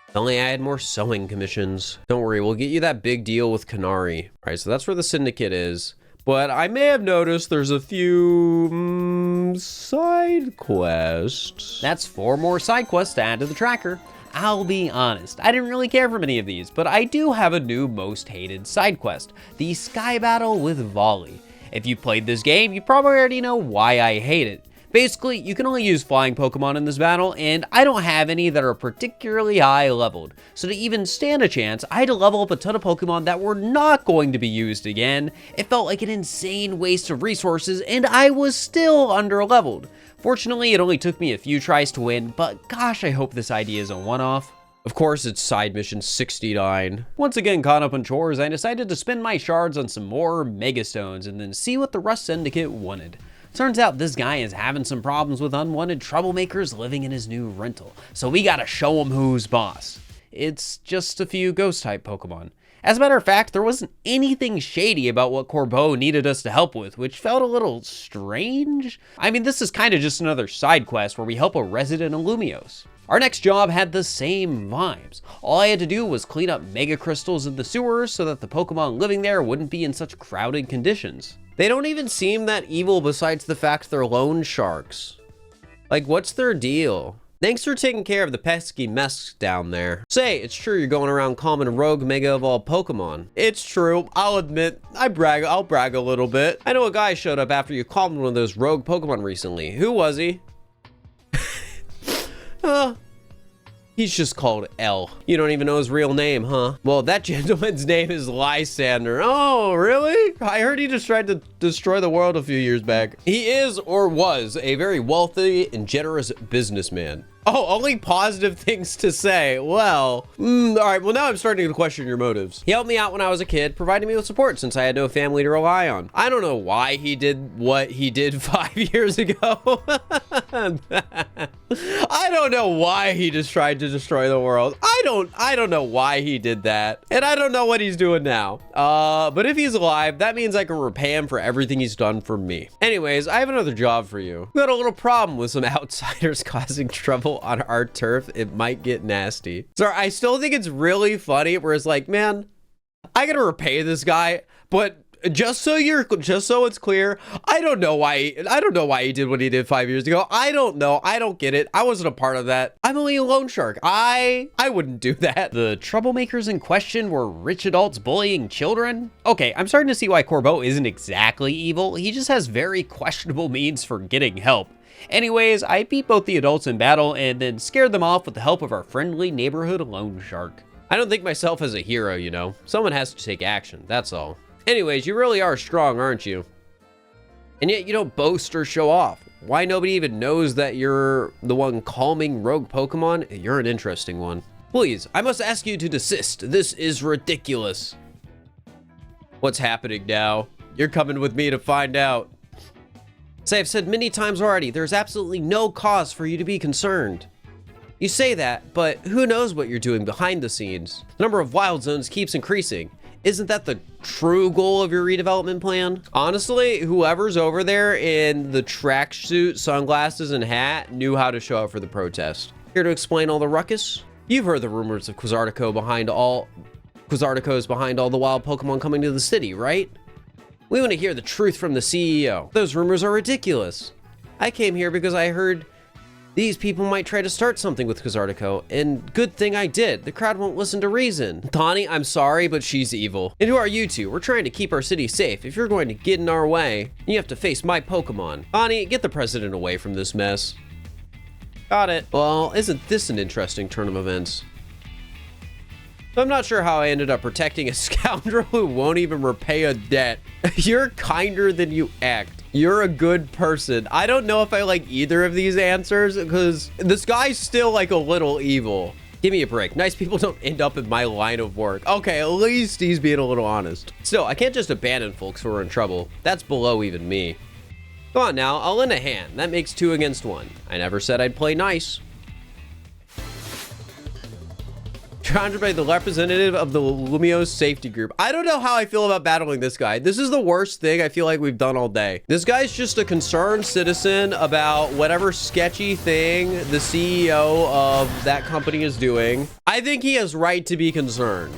A: If only I had more sewing commissions. Don't worry, we'll get you that big deal with Canary. All right, so that's where the Syndicate is. But I may have noticed there's a few side quests.
B: That's 4 more side quests to add to the tracker. I'll be honest, I didn't really care for many of these, but I do have a new most hated side quest, the Sky Battle with Volley. If you played this game, you probably already know why I hate it. Basically, you can only use flying Pokemon in this battle, and I don't have any that are particularly high leveled. So to even stand a chance, I had to level up a ton of Pokemon that were not going to be used again. It felt like an insane waste of resources, and I was still under leveled. Fortunately, it only took me a few tries to win, but gosh, I hope this idea is a one-off.
A: Of course, it's side mission 69.
B: Once again caught up on chores, I decided to spend my shards on some more Mega Stones and then see what the Rust Syndicate wanted. Turns out this guy is having some problems with unwanted troublemakers living in his new rental, so we gotta show him who's boss. It's just a few ghost-type Pokemon. As a matter of fact, there wasn't anything shady about what Corbeau needed us to help with, which felt a little strange. I mean, this is kind of just another side quest where we help a resident of Lumiose. Our next job had the same vibes. All I had to do was clean up Mega Crystals in the sewers so that the Pokemon living there wouldn't be in such crowded conditions.
A: They don't even seem that evil besides the fact they're loan sharks. Like, what's their deal? Thanks for taking care of the pesky mess down there. Say, it's true you're going around calming rogue Mega Evolved Pokemon. It's true, I'll admit, I'll brag a little bit. I know a guy showed up after you calmed one of those rogue Pokemon recently. Who was he? He's just called L. You don't even know his real name, huh? Well, that gentleman's name is Lysander. Oh, really? I heard he just tried to destroy the world a few years back. He is, or was, a very wealthy and generous businessman. Oh, only positive things to say. Well, all right. Well, now I'm starting to question your motives. He helped me out when I was a kid, providing me with support since I had no family to rely on. I don't know why he did what he did 5 years ago. I don't know why he just tried to destroy the world. I don't know why he did that. And I don't know what he's doing now. But if he's alive, that means I can repay him for everything he's done for me. Anyways, I have another job for you. We got a little problem with some outsiders causing trouble on our turf. It might get nasty. So I still think it's really funny where it's like, man, I gotta repay this guy, but just so it's clear, I don't know why he did what he did 5 years ago. I don't know. I don't get it. I wasn't a part of that. I'm only a loan shark. I wouldn't do that.
B: The troublemakers in question were rich adults bullying children? Okay, I'm starting to see why Corbeau isn't exactly evil. He just has very questionable means for getting help. Anyways, I beat both the adults in battle and then scared them off with the help of our friendly neighborhood loan shark.
A: I don't think myself as a hero, you know. Someone has to take action, that's all. Anyways, you really are strong, aren't you? And yet you don't boast or show off. Why nobody even knows that you're the one calming rogue Pokemon? You're an interesting one.
B: Please, I must ask you to desist. This is ridiculous. What's happening now? You're coming with me to find out. As I've said many times already, there's absolutely no cause for you to be concerned. You say that, but who knows what you're doing behind the scenes? The number of wild zones keeps increasing. Isn't that the true goal of your redevelopment plan? Honestly, whoever's over there in the tracksuit, sunglasses, and hat knew how to show up for the protest. Here to explain all the ruckus? You've heard the rumors of Quasartico's behind all the wild Pokemon coming to the city, right? We want to hear the truth from the CEO. Those rumors are ridiculous. I came here because I heard these people might try to start something with Quasartico, and good thing I did. The crowd won't listen to reason. Tawny, I'm sorry, but she's evil. And who are you two? We're trying to keep our city safe. If you're going to get in our way, you have to face my Pokemon. Tawny, get the president away from this mess. Got it. Well, isn't this an interesting turn of events? I'm not sure how I ended up protecting a scoundrel who won't even repay a debt. You're kinder than you act. You're a good person. I don't know if I like either of these answers because this guy's still like a little evil. Give me a break. Nice people don't end up in my line of work. Okay, at least he's being a little honest. Still, I can't just abandon folks who are in trouble. That's below even me. Come on now, I'll lend a hand. That makes 2 against 1. I never said I'd play nice. Challenged by the representative of the Lumiose safety group. I don't know how I feel about battling this guy. This is the worst thing I feel like we've done all day. This guy's just a concerned citizen about whatever sketchy thing the CEO of that company is doing. I think he has right to be concerned.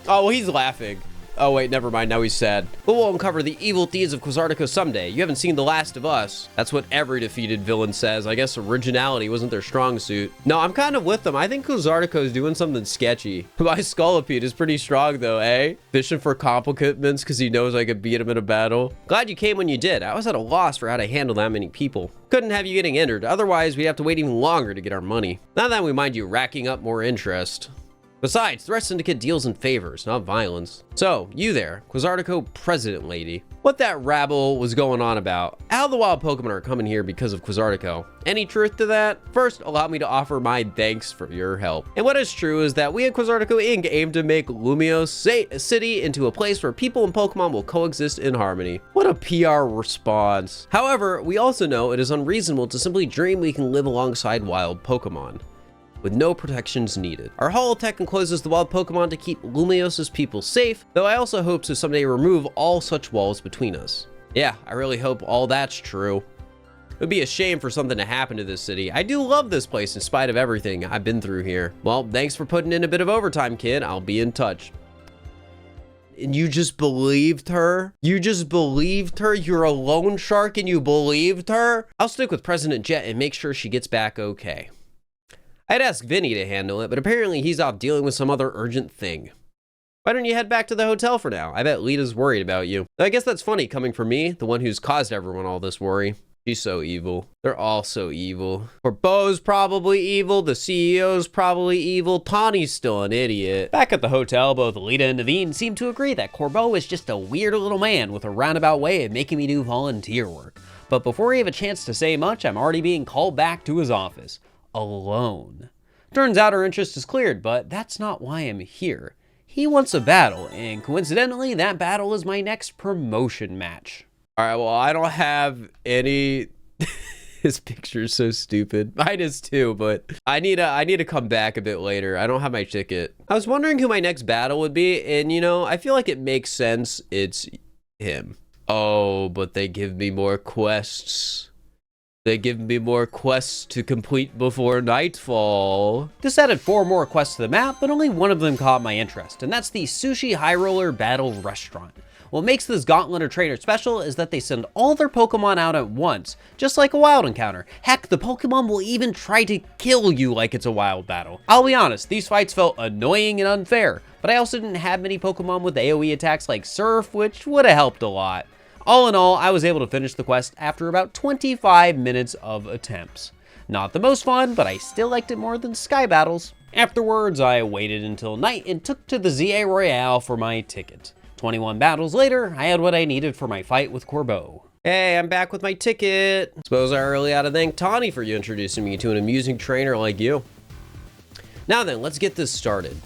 B: Oh, well, he's laughing. Oh, wait, never mind. Now he's sad. But we'll uncover the evil deeds of Quasartico someday. You haven't seen The Last of Us. That's what every defeated villain says. I guess originality wasn't their strong suit. No, I'm kind of with them. I think Quasartico's doing something sketchy. My Scolipede is pretty strong, though, eh? Fishing for compliments because he knows I could beat him in a battle. Glad you came when you did. I was at a loss for how to handle that many people. Couldn't have you getting injured. Otherwise, we'd have to wait even longer to get our money. Not that we mind you racking up more interest. Besides, Threat Syndicate deals in favors, not violence. So, you there, Quasartico President Lady. What that rabble was going on about. How the wild Pokemon are coming here because of Quasartico. Any truth to that? First, allow me to offer my thanks for your help. And what is true is that we at Quasartico Inc. aim to make Lumiose City into a place where people and Pokemon will coexist in harmony. What a PR response. However, we also know it is unreasonable to simply dream we can live alongside wild Pokemon with no protections needed. Our holotech encloses the wild Pokemon to keep Lumiose's people safe, though I also hope to someday remove all such walls between us. Yeah, I really hope all that's true. It would be a shame for something to happen to this city. I do love this place in spite of everything I've been through here. Well, thanks for putting in a bit of overtime, kid. I'll be in touch. And you just believed her? You just believed her? You're a loan shark and you believed her? I'll stick with President Jet and make sure she gets back okay. I'd ask Vinny to handle it, but apparently he's off dealing with some other urgent thing. Why don't you head back to the hotel for now? I bet Lita's worried about you. I guess that's funny coming from me, the one who's caused everyone all this worry. She's so evil. They're all so evil. Corbo's probably evil. The CEO's probably evil. Tawny's still an idiot. Back at the hotel, both Lita and Naveen seem to agree that Corbo is just a weird little man with a roundabout way of making me do volunteer work. But before I have a chance to say much, I'm already being called back to his office. Alone. Turns out our interest is cleared, but that's not why I'm here. He wants a battle, and coincidentally, that battle is my next promotion match. All right, well, I don't have any... His picture's so stupid. Mine is too, but I need to come back a bit later. I don't have my ticket. I was wondering who my next battle would be, and you know, I feel like it makes sense it's him. Oh, but they give me more quests. They give me more quests to complete before nightfall. This added 4 more quests to the map, but only one of them caught my interest, and that's the Sushi High Roller Battle Restaurant. What makes this Gauntlet or Trainer special is that they send all their Pokemon out at once, just like a wild encounter. Heck, the Pokemon will even try to kill you like it's a wild battle. I'll be honest, these fights felt annoying and unfair, but I also didn't have many Pokemon with AoE attacks like Surf, which would have helped a lot. All in all, I was able to finish the quest after about 25 minutes of attempts. Not the most fun, but I still liked it more than Sky Battles. Afterwards, I waited until night and took to the ZA Royale for my ticket. 21 battles later, I had what I needed for my fight with Corbo. Hey, I'm back with my ticket. Suppose I really ought to thank Tawny for you introducing me to an amusing trainer like you.
A: Now then, let's get this started.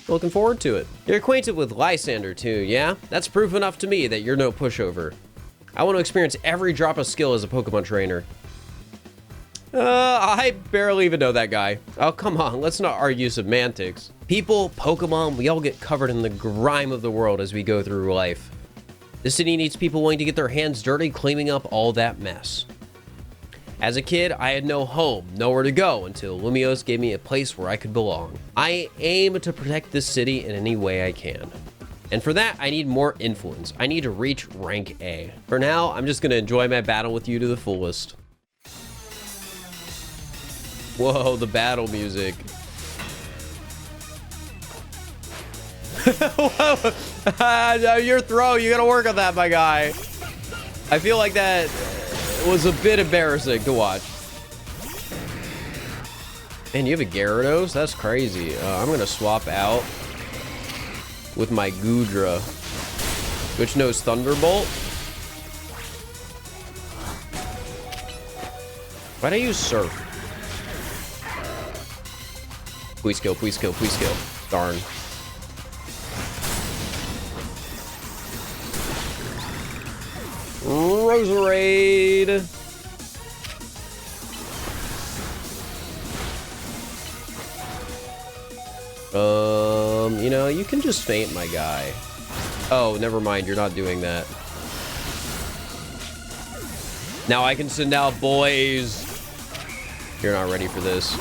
A: Looking forward to it. You're acquainted with Lysander too, yeah? That's proof enough to me that you're no pushover. I want to experience every drop of skill as a Pokemon trainer. I barely even know that guy. Oh, come on, let's not argue semantics. People, Pokemon, we all get covered in the grime of the world as we go through life. The city needs people willing to get their hands dirty cleaning up all that mess. As a kid, I had no home, nowhere to go until Lumiose gave me a place where I could belong. I aim to protect this city in any way I can. And for that, I need more influence. I need to reach rank A. For now, I'm just gonna enjoy my battle with you to the fullest. Whoa, the battle music. Whoa. Your throw, you gotta work on that, my guy. I feel like that was a bit embarrassing to watch. Man, you have a Gyarados? That's crazy. I'm gonna swap out with my Goodra, which knows Thunderbolt. Why'd I use Surf? Please kill, please kill, please kill. Darn. Roserade. You know, you can just faint my guy. Oh, never mind, you're not doing that. Now I can send out boys. You're not ready for this.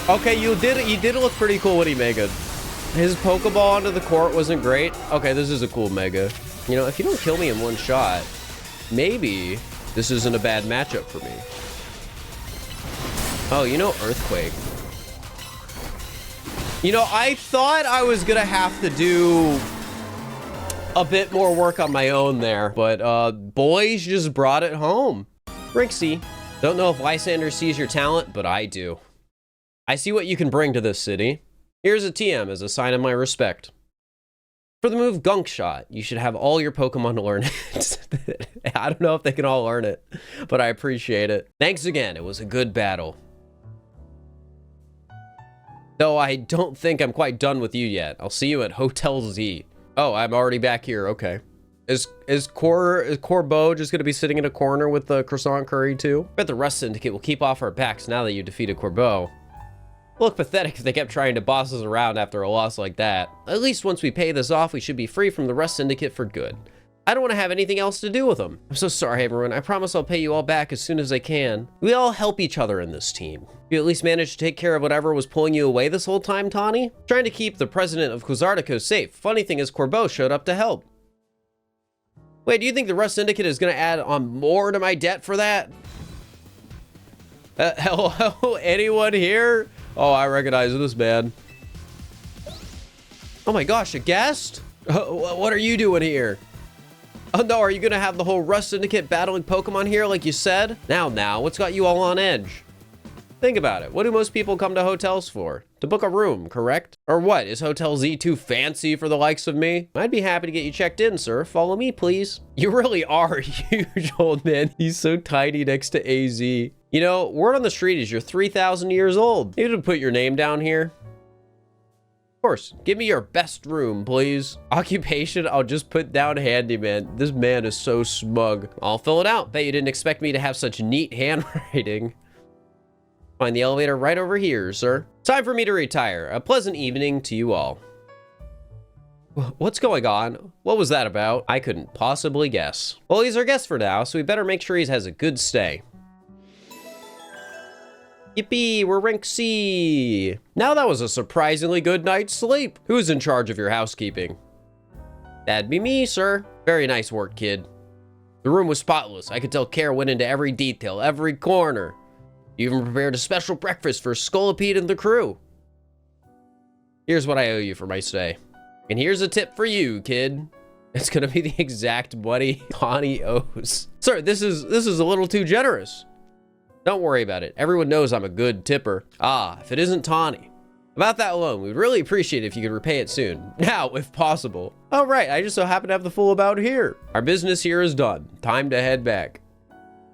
A: Okay, you did look pretty cool when he Mega'd. His Pokeball onto the court wasn't great. Okay, this is a cool Mega. You know, if you don't kill me in one shot, maybe this isn't a bad matchup for me. Oh, you know, Earthquake. You know, I thought I was gonna have to do a bit more work on my own there, but boys just brought it home. Rixie. Don't know if Lysander sees your talent, but I do. I see what you can bring to this city. Here's a TM as a sign of my respect. For the move Gunk Shot, you should have all your Pokemon learn it. I don't know if they can all learn it, but I appreciate it. Thanks again, it was a good battle. Though I don't think I'm quite done with you yet. I'll see you at Hotel Z. Oh, I'm already back here, okay. Is Corbeau just gonna be sitting in a corner with the croissant curry too? I bet the Rust Syndicate will keep off our backs now that you defeated Corbeau. Look pathetic if they kept trying to boss us around after a loss like that. At least once we pay this off, we should be free from the Rust Syndicate for good. I don't want to have anything else to do with them. I'm so sorry, everyone. I promise I'll pay you all back as soon as I can. We all help each other in this team. You at least managed to take care of whatever was pulling you away this whole time, Tawny? Trying to keep the president of Quizartico safe. Funny thing is, Corbeau showed up to help. Wait, do you think the Rust Syndicate is going to add on more to my debt for that? Hello? Anyone here? Oh, I recognize this man. Oh my gosh, a guest? What are you doing here? Oh no, are you gonna have the whole Rust Syndicate battling Pokemon here like you said? Now, what's got you all on edge? Think about it. What do most people come to hotels for? To book a room, correct? Or what, is Hotel Z too fancy for the likes of me? I'd be happy to get you checked in, sir. Follow me, please. You really are a huge, old man. He's so tiny next to AZ. You know, word on the street is you're 3,000 years old. You didn't put your name down here. Of course, give me your best room, please. Occupation, I'll just put down handyman. This man is so smug. I'll fill it out. Bet you didn't expect me to have such neat handwriting. Find the elevator right over here, sir. Time for me to retire. A pleasant evening to you all. What's going on? What was that about? I couldn't possibly guess. Well, he's our guest for now, so we better make sure he has a good stay. Yippee, we're rank C. Now that was a surprisingly good night's sleep. Who's in charge of your housekeeping? That'd be me, sir. Very nice work, kid. The room was spotless. I could tell care went into every detail, every corner. You even prepared a special breakfast for Scolipede and the crew. Here's what I owe you for my stay. And here's a tip for you, kid. It's gonna be the exact money Tawny owes. Sir, this is a little too generous. Don't worry about it. Everyone knows I'm a good tipper. Ah, if it isn't Tawny. About that loan, we'd really appreciate it if you could repay it soon. Now, if possible. Oh, right, I just so happen to have the full about here. Our business here is done. Time to head back.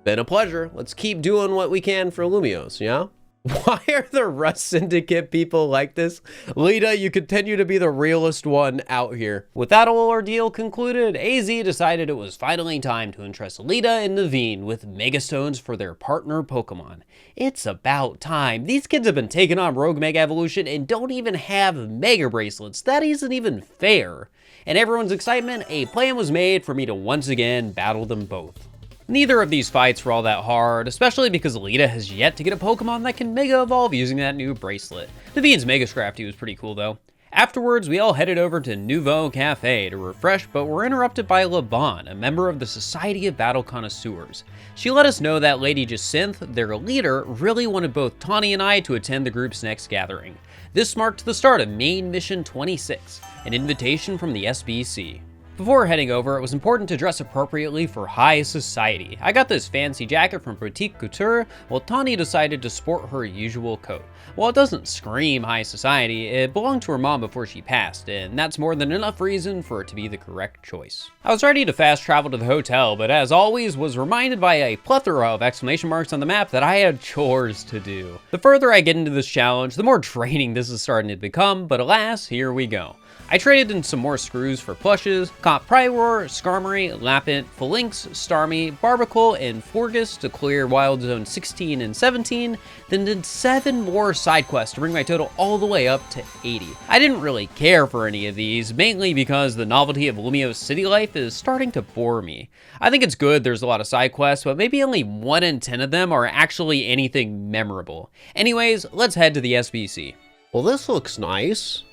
A: Been a pleasure. Let's keep doing what we can for Lumios, yeah? Why are the Rust Syndicate people like this? Lita, you continue to be the realest one out here.
B: With that whole ordeal concluded, AZ decided it was finally time to entrust Lita and Naveen with Megastones for their partner Pokemon. It's about time. These kids have been taking on Rogue Mega Evolution and don't even have Mega Bracelets. That isn't even fair. In everyone's excitement, a plan was made for me to once again battle them both. Neither of these fights were all that hard, especially because Lita has yet to get a Pokemon that can Mega Evolve using that new bracelet. Naveen's Mega Scrafty was pretty cool though. Afterwards, we all headed over to Nouveau Cafe to refresh, but were interrupted by Laban, a member of the Society of Battle Connoisseurs. She let us know that Lady Jacinth, their leader, really wanted both Tawny and I to attend the group's next gathering. This marked the start of Main Mission 26, an invitation from the SBC. Before heading over, it was important to dress appropriately for high society. I got this fancy jacket from Boutique Couture, while Tawny decided to sport her usual coat. While it doesn't scream high society, it belonged to her mom before she passed, and that's more than enough reason for it to be the correct choice. I was ready to fast travel to the hotel, but as always, was reminded by a plethora of exclamation marks on the map that I had chores to do. The further I get into this challenge, the more draining this is starting to become, but alas, here we go. I traded in some more screws for plushes, caught Prior, Skarmory, Lappent, Phalanx, Starmie, Barbacle, and Forgus to clear Wild Zone 16 and 17, then did 7 more side quests to bring my total all the way up to 80. I didn't really care for any of these, mainly because the novelty of Lumiose city life is starting to bore me. I think it's good there's a lot of side quests, but maybe only 1 in 10 of them are actually anything memorable. Anyways, let's head to the SBC.
A: Well, this looks nice.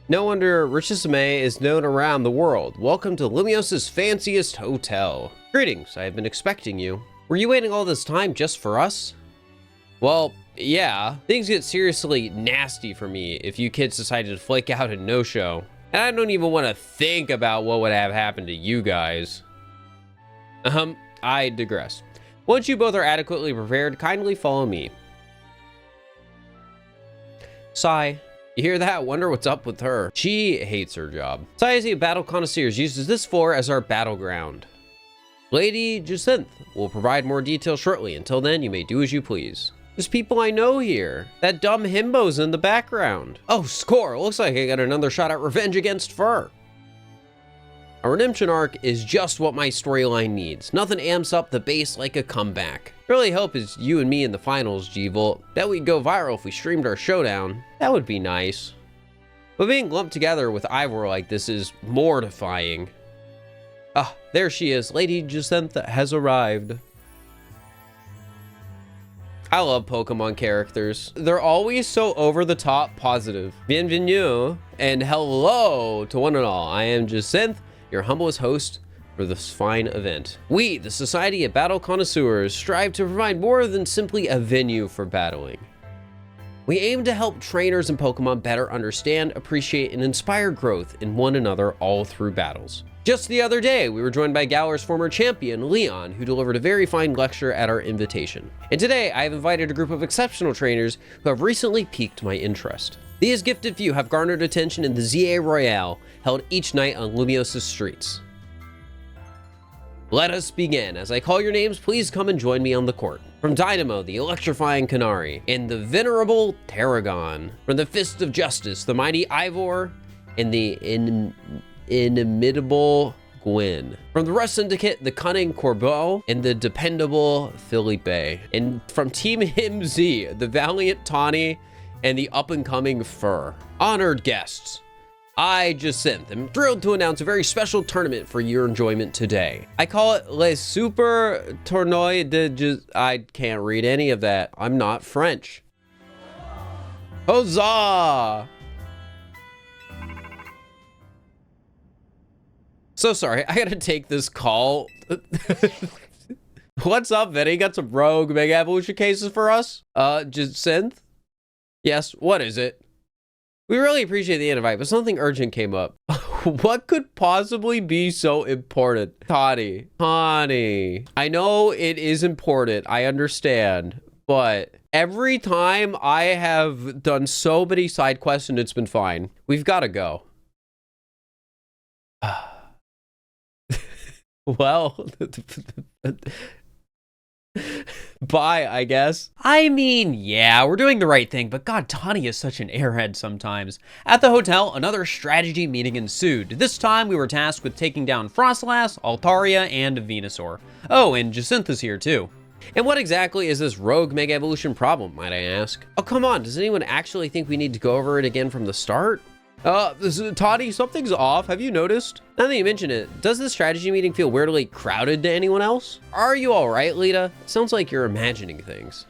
A: No wonder Richisame is known around the world. Welcome to Lumiose's fanciest hotel. Greetings, I have been expecting you. Were you waiting all this time just for us? Well, yeah. Things get seriously nasty for me if you kids decided to flake out and no-show. And I don't even want to think about what would have happened to you guys. I digress. Once you both are adequately prepared, kindly follow me. Sigh. You hear that? Wonder what's up with her. She hates her job. Society of Battle Connoisseurs uses this floor as our battleground. Lady Jacinth will provide more details shortly. Until then, you may do as you please. There's people I know here. That dumb himbo's in the background. Oh, score. Looks like I got another shot at revenge against Fur. A redemption arc is just what my storyline needs. Nothing amps up the base like a comeback. Really hope it's you and me in the finals, G-Volt. That would go viral if we streamed our showdown. That would be nice. But being lumped together with Ivor like this is mortifying. Ah, there she is. Lady Jacinth has arrived. I love Pokemon characters. They're always so over-the-top positive. Bienvenue and hello to one and all. I am Jacinth, your humblest host for this fine event. We, the Society of Battle Connoisseurs, strive to provide more than simply a venue for battling. We aim to help trainers and Pokemon better understand, appreciate, and inspire growth in one another all through battles. Just the other day, we were joined by Galar's former champion, Leon, who delivered a very fine lecture at our invitation. And today, I have invited a group of exceptional trainers who have recently piqued my interest. These gifted few have garnered attention in the ZA Royale, held each night on Lumiose's streets. Let us begin. As I call your names, please come and join me on the court. From Dynamo, the electrifying Canary, and the venerable Tarragon. From the Fist of Justice, the mighty Ivor, and the inimitable Gwen. From the Rust Syndicate, the cunning Corbeau, and the dependable Felipe. And from Team Him Z, the valiant Tawny, and the up-and-coming Fur. Honored guests, I, Jacinth, am thrilled to announce a very special tournament for your enjoyment today. I call it Le Super Tournoi de I can't read any of that. I'm not French. Huzzah! So sorry, I gotta take this call. What's up, Vinny? Got some rogue Mega Evolution cases for us? Jacinth? Yes, what is it? We really appreciate the invite, but something urgent came up. What could possibly be so important? Connie. I know it is important, I understand, but Every time I have done so many side quests and it's been fine. We've got to go. Well, bye, I guess.
B: I mean, yeah, we're doing the right thing, but God, Tani is such an airhead sometimes. At the hotel, another strategy meeting ensued. This time, we were tasked with taking down Frostlass, Altaria, and Venusaur. Oh, and Jacintha's here too.
A: And what exactly is this rogue Mega Evolution problem, might I ask? Oh, come on, does anyone actually think we need to go over it again from the start? Toddy, something's off. Have you noticed? Now that you mention it, does the strategy meeting feel weirdly crowded to anyone else? Are you all right, Lita? Sounds like you're imagining things.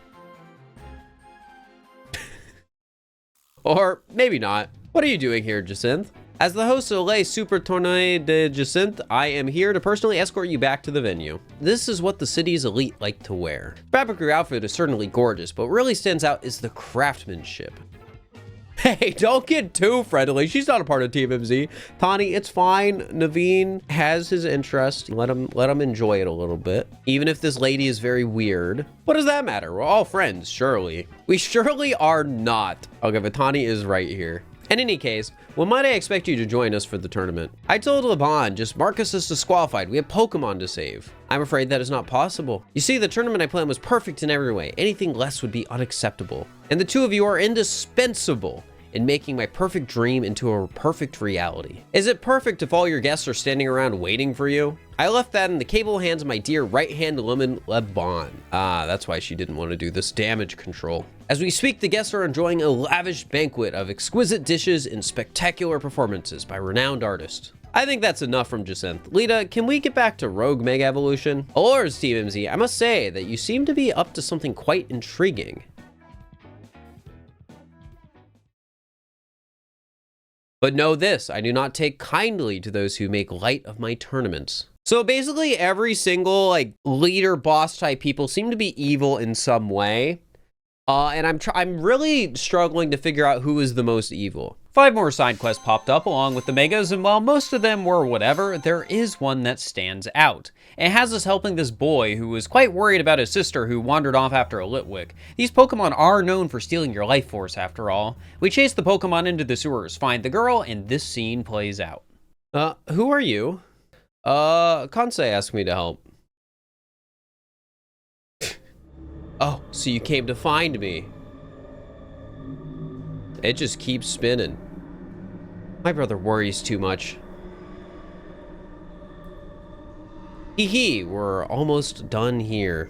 A: Or maybe not. What are you doing here, Jacinth? As the host of Le Super Tournée de Jacinth, I am here to personally escort you back to the venue. This is what the city's elite like to wear. The fabric of your outfit is certainly gorgeous, but what really stands out is the craftsmanship. Hey, don't get too friendly. She's not a part of Team MZ. Tani, it's fine. Naveen has his interest. Let him enjoy it a little bit. Even if this lady is very weird. What does that matter? We're all friends, surely. We surely are not. Okay, but Tani is right here. In any case, when might I expect you to join us for the tournament? I told LeBron, just mark us as disqualified. We have Pokemon to save. I'm afraid that is not possible. You see, the tournament I planned was perfect in every way. Anything less would be unacceptable. And the two of you are indispensable in making my perfect dream into a perfect reality. Is it perfect if all your guests are standing around waiting for you? I left that in the capable hands of my dear right-hand woman, LeBron. Ah, that's why she didn't want to do this damage control. As we speak, the guests are enjoying a lavish banquet of exquisite dishes and spectacular performances by renowned artists. I think that's enough from Jacinth. Lita, can we get back to Rogue Mega Evolution? Allures, Team MZ, I must say that you seem to be up to something quite intriguing. But know this, I do not take kindly to those who make light of my tournaments. So basically every single like leader boss type people seem to be evil in some way. And I'm really struggling to figure out who is the most evil.
B: 5 more side quests popped up along with the megas, and while most of them were whatever, there is one that stands out. It has us helping this boy who was quite worried about his sister who wandered off after a Litwick. These Pokemon are known for stealing your life force after all. We chase the Pokemon into the sewers, find the girl, and this scene plays out.
A: Who are you? Kansei asked me to help. Oh, so you came to find me. It just keeps spinning. My brother worries too much. Hee, we're almost done here.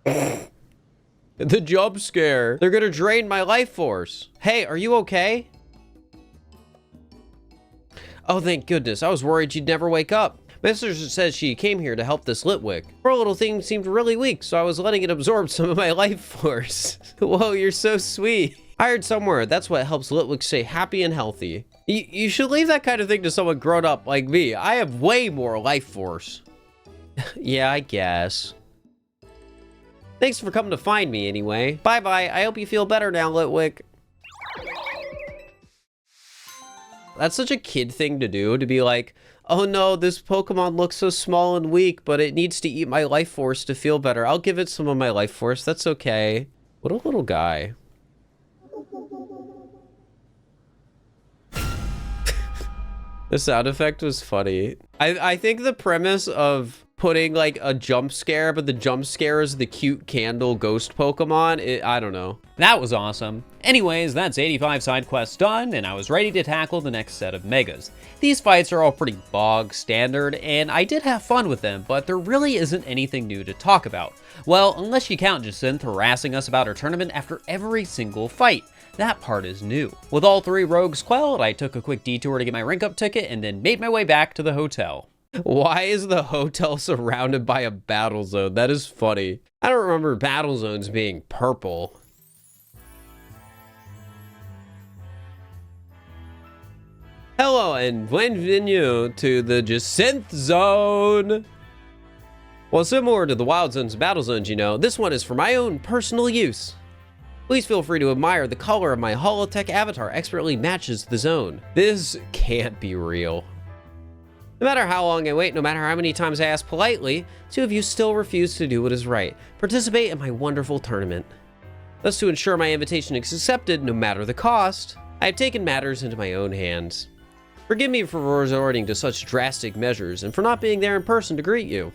A: The jump scare. They're gonna drain my life force. Hey, are you okay? Oh, thank goodness. I was worried you'd never wake up. My sister says she came here to help this Litwick. Poor little thing seemed really weak, so I was letting it absorb some of my life force. Whoa, you're so sweet. I heard somewhere that's what helps Litwick stay happy and healthy. You should leave that kind of thing to someone grown up like me. I have way more life force. Yeah, I guess. Thanks for coming to find me anyway. Bye-bye. I hope you feel better now, Litwick. That's such a kid thing to do, to be like, oh no, this Pokemon looks so small and weak, but it needs to eat my life force to feel better. I'll give it some of my life force. That's okay. What a little guy. The sound effect was funny. I think the premise of putting like a jump scare, but the jump scare is the cute candle ghost Pokemon, I don't know.
B: That was awesome. Anyways, that's 85 side quests done, and I was ready to tackle the next set of megas. These fights are all pretty bog standard, and I did have fun with them, but there really isn't anything new to talk about. Well, unless you count Jacinth harassing us about her tournament after every single fight. That part is new. With all 3 rogues quelled, I took a quick detour to get my rank up ticket and then made my way back to the hotel.
A: Why is the hotel surrounded by a battle zone? That is funny. I don't remember battle zones being purple. Hello and bienvenue to the Jacinth Zone. Well, similar to the Wild Zones and Battle Zones, you know, this one is for my own personal use. Please feel free to admire the color of my holotech avatar expertly matches the zone. This can't be real.
B: No matter how long I wait, no matter how many times I ask politely, two of you still refuse to do what is right. Participate in my wonderful tournament. Thus, to ensure my invitation is accepted, no matter the cost, I have taken matters into my own hands. Forgive me for resorting to such drastic measures and for not being there in person to greet you.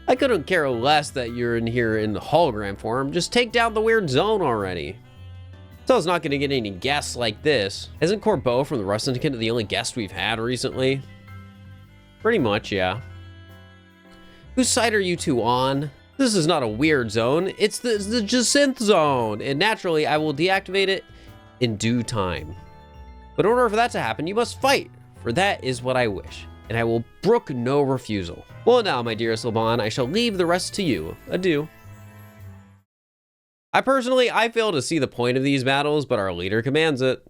B: I couldn't care less that you're in here in the hologram form. Just take down the weird zone already. So I was not going to get any guests like this. Isn't Corbeau from the Rust Syndicate the only guest we've had recently? Pretty much, yeah. Whose side are you two on? This is not a weird zone. It's the Jacinth zone. And naturally, I will deactivate it in due time. But in order for that to happen, you must fight. For that is what I wish. And I will brook no refusal. Well now, my dearest Laban, I shall leave the rest to you. Adieu. I fail to see the point of these battles, but our leader commands it.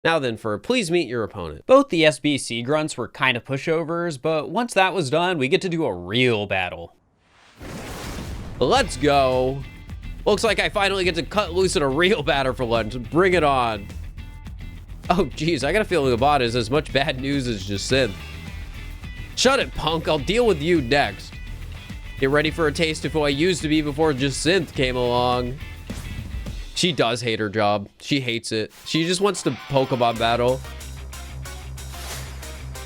B: Now then, please meet your opponent. Both the SBC grunts were kind of pushovers, but once that was done, we get to do a real battle. Let's go. Looks like I finally get to cut loose in a real battle for lunch. Bring it on. Oh, geez, I got a feeling the bot is as much bad news as Jacinth. Shut it, punk. I'll deal with you next. Get ready for a taste of who I used to be before Jacinth came along. She does hate her job. She hates it. She just wants to Pokemon battle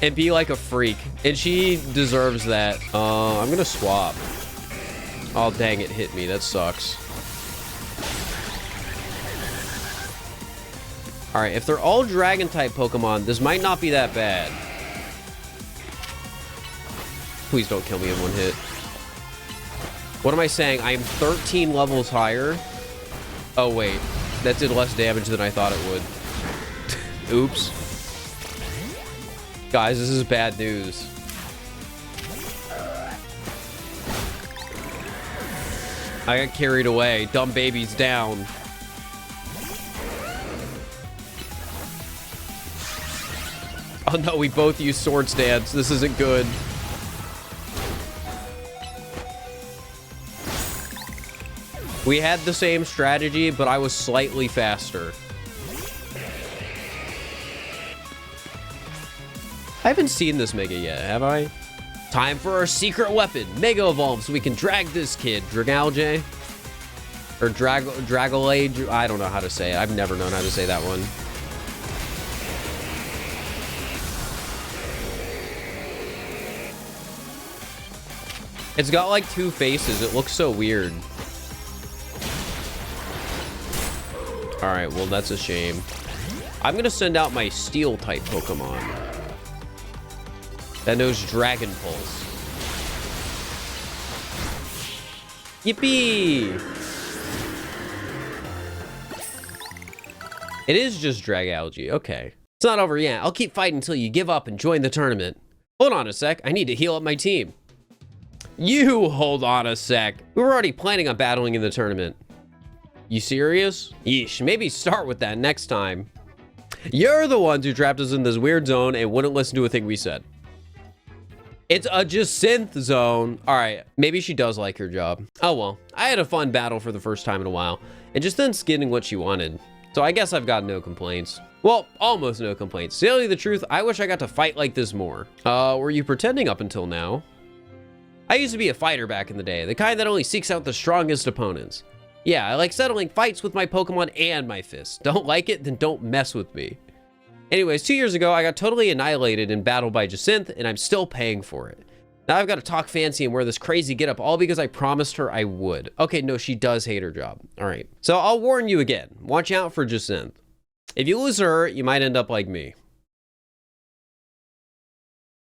B: and be like a freak. And she deserves that. I'm gonna swap. Oh, dang, it hit me. That sucks. All right, if they're all Dragon-type Pokemon, this might not be that bad. Please don't kill me in one hit. What am I saying? I am 13 levels higher. Oh, wait. That did less damage than I thought it would. Oops. Guys, this is bad news. I got carried away. Dumb baby's down. Oh no, we both use Sword Stance. This isn't good. We had the same strategy, but I was slightly faster. I haven't seen this Mega yet, have I? Time for our secret weapon. Mega Evolve so we can drag this kid. Dragalge? Or Dragolade? I don't know how to say it. I've never known how to say that one. It's got like two faces. It looks so weird. All right, well, that's a shame. I'm gonna send out my steel type Pokemon that knows Dragon Pulse. Yippee! It is just Dragalge. Okay. It's not over yet. I'll keep fighting until you give up and join the tournament. Hold on a sec. I need to heal up my team. You hold on a sec. We were already planning on battling in the tournament. You serious? Yeesh, maybe start with that next time. You're the ones who trapped us in this weird zone and wouldn't listen to a thing we said. It's a Jacinth zone. All right, maybe she does like her job. Oh well, I had a fun battle for the first time in a while and just then getting what she wanted. So I guess I've got no complaints. Well, almost no complaints. To tell you the truth, I wish I got to fight like this more. Were you pretending up until now? I used to be a fighter back in the day, the kind that only seeks out the strongest opponents. Yeah, I like settling fights with my Pokemon and my fists. Don't like it? Then don't mess with me. Anyways, 2 years ago, I got totally annihilated in battle by Jacinth, and I'm still paying for it. Now I've got to talk fancy and wear this crazy getup all because I promised her I would. Okay, no, she does hate her job. All right. So I'll warn you again. Watch out for Jacinth. If you lose her, you might end up like me.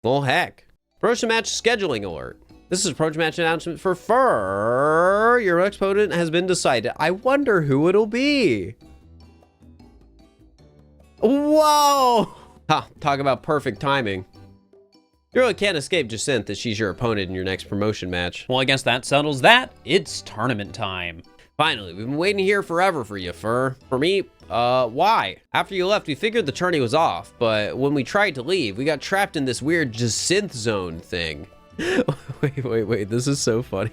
B: Well, heck. Approach the match scheduling alert. This is approach match announcement for Fur. Your next opponent has been decided. I wonder who it'll be. Whoa! Ha, talk about perfect timing. You really can't escape Jacinth as she's your opponent in your next promotion match.
A: Well, I guess that settles that. It's tournament time.
B: Finally, we've been waiting here forever for you, Fur. For me, why? After you left, we figured the tourney was off, but when we tried to leave, we got trapped in this weird Jacinth zone thing. Wait, this is so funny.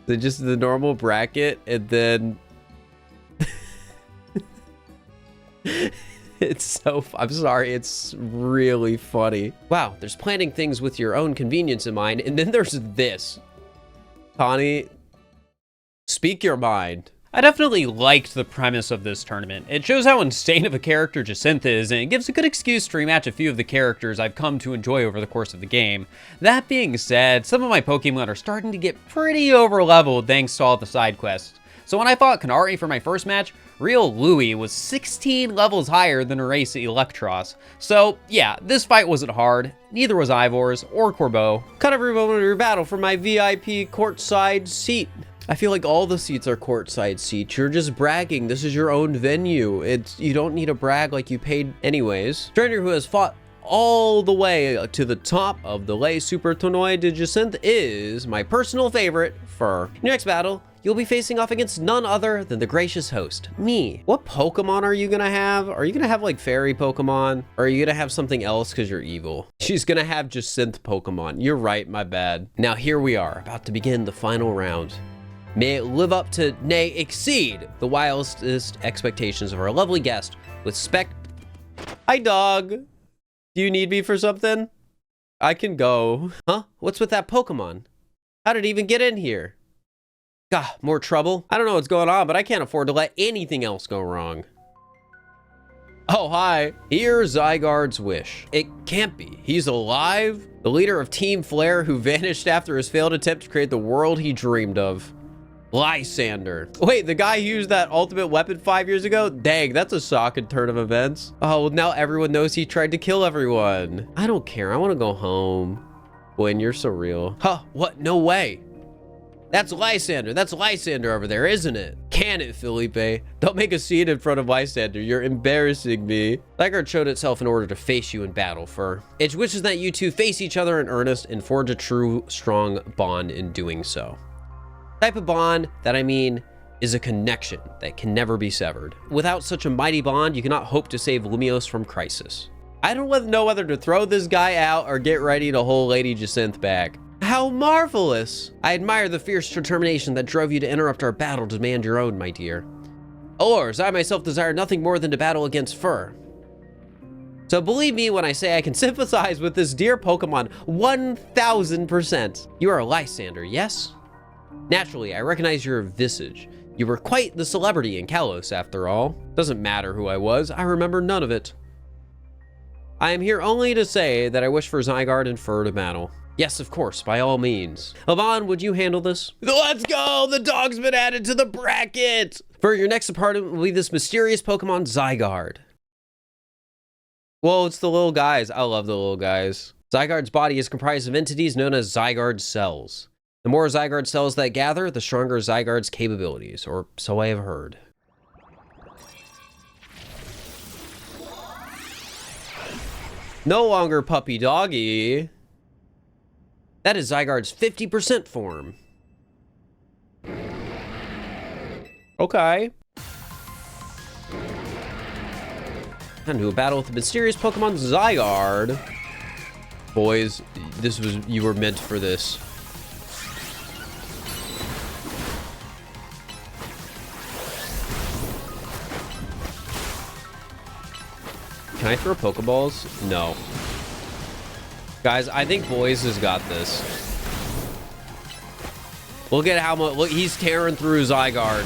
B: They're just the normal bracket, and then...
A: I'm sorry, it's really funny. Wow, there's planning things with your own convenience in mind, and then there's this. Connie, speak your mind.
B: I definitely liked the premise of this tournament. It shows how insane of a character Jacinth is, and it gives a good excuse to rematch a few of the characters I've come to enjoy over the course of the game. That being said, some of my Pokemon are starting to get pretty over-leveled thanks to all the side quests. So when I fought Kanari for my first match, Real Louie was 16 levels higher than Erase Electros. So yeah, this fight wasn't hard, neither was Ivor's or Corbeau.
A: Cut every moment of your battle for my VIP courtside seat. I feel like all the seats are courtside seats. You're just bragging. This is your own venue. You don't need to brag like you paid anyways. Trainer who has fought all the way to the top of the Lay Super Tournoi de Jacinth is my personal favorite, Fur. In your next battle, you'll be facing off against none other than the gracious host, me. What Pokemon are you gonna have? Are you gonna have like fairy Pokemon? Or are you gonna have something else because you're evil? She's gonna have Jacinth Pokemon. You're right, my bad. Now here we are, about to begin the final round. May it live up to, nay, exceed the wildest expectations of our lovely guest with Hi, dog. Do you need me for something? I can go. Huh? What's with that Pokemon? How did it even get in here? Gah, more trouble? I don't know what's going on, but I can't afford to let anything else go wrong. Oh, hi. Here's Zygarde's wish. It can't be. He's alive? The leader of Team Flare who vanished after his failed attempt to create the world he dreamed of. Lysander. Wait, the guy who used that ultimate weapon 5 years ago? Dang, that's a shocking turn of events. Oh, well, now everyone knows he tried to kill everyone. I don't care. I want to go home. Gwen, you're so real. Huh, what? No way. That's Lysander. That's Lysander over there, isn't it? Can it, Felipe? Don't make a scene in front of Lysander. You're embarrassing me. Zygarde showed itself in order to face you in battle, Fur. It wishes that you two face each other in earnest and forge a true, strong bond in doing so. Type of bond that I mean is a connection that can never be severed. Without such a mighty bond, you cannot hope to save Lumiose from crisis. I don't know whether to throw this guy out or get ready to hold Lady Jacinth back. How marvelous! I admire the fierce determination that drove you to interrupt our battle to demand your own, my dear. Aurors, I myself desire nothing more than to battle against Fur. So believe me when I say I can sympathize with this dear Pokemon 1000%. You are a Lysander, yes? Naturally, I recognize your visage. You were quite the celebrity in Kalos, after all. Doesn't matter who I was, I remember none of it. I am here only to say that I wish for Zygarde and Fur to battle. Yes, of course, by all means. Yvonne, would you handle this? Let's go! The dog's been added to the bracket! For your next opponent will be this mysterious Pokemon, Zygarde. Whoa, it's the little guys. I love the little guys. Zygarde's body is comprised of entities known as Zygarde cells. The more Zygarde cells that gather, the stronger Zygarde's capabilities, or so I have heard. No longer puppy doggy. That is Zygarde's 50% form. Okay. Into a battle with the mysterious Pokemon Zygarde. Boys, you were meant for this. Can I throw Pokeballs? No. Guys, I think Boys has got this. Look at how much, look, he's tearing through Zygarde.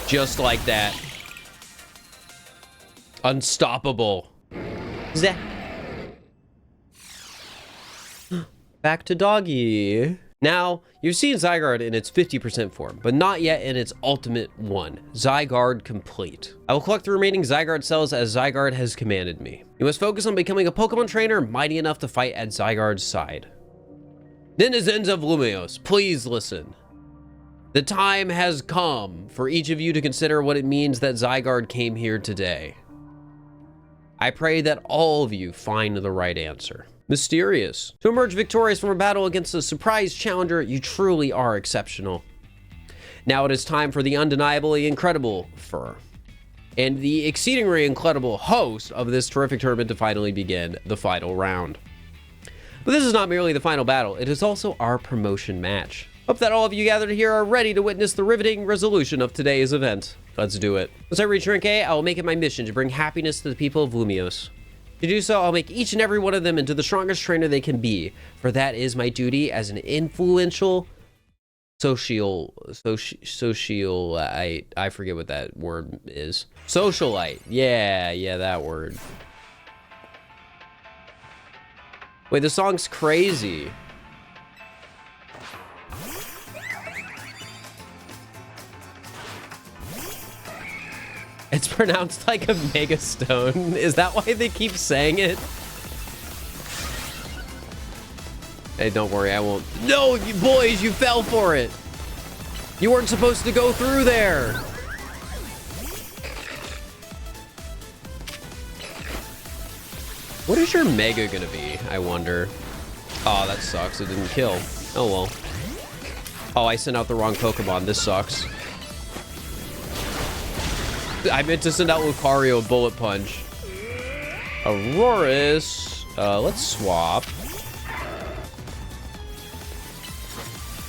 A: Just like that. Unstoppable. Zah. Back to doggy. Now, you've seen Zygarde in its 50% form, but not yet in its ultimate one, Zygarde Complete. I will collect the remaining Zygarde cells as Zygarde has commanded me. You must focus on becoming a Pokemon trainer mighty enough to fight at Zygarde's side. Denizens of Lumiose, please listen. The time has come for each of you to consider what it means that Zygarde came here today. I pray that all of you find the right answer. Mysterious. To emerge victorious from a battle against a surprise challenger, you truly are exceptional. Now it is time for the undeniably incredible Fur and the exceedingly incredible host of this terrific tournament to finally begin the final round. But this is not merely the final battle, it is also our promotion match.
B: Hope that all of you gathered here are ready to witness the riveting resolution of today's event. Let's do it. Once I reach rank A, I will make it my mission to bring happiness to the people of Lumios. To do so, I'll make each and every one of them into the strongest trainer they can be, for that is my duty as an influential socialite. I forget what that word is. Socialite. Yeah, that word. Wait, the song's crazy. It's pronounced like a mega stone. Is that why they keep saying it? Hey, don't worry, I won't. No, you boys, you fell for it. You weren't supposed to go through there. What is your mega gonna be, I wonder? Oh, that sucks. It didn't kill. Oh, well. Oh, I sent out the wrong Pokemon. This sucks. I meant to send out Lucario Bullet Punch. Aurorus. Let's swap.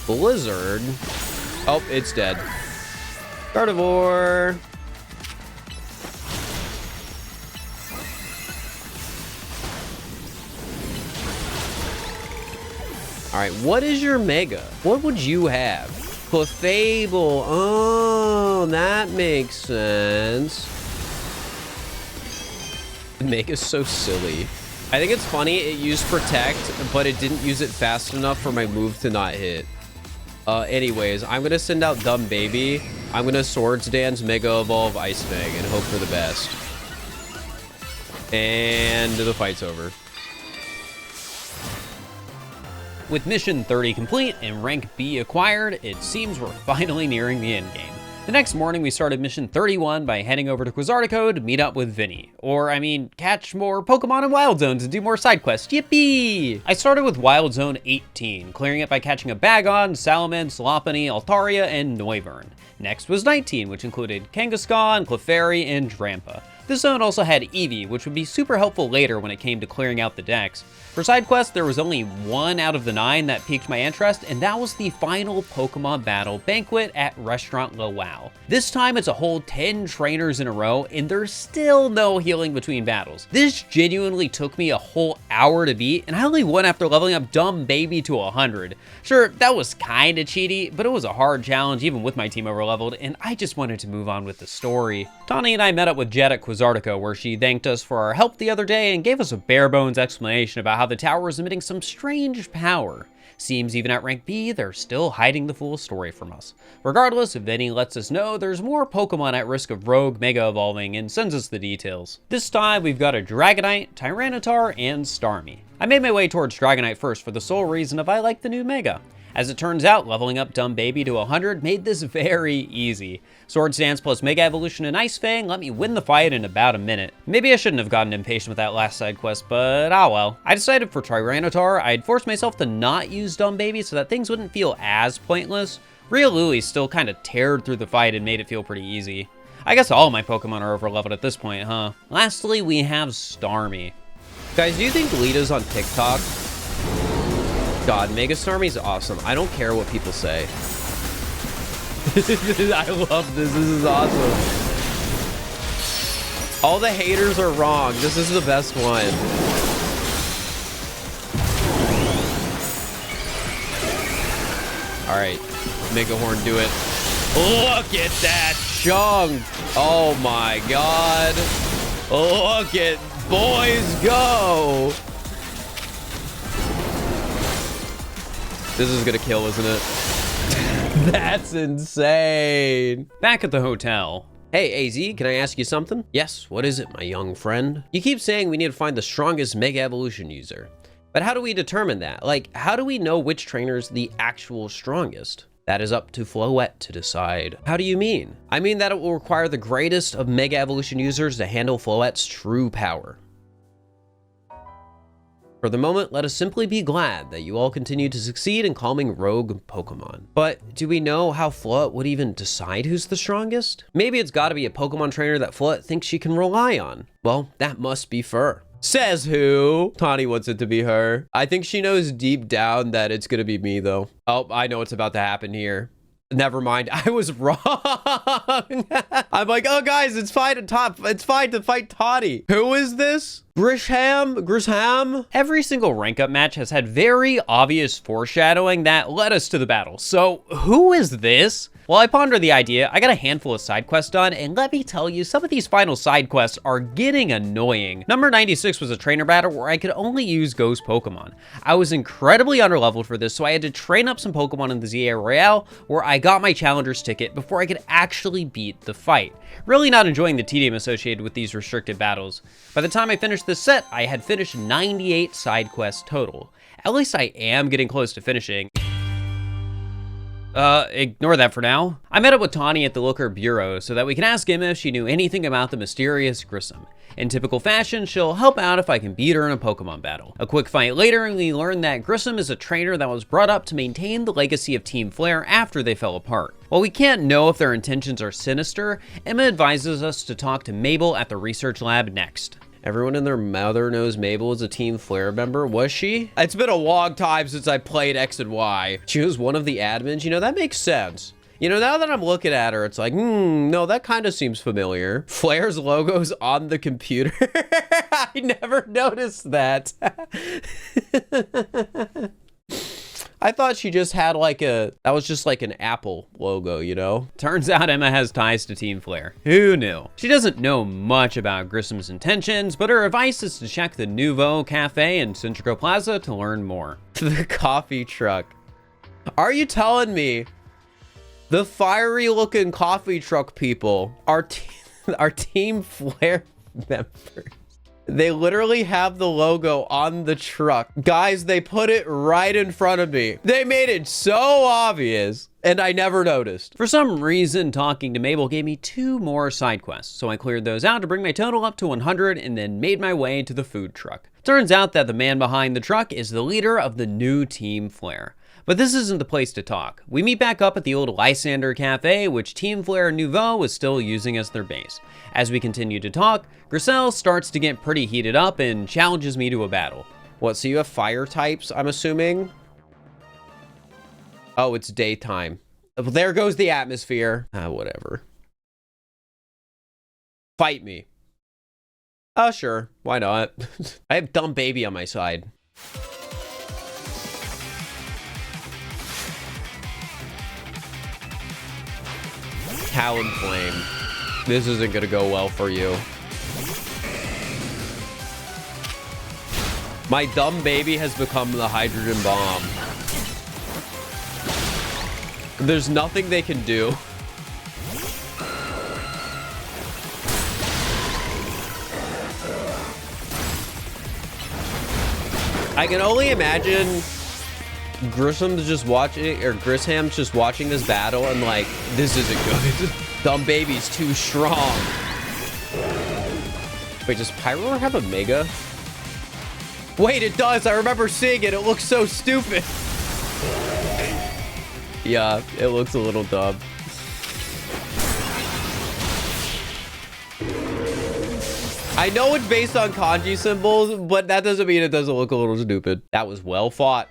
B: Blizzard. Oh, it's dead. Gardevoir. All right, what is your mega? What would you have? Clefable. Oh, that makes sense. The mega's so silly. I think it's funny it used Protect, but it didn't use it fast enough for my move to not hit. Anyways, I'm gonna send out Dumb Baby. I'm gonna Swords Dance, Mega Evolve, Ice Fang, and hope for the best. And the fight's over. With mission 30 complete and rank B acquired, it seems we're finally nearing the end game. The next morning, we started mission 31 by heading over to Quizartico to meet up with Vinny. Or, I mean, catch more Pokemon in Wild Zones and do more side quests. Yippee! I started with Wild Zone 18, clearing it by catching a Bagon, Salamence, Lopunny, Altaria, and Noivern. Next was 19, which included Kangaskhan, Clefairy, and Drampa. This zone also had Eevee, which would be super helpful later when it came to clearing out the decks. For side quests, there was only 1 out of the 9 that piqued my interest, and that was the final Pokemon Battle Banquet at Restaurant Lowell. This time, it's a whole 10 trainers in a row, and there's still no healing between battles. This genuinely took me a whole hour to beat, and I only won after leveling up Dumb Baby to 100. Sure, that was kinda cheaty, but it was a hard challenge even with my team overleveled, and I just wanted to move on with the story. Tawny and I met up with Jet at Quizartico, where she thanked us for our help the other day and gave us a bare-bones explanation about how the tower is emitting some strange power. Seems even at rank B, they're still hiding the full story from us. Regardless, Vinny lets us know there's more Pokemon at risk of rogue mega evolving and sends us the details. This time, we've got a Dragonite, Tyranitar, and Starmie. I made my way towards Dragonite first for the sole reason of I like the new Mega. As it turns out, leveling up Dumb Baby to 100 made this very easy. Swords Dance plus Mega Evolution and Ice Fang let me win the fight in about a minute. Maybe I shouldn't have gotten impatient with that last side quest, but ah well. I decided for Tyranitar, I'd force myself to not use Dumb Baby so that things wouldn't feel as pointless. Riolui still kind of teared through the fight and made it feel pretty easy. I guess all my Pokemon are overleveled at this point, huh? Lastly, we have Starmie. Guys, do you think Lita's on TikTok? God, Mega Starmie's awesome. I don't care what people say. I love this. This is awesome. All the haters are wrong. This is the best one. All right, Mega Horn, do it. Look at that chunk. Oh my God. Look at boys go. This is gonna kill, isn't it? That's insane. Back at the hotel. Hey, AZ, can I ask you something? Yes, what is it, my young friend? You keep saying we need to find the strongest Mega Evolution user. But how do we determine that? Like, how do we know which trainer's the actual strongest? That is up to Floette to decide. How do you mean? I mean that it will require the greatest of Mega Evolution users to handle Floette's true power. For the moment, let us simply be glad that you all continue to succeed in calming rogue Pokemon. But do we know how Floette would even decide who's the strongest? Maybe it's gotta be a Pokemon trainer that Floette thinks she can rely on. Well, that must be Fur.
A: Says who? Tawny wants it to be her. I think she knows deep down that it's gonna be me, though. Oh, I know what's about to happen here. Never mind. I was wrong. I'm like, oh, guys, it's fine to fight Tawny. Who is this? Grisham?
B: Every single rank up match has had very obvious foreshadowing that led us to the battle. So who is this? While I ponder the idea, I got a handful of side quests done, and let me tell you, some of these final side quests are getting annoying. Number 96 was a trainer battle where I could only use ghost Pokemon. I was incredibly underleveled for this, so I had to train up some Pokemon in the ZA Royale, where I got my challenger's ticket before I could actually beat the fight. Really not enjoying the tedium associated with these restricted battles. By the time I finished this set, I had finished 98 side quests total. At least I am getting close to finishing. Ignore that for now. I met up with Tawny at the Looker Bureau so that we can ask him if she knew anything about the mysterious Grissom. In typical fashion, she'll help out if I can beat her in a Pokemon battle. A quick fight later, and we learn that Grissom is a trainer that was brought up to maintain the legacy of Team Flare after they fell apart. While we can't know if their intentions are sinister, Emma advises us to talk to Mabel at the research lab next.
A: Everyone and their mother knows Mabel is a Team Flare member. Was she? It's been a long time since I played X and Y. She was one of the admins. You know, that makes sense. You know, now that I'm looking at her, it's like, no, that kind of seems familiar. Flare's logo's on the computer. I never noticed that. I thought she just had like that was just like an Apple logo, you know?
B: Turns out Emma has ties to Team Flare. Who knew? She doesn't know much about Grissom's intentions, but her advice is to check the Nouveau Cafe in Centrico Plaza to learn more.
A: The coffee truck. Are you telling me the fiery looking coffee truck people are Team Flare members? They literally have the logo on the truck. Guys, they put it right in front of me. They made it so obvious, and I never noticed.
B: For some reason, talking to Mabel gave me 2 more side quests, so I cleared those out to bring my total up to 100 and then made my way to the food truck. Turns out that the man behind the truck is the leader of the new Team Flare. But this isn't the place to talk. We meet back up at the old Lysander Cafe, which Team Flare Nouveau was still using as their base. As we continue to talk, Grissel starts to get pretty heated up and challenges me to a battle.
A: What, so you have fire types, I'm assuming? Oh, it's daytime. There goes the atmosphere. Whatever. Fight me. Oh, sure. Why not? I have dumb baby on my side. Talonflame. This isn't gonna go well for you. My dumb baby has become the hydrogen bomb. There's nothing they can do. I can only imagine Grissom's just watching, or Grissham's just watching this battle and like, this isn't good. Dumb baby's too strong. Wait, does Pyroar have a Mega? Wait, it does. I remember seeing it. It looks so stupid. Yeah, it looks a little dumb. I know it's based on kanji symbols, but that doesn't mean it doesn't look a little stupid. That was well fought.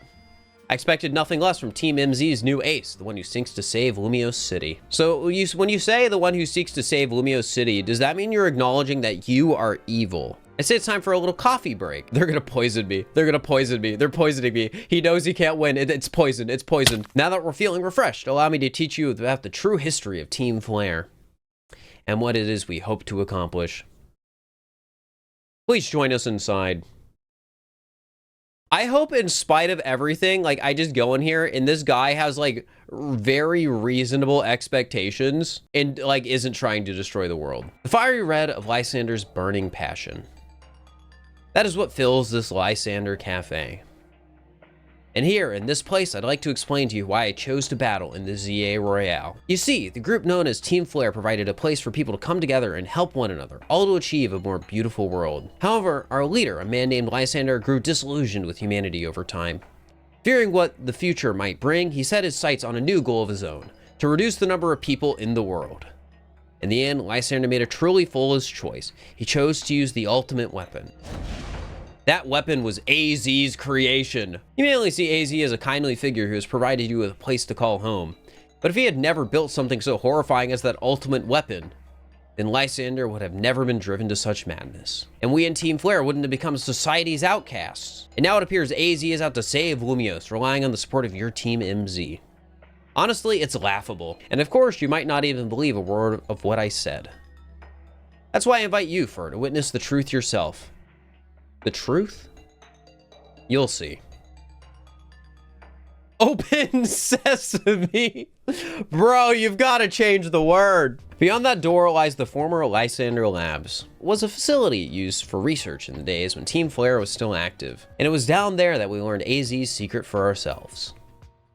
A: I expected nothing less from Team MZ's new ace, the one who seeks to save Lumiose City. So when you say the one who seeks to save Lumiose City, does that mean you're acknowledging that you are evil? I say it's time for a little coffee break. They're gonna poison me. They're gonna poison me. They're poisoning me. He knows he can't win. It's poison. It's poison. Now that we're feeling refreshed, allow me to teach you about the true history of Team Flare and what it is we hope to accomplish. Please join us inside. I hope in spite of everything, like I just go in here and this guy has like very reasonable expectations and like isn't trying to destroy the world. The fiery red of Lysander's burning passion. That is what fills this Lysander Cafe. And here, in this place, I'd like to explain to you why I chose to battle in the ZA Royale. You see, the group known as Team Flare provided a place for people to come together and help one another, all to achieve a more beautiful world. However, our leader, a man named Lysander, grew disillusioned with humanity over time. Fearing what the future might bring, he set his sights on a new goal of his own, to reduce the number of people in the world. In the end, Lysander made a truly foolish choice. He chose to use the ultimate weapon.
B: That weapon was AZ's creation. You may only see AZ as a kindly figure who has provided you with a place to call home. But if he had never built something so horrifying as that ultimate weapon, then Lysander would have never been driven to such madness. And we in Team Flare wouldn't have become society's outcasts. And now it appears AZ is out to save Lumios, relying on the support of your Team MZ. Honestly, it's laughable. And of course, you might not even believe a word of what I said. That's why I invite you, Fur, to witness the truth yourself. The truth? You'll see. Open sesame. Bro, you've got to change the word. Beyond that door lies the former Lysander Labs. It was a facility used for research in the days when Team Flare was still active. And it was down there that we learned AZ's secret for ourselves.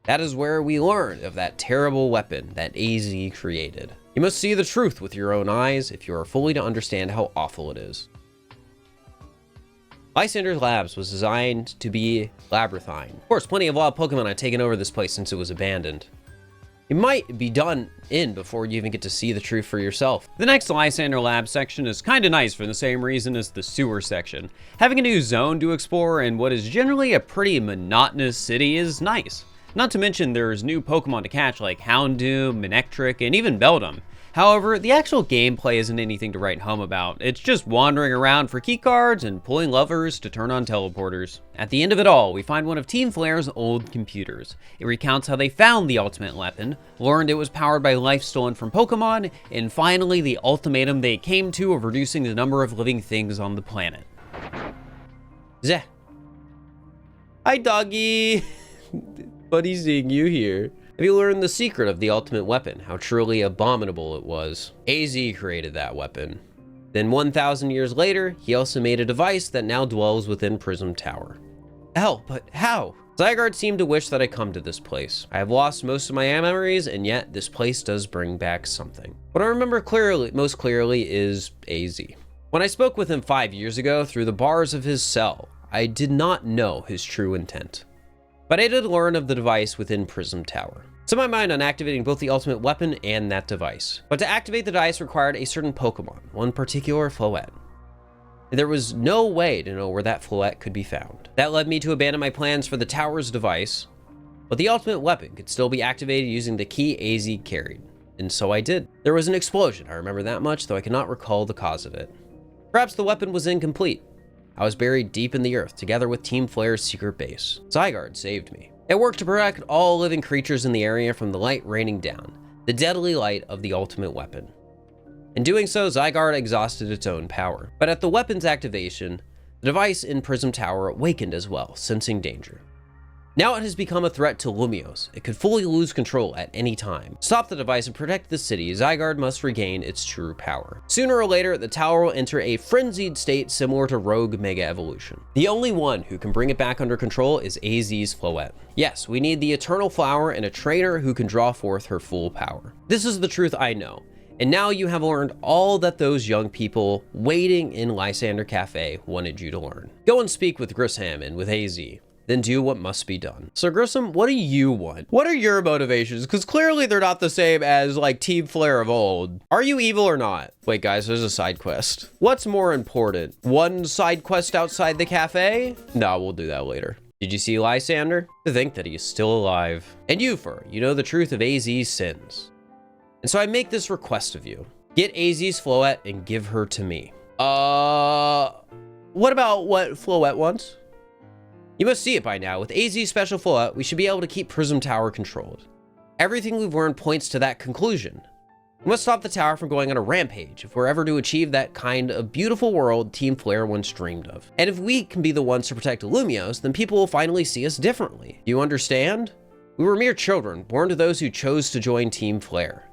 B: That is where we learned of that terrible weapon that AZ created. You must see the truth with your own eyes if you are fully to understand how awful it is. Lysander's Labs was designed to be labyrinthine. Of course, plenty of wild Pokemon had taken over this place since it was abandoned. You might be done in before you even get to see the truth for yourself. The next Lysander Lab section is kinda nice for the same reason as the sewer section. Having a new zone to explore in what is generally a pretty monotonous city is nice. Not to mention there's new Pokemon to catch like Houndoom, Manectric, and even Beldum. However, the actual gameplay isn't anything to write home about. It's just wandering around for keycards and pulling levers to turn on teleporters. At the end of it all, we find one of Team Flare's old computers. It recounts how they found the ultimate weapon, learned it was powered by life stolen from Pokemon, and finally the ultimatum they came to of reducing the number of living things on the planet. Zeh. Hi, doggy. Buddy seeing you here. Have you learned the secret of the ultimate weapon, how truly abominable it was? AZ created that weapon. Then 1,000 years later, he also made a device that now dwells within Prism Tower. Hell, but how? Zygarde seemed to wish that I come to this place. I have lost most of my memories, and yet this place does bring back something. What I remember most clearly is AZ. When I spoke with him 5 years ago through the bars of his cell, I did not know his true intent. But I did learn of the device within Prism Tower. Set my mind on activating both the ultimate weapon and that device. But to activate the device required a certain Pokemon, one particular Floette. And there was no way to know where that Floette could be found. That led me to abandon my plans for the tower's device, but the ultimate weapon could still be activated using the key AZ carried. And so I did. There was an explosion, I remember that much, though I cannot recall the cause of it. Perhaps the weapon was incomplete. I was buried deep in the earth, together with Team Flare's secret base. Zygarde saved me. It worked to protect all living creatures in the area from the light raining down, the deadly light of the ultimate weapon. In doing so, Zygarde exhausted its own power. But at the weapon's activation, the device in Prism Tower awakened as well, sensing danger. Now it has become a threat to Lumios. It could fully lose control at any time. To stop the device and protect the city, Zygarde must regain its true power. Sooner or later, the tower will enter a frenzied state similar to Rogue Mega Evolution. The only one who can bring it back under control is AZ's Floette. Yes, we need the Eternal Flower and a trainer who can draw forth her full power. This is the truth I know. And now you have learned all that those young people waiting in Lysander Cafe wanted you to learn. Go and speak with Grissom and with AZ. Then do what must be done. So Grissom, what do you want? What are your motivations? Because clearly they're not the same as like Team Flare of old. Are you evil or not? Wait guys, there's a side quest. What's more important? One side quest outside the cafe? No, we'll do that later. Did you see Lysander? To think that he is still alive. And you, Fur, you know the truth of AZ's sins. And so I make this request of you. Get AZ's Floette and give her to me. What about what Floette wants? You must see it by now. With AZ's special Floette, we should be able to keep Prism Tower controlled. Everything we've learned points to that conclusion. We must stop the tower from going on a rampage if we're ever to achieve that kind of beautiful world Team Flare once dreamed of. And if we can be the ones to protect Lumios, then people will finally see us differently. Do you understand? We were mere children, born to those who chose to join Team Flare.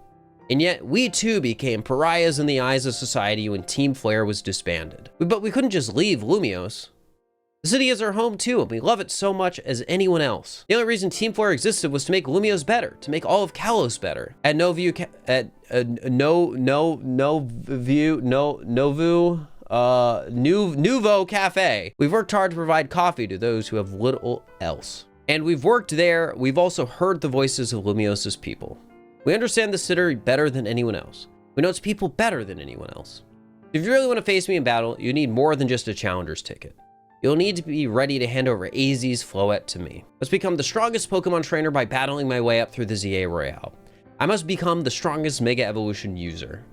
B: And yet, we too became pariahs in the eyes of society when Team Flare was disbanded. But we couldn't just leave Lumios. The city is our home too, and we love it so much as anyone else. The only reason Team Flare existed was to make Lumios better, to make all of Kalos better. At Novu Nuvo Cafe, we've worked hard to provide coffee to those who have little else. And we've worked there, we've also heard the voices of Lumios' people. We understand the city better than anyone else. We know its people better than anyone else. If you really want to face me in battle, you need more than just a challenger's ticket. You'll need to be ready to hand over AZ's Floette to me. I must become the strongest Pokemon trainer by battling my way up through the ZA Royale. I must become the strongest Mega Evolution user.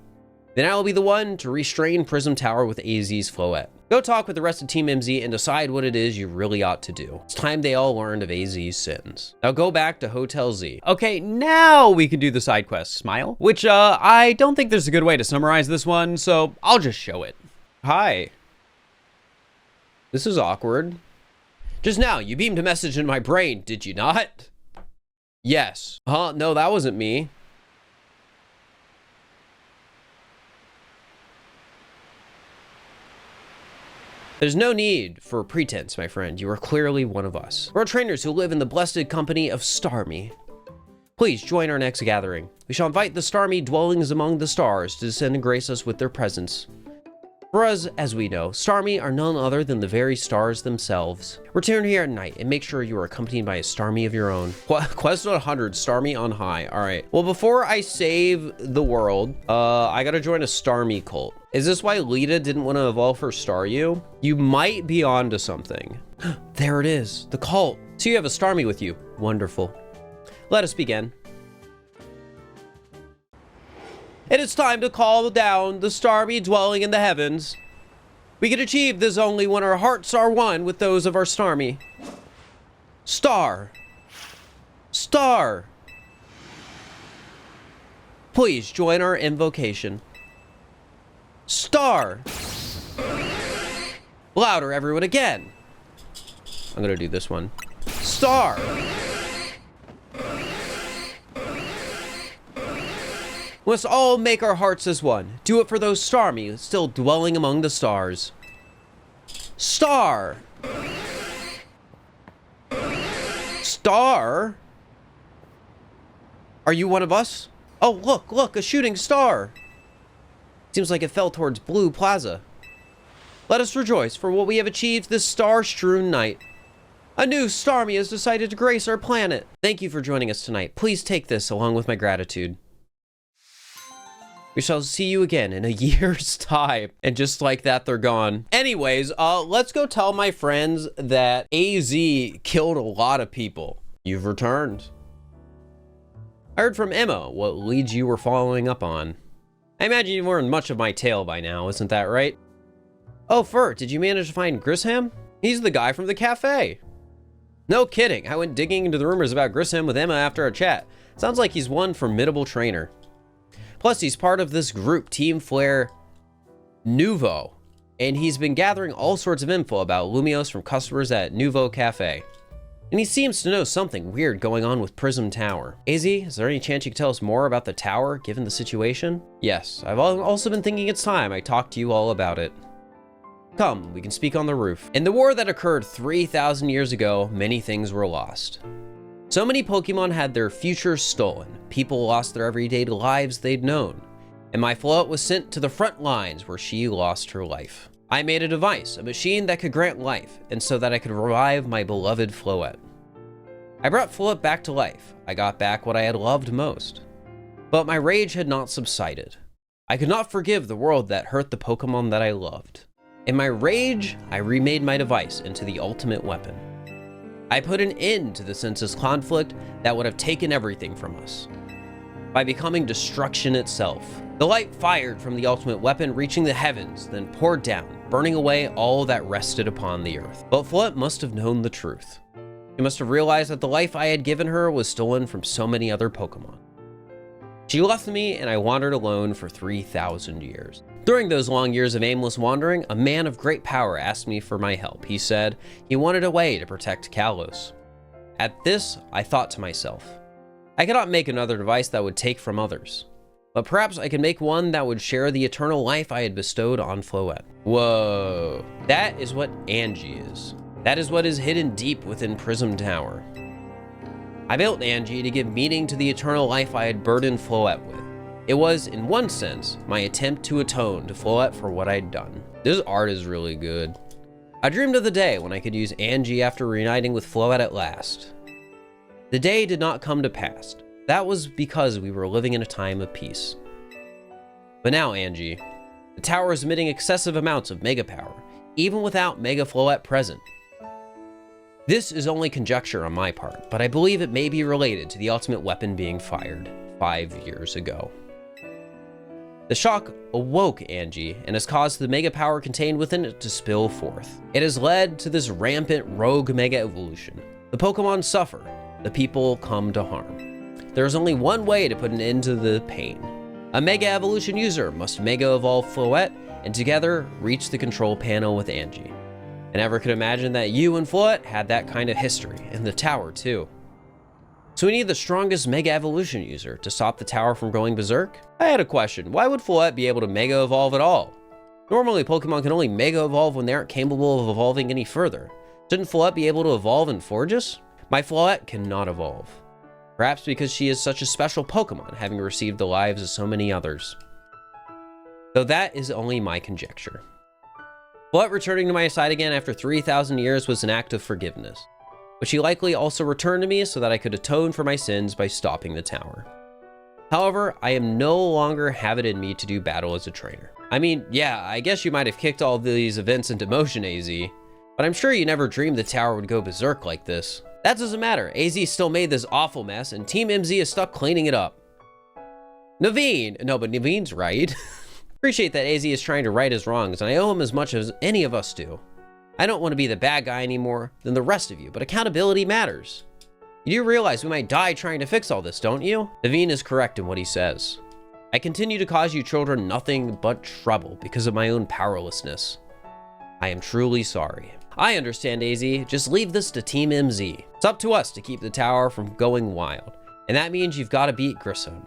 B: Then I will be the one to restrain Prism Tower with AZ's Floette. Go talk with the rest of Team MZ and decide what it is you really ought to do. It's time they all learned of AZ's sins. Now go back to Hotel Z.
A: Okay, now we can do the side quest, Smile. Which, I don't think there's a good way to summarize this one, so I'll just show it. Hi.
B: This is awkward. Just now, you beamed a message in my brain, did you not? Yes. Huh? No, that wasn't me. There's no need for pretense, my friend. You are clearly one of us. We're trainers who live in the blessed company of Starmie. Please join our next gathering. We shall invite the Starmie dwellings among the stars to descend and grace us with their presence. For us, as we know, Starmie are none other than the very stars themselves. Return here at night and make sure you are accompanied by a Starmie of your own. Quest 100, Starmie on high. All right. Well, before I save the world, I gotta join a Starmie cult. Is this why Lita didn't want to evolve her Staryu? You might be onto something. There it is, the cult. So you have a Starmie with you. Wonderful. Let us begin. It is time to call down the Starmie dwelling in the heavens. We can achieve this only when our hearts are one with those of our Starmie. Star. Star. Please join our invocation. Star. Louder, everyone, again. I'm gonna do this one. Star. Let's all make our hearts as one. Do it for those Starmie still dwelling among the stars. Star. Star? Are you one of us? Oh, look, a shooting star. Seems like it fell towards Blue Plaza. Let us rejoice for what we have achieved this star-strewn night. A new Starmie has decided to grace our planet. Thank you for joining us tonight. Please take this along with my gratitude. We shall see you again in a year's time. And just like that, they're gone. Anyways, let's go tell my friends that AZ killed a lot of people. You've returned. I heard from Emma what leads you were following up on. I imagine you've learned much of my tale by now, isn't that right? Oh, Fur, did you manage to find Grisham? He's the guy from the cafe. No kidding, I went digging into the rumors about Grisham with Emma after our chat. Sounds like he's one formidable trainer. Plus, he's part of this group, Team Flare Nouveau, and he's been gathering all sorts of info about Lumios from customers at Nouveau Cafe. And he seems to know something weird going on with Prism Tower. AZ, is there any chance you could tell us more about the tower, given the situation? Yes, I've also been thinking it's time I talked to you all about it. Come, we can speak on the roof. In the war that occurred 3,000 years ago, many things were lost. So many Pokemon had their futures stolen. People lost their everyday lives they'd known. And my Floette was sent to the front lines where she lost her life. I made a device, a machine that could grant life, and so that I could revive my beloved Floette. I brought Floette back to life. I got back what I had loved most. But my rage had not subsided. I could not forgive the world that hurt the Pokemon that I loved. In my rage, I remade my device into the ultimate weapon. I put an end to the senseless conflict that would have taken everything from us. By becoming destruction itself. The light fired from the ultimate weapon, reaching the heavens, then poured down, burning away all that rested upon the earth. But Floette must have known the truth. She must have realized that the life I had given her was stolen from so many other Pokemon. She left me and I wandered alone for 3,000 years. During those long years of aimless wandering, a man of great power asked me for my help. He said he wanted a way to protect Kalos. At this, I thought to myself, I cannot make another device that would take from others, but perhaps I could make one that would share the eternal life I had bestowed on Floette. Whoa, that is what Angie is. That is what is hidden deep within Prism Tower. I built Angie to give meaning to the eternal life I had burdened Floette with. It was, in one sense, my attempt to atone to Floette for what I'd done. This art is really good. I dreamed of the day when I could use Angie after reuniting with Floette at last. The day did not come to pass. That was because we were living in a time of peace. But now, Angie, the tower is emitting excessive amounts of mega power. even without Mega Floette present. This is only conjecture on my part, but I believe it may be related to the ultimate weapon being fired 5 years ago. The shock awoke Angie and has caused the mega power contained within it to spill forth. It has led to this rampant rogue mega evolution. The Pokemon suffer, the people come to harm. There is only one way to put an end to the pain. A mega evolution user must mega evolve Floette and together reach the control panel with Angie. I never could imagine that you and Floette had that kind of history, and the tower too. So we need the strongest Mega Evolution user to stop the tower from going berserk? I had a question. Why would Floette be able to Mega Evolve at all? Normally, Pokemon can only Mega Evolve when they aren't capable of evolving any further. Shouldn't Floette be able to evolve in Forges? My Floette cannot evolve. Perhaps because she is such a special Pokemon, having received the lives of so many others. Though that is only my conjecture. Floette returning to my side again after 3,000 years was an act of forgiveness. But she likely also returned to me so that I could atone for my sins by stopping the tower. However, I am no longer have it in me to do battle as a trainer. I mean, yeah, I guess you might have kicked all these events into motion, AZ, but I'm sure you never dreamed the tower would go berserk like this. That doesn't matter. AZ still made this awful mess, and Team MZ is stuck cleaning it up. Naveen! No, but Naveen's right. Appreciate that AZ is trying to right his wrongs, and I owe him as much as any of us do. I don't want to be the bad guy anymore than the rest of you, but accountability matters. You do realize we might die trying to fix all this, don't you? Naveen is correct in what he says. I continue to cause you children nothing but trouble because of my own powerlessness. I am truly sorry. I understand, AZ. Just leave this to Team MZ. It's up to us to keep the tower from going wild, and that means you've got to beat Grissom.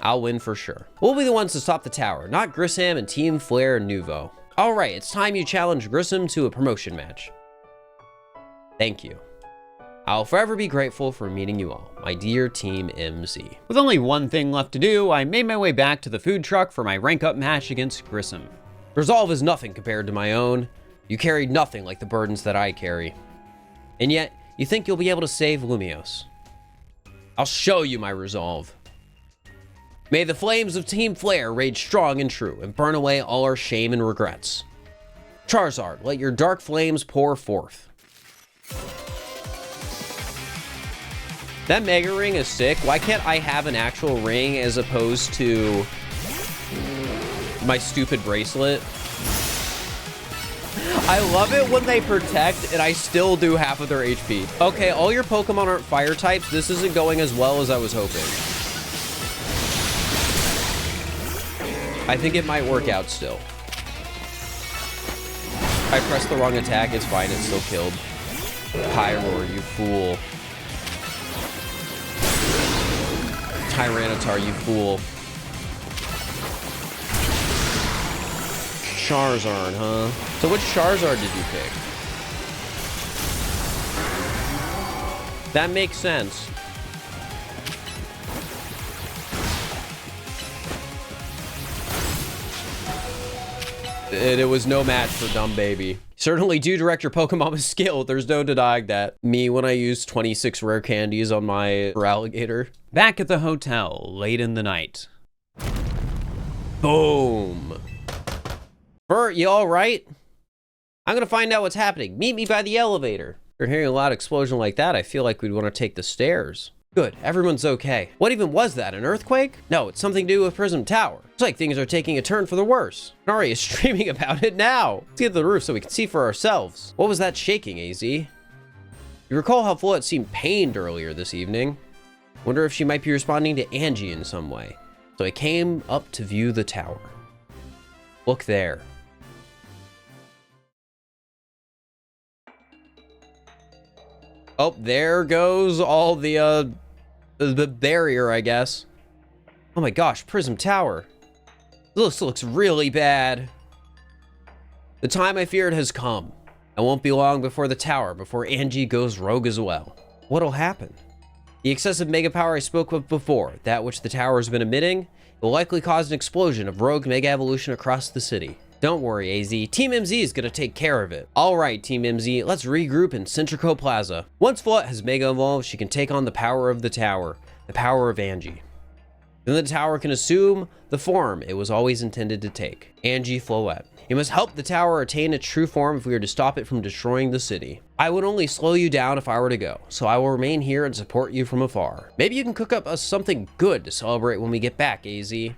B: I'll win for sure. We'll be the ones to stop the tower, not Grissom and Team Flare and Nuvo. All right, it's time you challenge Grissom to a promotion match. Thank you. I'll forever be grateful for meeting you all, my dear Team MZ.
A: With only one thing left to do, I made my way back to the food truck for my rank up match against Grissom.
B: Resolve is nothing compared to my own. You carried nothing like the burdens that I carry. And yet, you think you'll be able to save Lumiose. I'll show you my resolve. May the flames of Team Flare rage strong and true and burn away all our shame and regrets. Charizard, let your dark flames pour forth. That Mega Ring is sick. Why can't I have an actual ring as opposed to my stupid bracelet? I love it when they protect and I still do half of their HP. Okay, all your Pokemon aren't fire types. This isn't going as well as I was hoping. I think it might work out still. I pressed the wrong attack. It's fine. It's still killed. Pyroar, you fool. Tyranitar, you fool. Charizard, huh? So which Charizard did you pick? That makes sense. It was no match for dumb baby. Certainly do direct your Pokemon with skill. There's no denying that. Me when I used 26 rare candies on my alligator.
A: Back at the hotel, late in the night.
B: Boom. Bert, you all right? I'm gonna find out what's happening. Meet me by the elevator. After hearing a loud explosion like that, I feel like we'd want to take the stairs. Good, everyone's okay. What even was that, an earthquake? No, it's something to do with Prism Tower. Looks like things are taking a turn for the worse. Nari is streaming about it now. Let's get to the roof so we can see for ourselves. What was that shaking, AZ? You recall how Floette seemed pained earlier this evening. Wonder if she might be responding to Angie in some way. So I came up to view the tower. Look there. Oh, there goes all the barrier, I guess. Oh my gosh, Prism Tower. This looks really bad. The time I feared has come. It won't be long before the tower, before Angie goes rogue as well. What'll happen? The excessive mega power I spoke of before, that which the tower has been emitting, will likely cause an explosion of rogue mega evolution across the city. Don't worry, AZ. Team MZ is gonna take care of it. All right, Team MZ, let's regroup in Centrico Plaza. Once Floette has Mega Evolved, she can take on the power of the tower, the power of Angie. Then the tower can assume the form it was always intended to take. Angie Floette. You must help the tower attain its true form if we are to stop it from destroying the city. I would only slow you down if I were to go, so I will remain here and support you from afar. Maybe you can cook up us something good to celebrate when we get back, AZ. You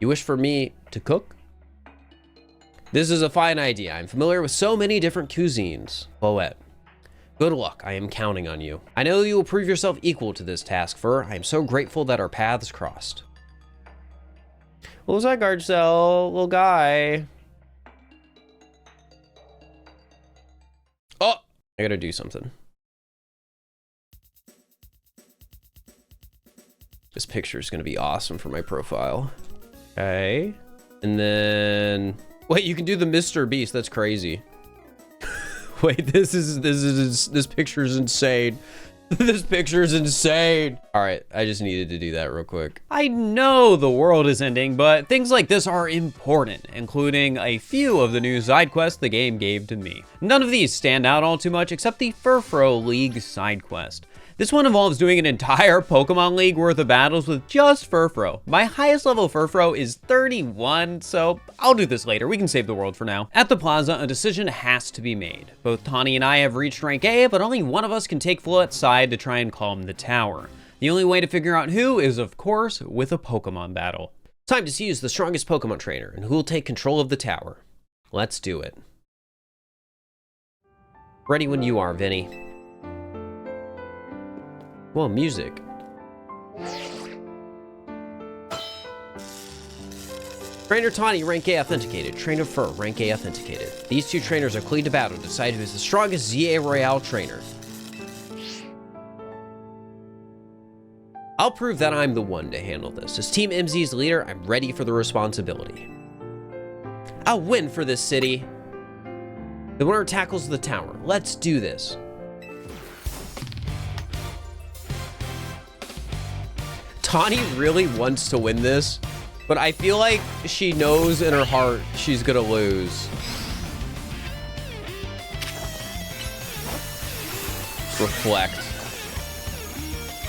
B: wish for me to cook? This is a fine idea. I'm familiar with so many different cuisines. Floette. Good luck. I am counting on you. I know you will prove yourself equal to this task, Fur. I am so grateful that our paths crossed. What was that guard cell? Little guy. Oh, I gotta do something. This picture is gonna be awesome for my profile. Okay. And then, wait, you can do the Mr. Beast. That's crazy. Wait, this picture is insane. This picture is insane. All right, I just needed to do that real quick. I know the world is ending, but things like this are important, including a few of the new side quests the game gave to me. None of these stand out all too much except the Furfro League side quest. This one involves doing an entire Pokemon League worth of battles with just Furfro. My highest level Furfro is 31, so I'll do this later. We can save the world for now. At the plaza, a decision has to be made. Both Tawny and I have reached rank A, but only one of us can take Floette's side to try and calm the tower. The only way to figure out who is, of course, with a Pokemon battle. Time to choose the strongest Pokemon trainer and who will take control of the tower. Let's do it. Ready when you are, Vinny. Well, music. Trainer Tawny, rank A authenticated. Trainer Fur, rank A authenticated. These two trainers are clean to battle to decide who is the strongest ZA Royale trainer. I'll prove that I'm the one to handle this. As Team MZ's leader, I'm ready for the responsibility. I'll win for this city. The winner tackles the tower. Let's do this. Tawny really wants to win this, but I feel like she knows in her heart she's gonna lose. Reflect.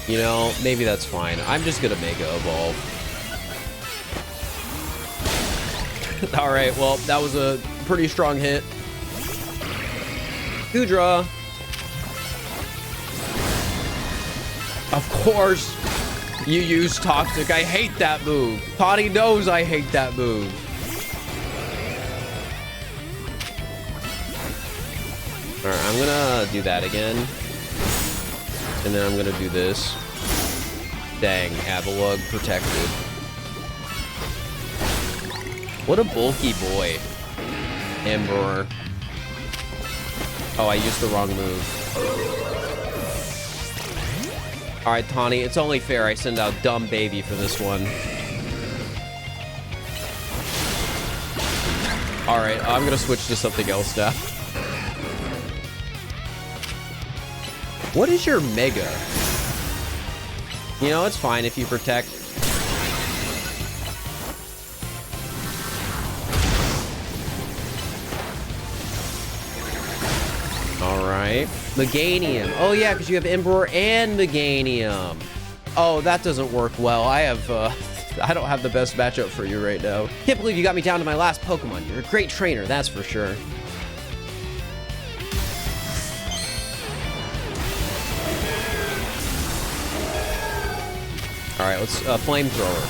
B: You know, maybe that's fine. I'm just gonna Mega Evolve. All right, well, that was a pretty strong hit. Goodra. Of course. You use Toxic. I hate that move. Tawny knows I hate that move. Alright, I'm gonna do that again. And then I'm gonna do this. Dang, Avalugg protected. What a bulky boy. Emperor. Oh, I used the wrong move. All right, Tawny, it's only fair I send out Dumb Baby for this one. All right, I'm gonna switch to something else now. What is your Mega? You know, it's fine if you protect. All right. Meganium. Oh yeah, because you have Emperor and Meganium. Oh, that doesn't work well. I don't have the best matchup for you right now. Can't believe you got me down to my last Pokemon. You're a great trainer, that's for sure. All right, let's Flamethrower.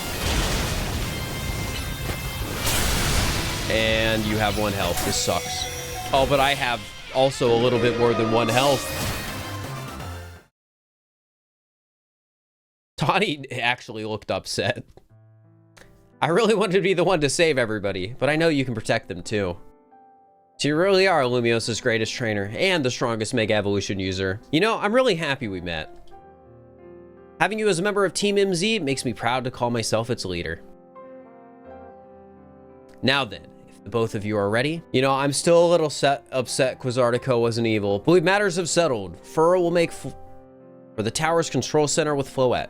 B: And you have 1 health. This sucks. Oh, but I have also a little bit more than 1 health. Tawny actually looked upset. I really wanted to be the one to save everybody, but I know you can protect them too. So you really are Lumios's greatest trainer and the strongest Mega Evolution user. You know, I'm really happy we met. Having you as a member of Team MZ makes me proud to call myself its leader. Now then, the both of you are ready. You know, I'm still a little upset Quasartico wasn't evil, but matters have settled. Fur will make for the tower's control center with Floette.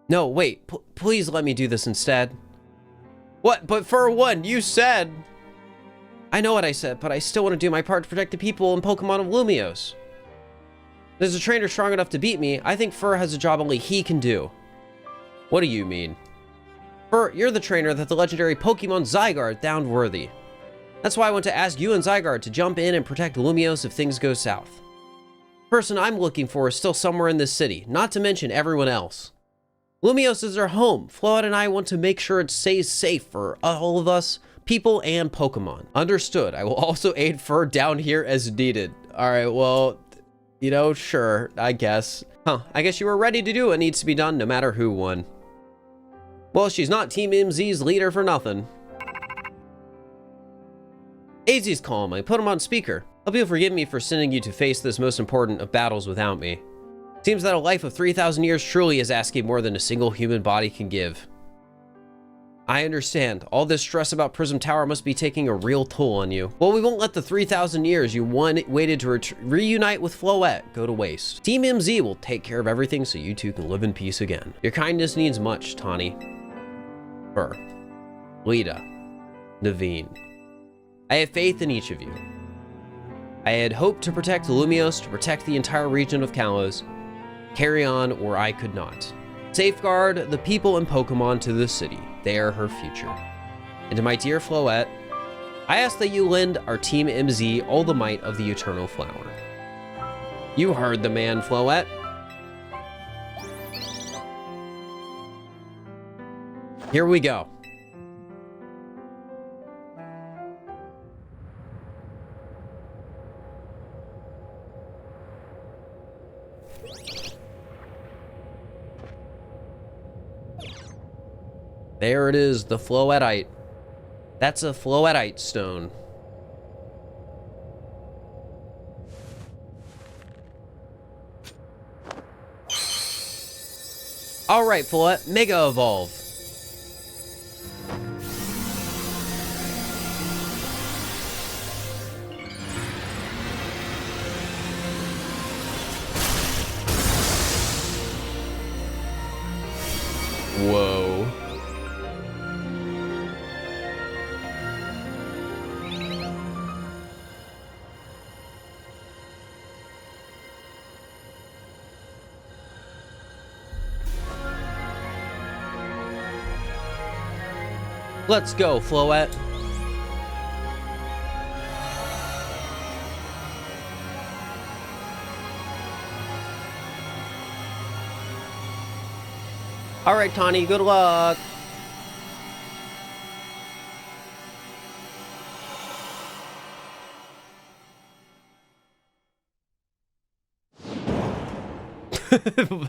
B: No, wait, please let me do this instead. What? But Fur won, you said. I know what I said, but I still want to do my part to protect the people and Pokemon of Lumios. There's a trainer strong enough to beat me. I think Fur has a job only he can do. What do you mean? Fur, you're the trainer that the legendary Pokemon Zygarde found worthy. That's why I want to ask you and Zygarde to jump in and protect Lumiose if things go south. The person I'm looking for is still somewhere in this city, not to mention everyone else. Lumiose is our home. Floette and I want to make sure it stays safe for all of us, people and Pokemon. Understood. I will also aid Fur down here as needed. Alright, well, you know, sure, I guess. Huh, I guess you were ready to do what needs to be done no matter who won. Well, she's not Team MZ's leader for nothing. AZ's calm. I put him on speaker. Hope you'll forgive me for sending you to face this most important of battles without me. Seems that a life of 3,000 years truly is asking more than a single human body can give. I understand. All this stress about Prism Tower must be taking a real toll on you. Well, we won't let the 3,000 years you waited to reunite with Floette go to waste. Team MZ will take care of everything so you two can live in peace again. Your kindness needs much, Tawny. Fur. Lita. Naveen. I have faith in each of you. I had hoped to protect Lumiose, to protect the entire region of Kalos. Carry on where I could not. Safeguard the people and Pokemon to this city. They are her future. And to my dear Floette, I ask that you lend our Team MZ all the might of the Eternal Flower. You heard the man, Floette. Here we go. There it is, the Floettite. That's a Floettite stone. All right, Floette, Mega Evolve. Whoa. Let's go, Floette. All right, Tawny, good luck.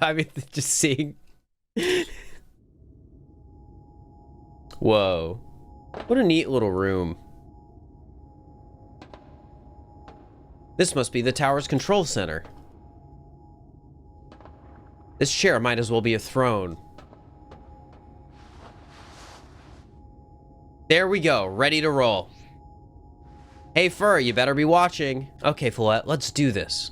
B: I mean, just seeing. Whoa. What a neat little room. This must be the tower's control center. This chair might as well be a throne. There we go, ready to roll. Hey, Fur, you better be watching. Okay, Floette, let's do this.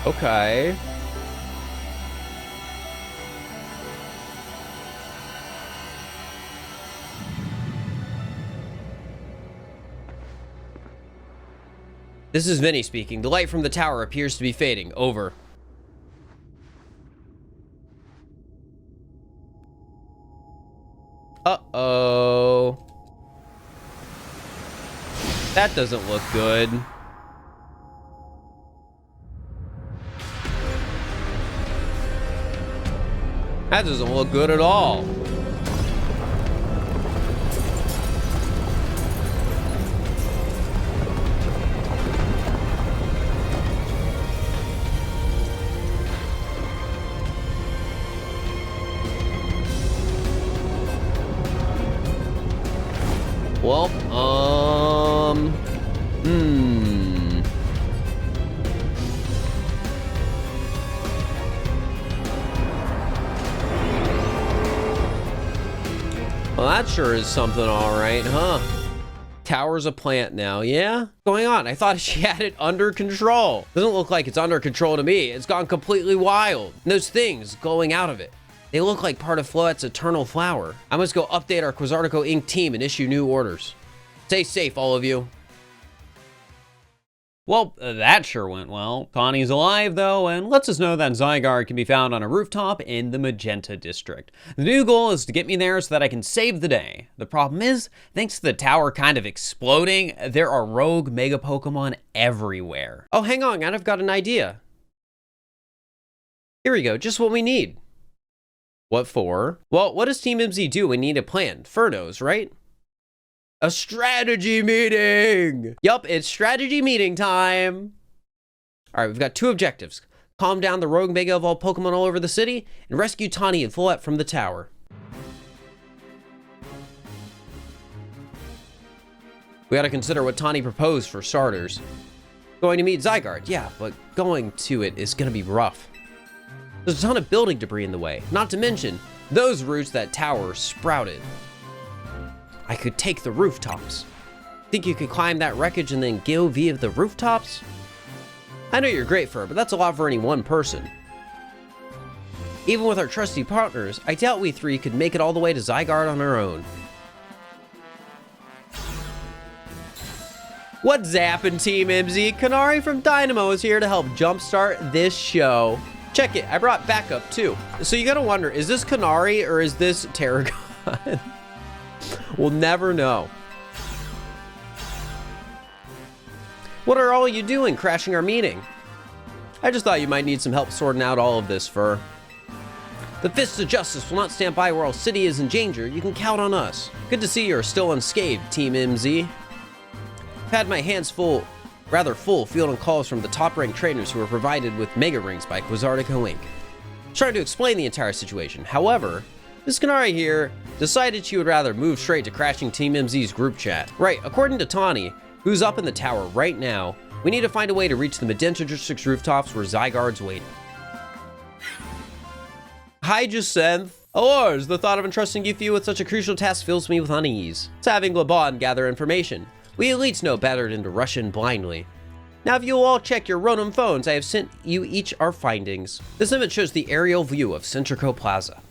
B: Okay. This is Vinny speaking. The light from the tower appears to be fading. Over. Uh-oh. That doesn't look good. That doesn't look good at all. Well, Well, that sure is something, all right, huh?
A: Tower's a plant now, yeah? What's going on? I thought she had it under control. Doesn't look like it's under control to me. It's gone completely wild. And those things going out of it, they look like part of Floette's eternal flower. I must go update our Quasartico Inc. team and issue new orders. Stay safe, all of you.
B: Well, that sure went well. Connie's alive, though, and lets us know that Zygarde can be found on a rooftop in the Magenta District. The new goal is to get me there so that I can save the day. The problem is, thanks to the tower kind of exploding, there are rogue Mega Pokemon everywhere.
A: Oh, hang on, I've got an idea. Here we go, just what we need. What for? Well, what does Team MZ do? We need a plan. Furnos, right? A strategy meeting! Yup, it's strategy meeting time! Alright, we've got two objectives. Calm down the rogue Mega Evolved Pokemon all over the city, and rescue Tawny and Floette from the tower. We gotta consider what Tawny proposed for starters. Going to meet Zygarde, yeah, but going to it is gonna be rough. There's a ton of building debris in the way, not to mention those roots that tower sprouted. I could take the rooftops. Think you could climb that wreckage and then go via the rooftops? I know you're great for it, but that's a lot for any one person. Even with our trusty partners, I doubt we three could make it all the way to Zygarde on our own. What's zappin', Team MZ? Kanari from Dynamo is here to help jumpstart this show. Check it, I brought backup too. So you gotta wonder, is this Kanari or is this Tarragon? We'll never know. What are all you doing, crashing our meeting? I just thought you might need some help sorting out all of this, Fur. The Fists of Justice will not stand by where our city is in danger. You can count on us. Good to see you're still unscathed, Team MZ. I've had my hands rather full fielding calls from the top-ranked trainers who were provided with Mega Rings by Quasartico Inc. Trying to explain the entire situation. However, Miss Kanari here decided she would rather move straight to crashing Team MZ's group chat. Right, according to Tawny, who's up in the tower right now, we need to find a way to reach the Magenta District's rooftops where Zygarde's waiting. Hi, Jacinth. Alors, the thought of entrusting you with such a crucial task fills me with unease. It's having Laban gather information. We elites know better than to rush in blindly. Now, if you will all check your Rotom phones, I have sent you each our findings. This image shows the aerial view of Centrico Plaza.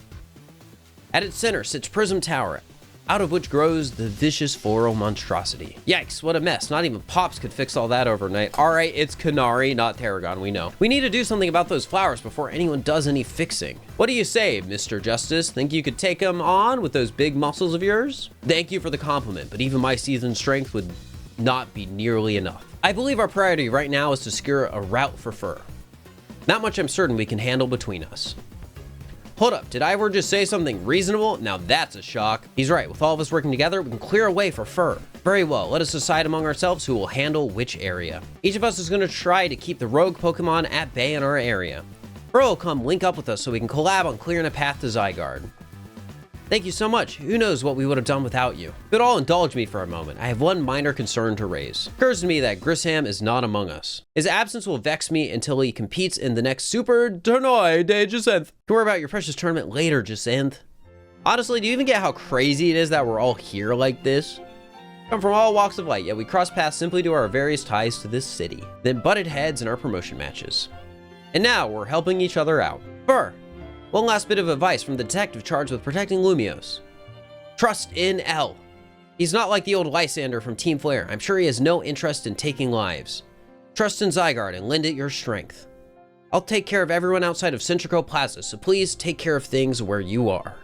A: At its center sits Prism Tower, out of which grows the vicious floral monstrosity. Yikes, what a mess. Not even Pops could fix all that overnight. Alright, it's Kanari, not Tarragon, we know. We need to do something about those flowers before anyone does any fixing. What do you say, Mr. Justice? Think you could take them on with those big muscles of yours? Thank you for the compliment, but even my seasoned strength would not be nearly enough. I believe our priority right now is to secure a route for Fur. Not much I'm certain we can handle between us. Hold up, did I ever just say something reasonable? Now that's a shock. He's right, with all of us working together, we can clear a way for Fur. Very well, let us decide among ourselves who will handle which area. Each of us is going to try to keep the rogue Pokemon at bay in our area. Fur will come link up with us so we can collab on clearing a path to Zygarde. Thank you so much. Who knows what we would have done without you. But all indulge me for a moment. I have one minor concern to raise. It occurs to me that Grisham is not among us. His absence will vex me until he competes in the next Super Tournoi de Jacinth. Don't worry about your precious tournament later, Jacinth. Honestly, do you even get how crazy it is that we're all here like this? Come from all walks of life, yet we cross paths simply due to our various ties to this city. Then butted heads in our promotion matches. And now we're helping each other out. Fur. One last bit of advice from the detective charged with protecting Lumiose. Trust in L. He's not like the old Lysander from Team Flare. I'm sure he has no interest in taking lives. Trust in Zygarde and lend it your strength. I'll take care of everyone outside of Centrico Plaza, so please take care of things where you are.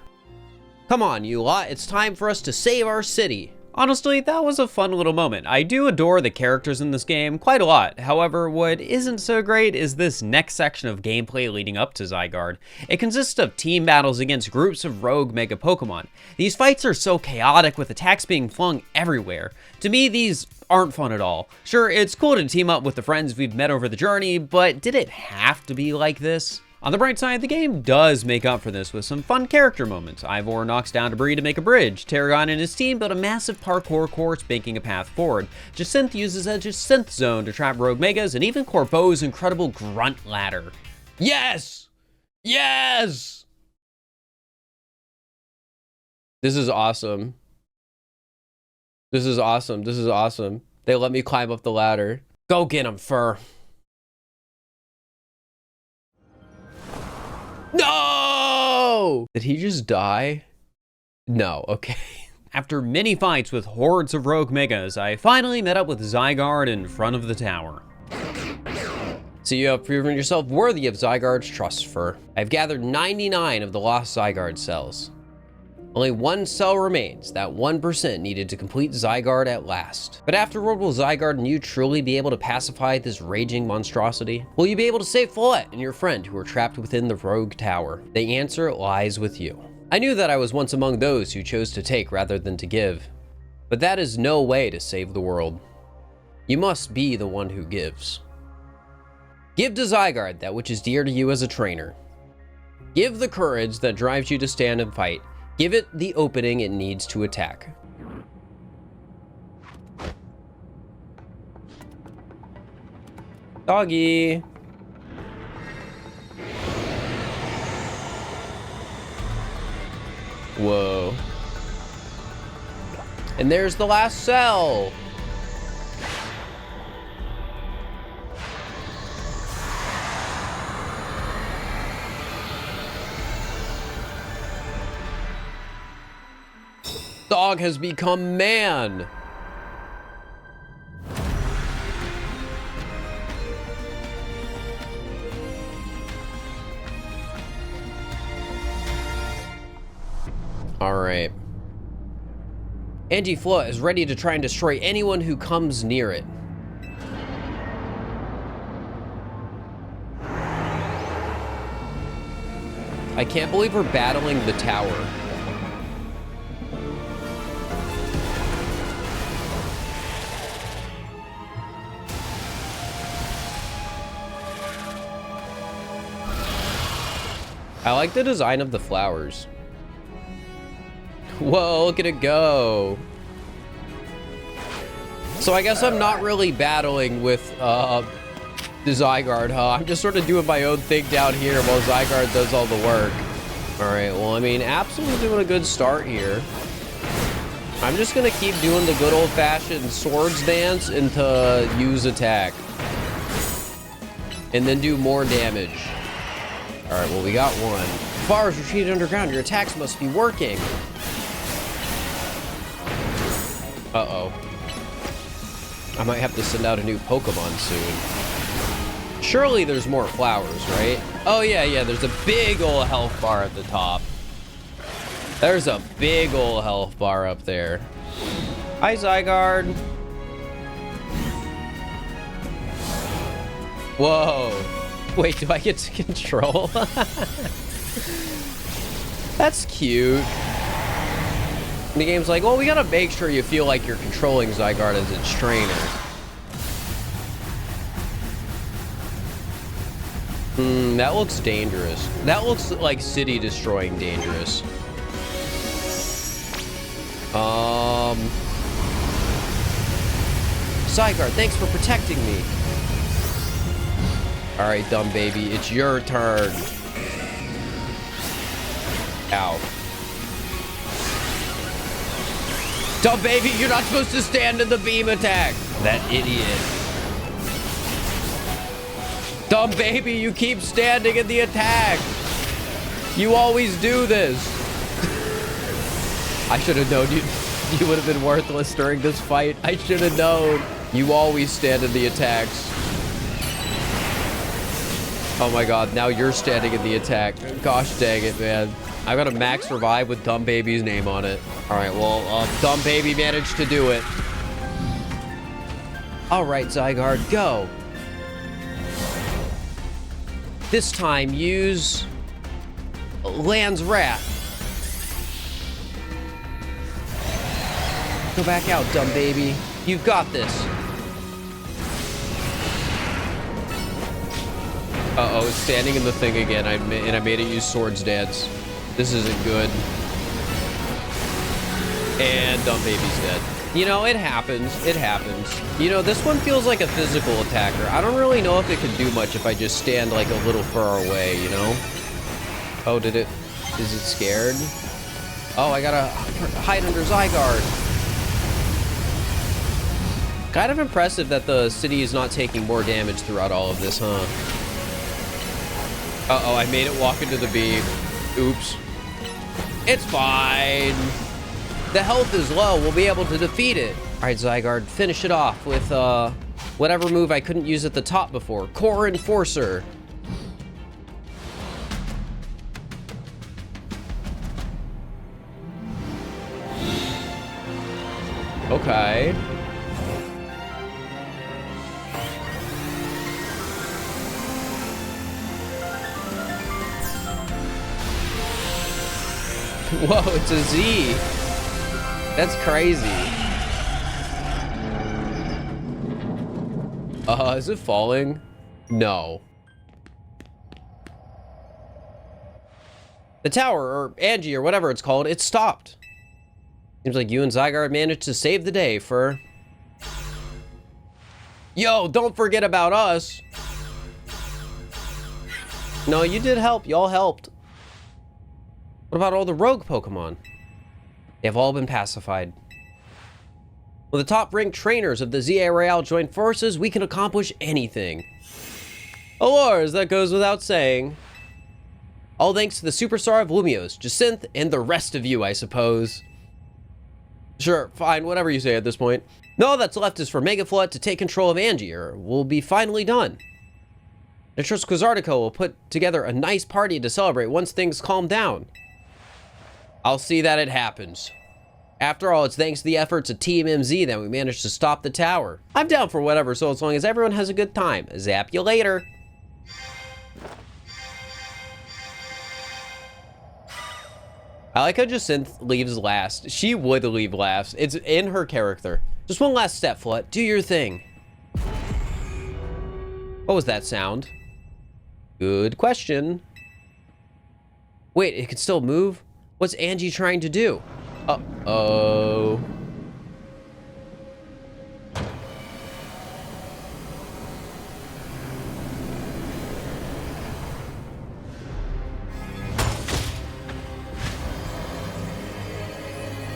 A: Come on, you lot. It's time for us to save our city.
B: Honestly, that was a fun little moment. I do adore the characters in this game quite a lot. However, what isn't so great is this next section of gameplay leading up to Zygarde. It consists of team battles against groups of rogue Mega Pokemon. These fights are so chaotic with attacks being flung everywhere. To me, these aren't fun at all. Sure, it's cool to team up with the friends we've met over the journey, but did it have to be like this? On the bright side, the game does make up for this with some fun character moments. Ivor knocks down debris to make a bridge. Tarragon and his team build a massive parkour course, making a path forward. Jacinth uses a Jacinth zone to trap rogue Megas, and even Corbo's incredible grunt ladder.
A: Yes! Yes! This is awesome. This is awesome. This is awesome. They let me climb up the ladder. Go get him, Fur. No! Did he just die? No, okay.
B: After many fights with hordes of rogue megas, I finally met up with Zygarde in front of the tower.
A: So you have proven yourself worthy of Zygarde's trust, Fur. I've gathered 99 of the lost Zygarde cells. Only one cell remains, that 1% needed to complete Zygarde at last. But afterward, will Zygarde and you truly be able to pacify this raging monstrosity? Will you be able to save Follette and your friend who are trapped within the rogue tower? The answer lies with you. I knew that I was once among those who chose to take rather than to give. But that is no way to save the world. You must be the one who gives. Give to Zygarde that which is dear to you as a trainer. Give the courage that drives you to stand and fight. Give it the opening it needs to attack. Doggy. Whoa. And there's the last cell. Dog has become man. All right. Anti-Flood is ready to try and destroy anyone who comes near it. I can't believe we're battling the tower. I like the design of the flowers. Whoa, look at it go. So I guess I'm not really battling with the Zygarde, huh? I'm just sort of doing my own thing down here while Zygarde does all the work. All right, well, I mean, Absol's doing a good start here. I'm just gonna keep doing the good old-fashioned swords dance into use attack. And then do more damage. All right, well, we got one. Bars retreated underground. Your attacks must be working. Uh-oh. I might have to send out a new Pokemon soon. Surely there's more flowers, right? Oh, yeah, there's a big ol' health bar at the top. There's a big ol' health bar up there. Hi, Zygarde. Whoa. Wait, do I get to control? That's cute. And the game's like, well, we gotta make sure you feel like you're controlling Zygarde as its trainer. That looks dangerous. That looks like city destroying dangerous. Zygarde, thanks for protecting me. All right, dumb baby, it's your turn. Ow. Dumb baby, you're not supposed to stand in the beam attack. That idiot. Dumb baby, you keep standing in the attack. You always do this. I should have known you would have been worthless during this fight. I should have known. You always stand in the attacks. Oh my god, now you're standing in the attack. Gosh dang it, man. I got a max revive with Dumb Baby's name on it. All right, well, Dumb Baby managed to do it. All right, Zygarde, go. This time, use Land's Wrath. Go back out, Dumb Baby. You've got this. Uh-oh, it's standing in the thing again, and I made it use Swords Dance. This isn't good. And Dumb Baby's dead. You know, it happens. It happens. You know, this one feels like a physical attacker. I don't really know if it could do much if I just stand, like, a little far away, you know? Oh, did it... Is it scared? Oh, I gotta hide under Zygarde. Kind of impressive that the city is not taking more damage throughout all of this, huh? Uh-oh, I made it walk into the bee. Oops. It's fine. The health is low. We'll be able to defeat it. All right, Zygarde, finish it off with whatever move I couldn't use at the top before. Core Enforcer. Okay. Whoa, it's a Z. That's crazy. Is it falling? No. The tower, or Angie, or whatever it's called, it stopped. Seems like you and Zygarde managed to save the day for... Yo, don't forget about us. No, you did help. Y'all helped. What about all the rogue Pokemon? They've all been pacified. When the top-ranked trainers of the ZA Royale join forces, we can accomplish anything. Allures, that goes without saying. All thanks to the superstar of Lumiose, Jacinth, and the rest of you, I suppose. Sure, fine, whatever you say at this point. No, that's left is for Megaflood to take control of Angie, or we'll be finally done. I trust Quizartico will put together a nice party to celebrate once things calm down. I'll see that it happens. After all, it's thanks to the efforts of Team MZ that we managed to stop the tower. I'm down for whatever, so as long as everyone has a good time. Zap you later. I like how Jacinth leaves last. She would leave last. It's in her character. Just one last step, Flut. Do your thing. What was that sound? Good question. Wait, it can still move? What's Angie trying to do? Uh-oh.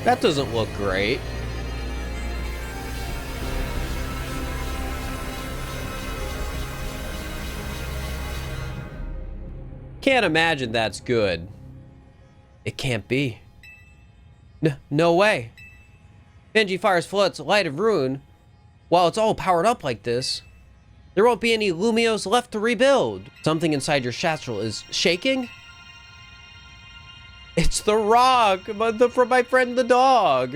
A: That doesn't look great. Can't imagine that's good. It can't be. No way. Benji fires Flood's Light of Ruin. While it's all powered up like this, there won't be any Lumiose left to rebuild. Something inside your satchel is shaking? It's the rock from my friend the dog.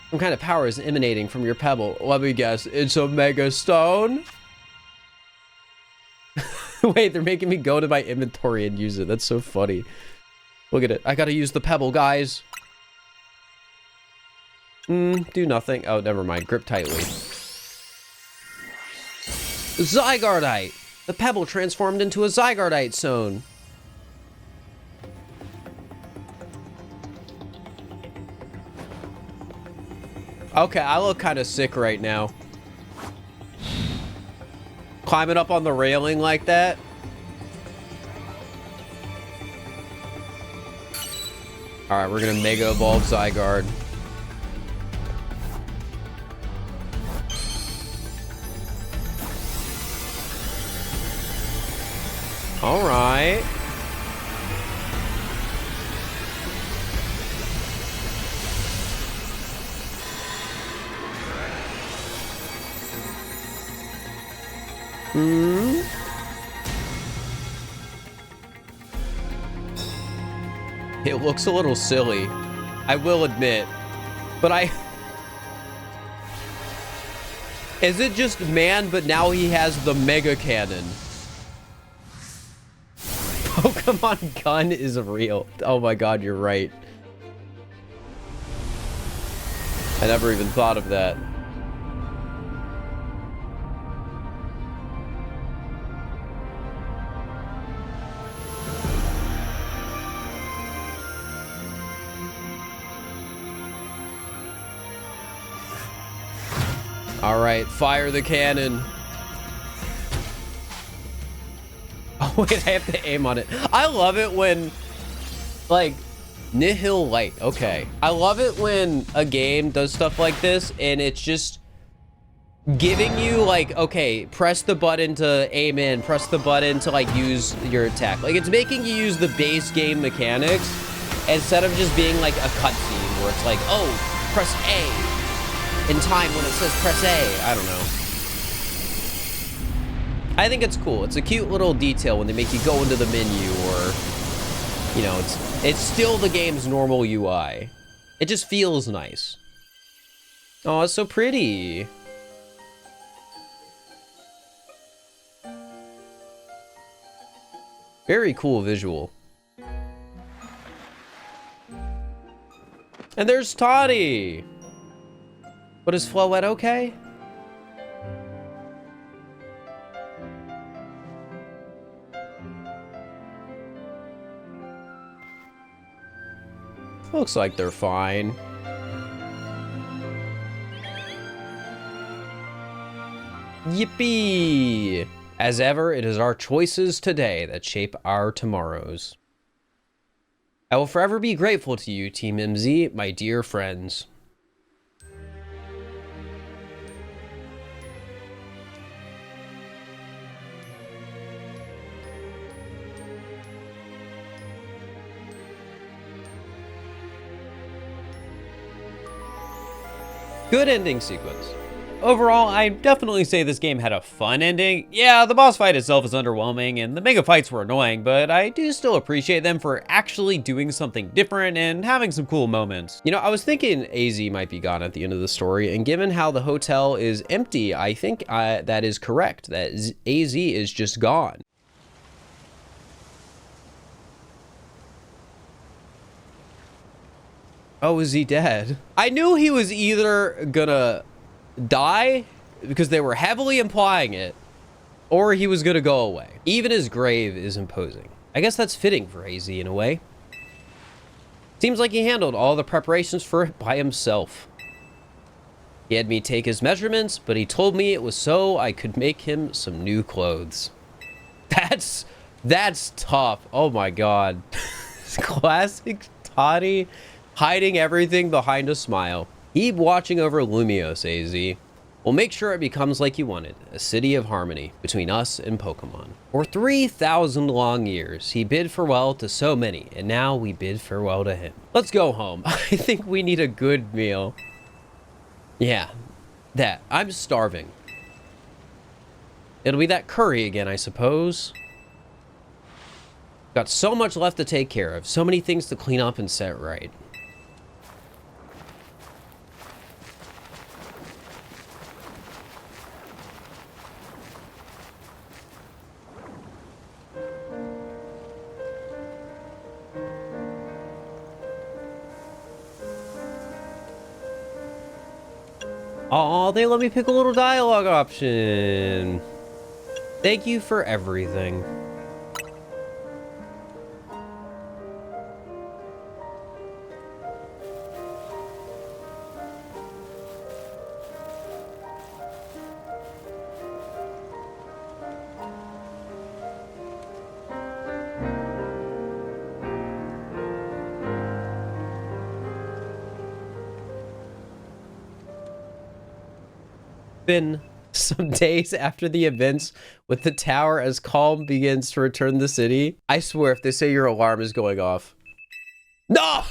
A: Some kind of power is emanating from your pebble. Let me guess, it's a Mega Stone? Wait, they're making me go to my inventory and use it. That's so funny. Look at it. I gotta use the pebble, guys. Do nothing. Oh, never mind. Grip tightly. Zygardeite! The pebble transformed into a Zygardeite zone. Okay, I look kind of sick right now. Climbing up on the railing like that. Alright, we're gonna Mega Evolve Zygarde. Alright. It looks a little silly, I will admit, but is it just man, but now he has the Mega Cannon? Pokemon Gun is real. Oh my god, you're right. I never even thought of that. All right, fire the cannon. Oh wait, I have to aim on it. I love it when, like, Nihil Light. Okay. I love it when a game does stuff like this and it's just giving you like, okay, press the button to aim in, press the button to like use your attack. Like it's making you use the base game mechanics instead of just being like a cutscene where it's like, oh, press A in time when it says press A. I don't know. I think it's cool. It's a cute little detail when they make you go into the menu, or, you know, it's still the game's normal UI. It just feels nice. Oh, it's so pretty. Very cool visual. And there's Toddy. But is Floette okay? Looks like they're fine. Yippee! As ever, it is our choices today that shape our tomorrows. I will forever be grateful to you, Team MZ, my dear friends. Good ending sequence. Overall, I definitely say this game had a fun ending. Yeah, the boss fight itself is underwhelming and the mega fights were annoying, but I do still appreciate them for actually doing something different and having some cool moments. You know, I was thinking AZ might be gone at the end of the story, and given how the hotel is empty, I think that is correct, that AZ is just gone. Oh, is he dead? I knew he was either gonna die, because they were heavily implying it, or he was gonna go away. Even his grave is imposing. I guess that's fitting for AZ in a way. Seems like he handled all the preparations for it by himself. He had me take his measurements, but he told me it was so I could make him some new clothes. That's tough. Oh my god. Classic Toddy. Hiding everything behind a smile. Keep watching over Lumios, AZ. We'll make sure it becomes like you wanted, a city of harmony between us and Pokemon. For 3,000 long years, he bid farewell to so many, and now we bid farewell to him. Let's go home. I think we need a good meal. Yeah, that. I'm starving. It'll be that curry again, I suppose. Got so much left to take care of, so many things to clean up and set right. Oh, they let me pick a little dialogue option. Thank you for everything. Been some days after the events with the tower as calm begins to return the city. I swear if they say your alarm is going off. No!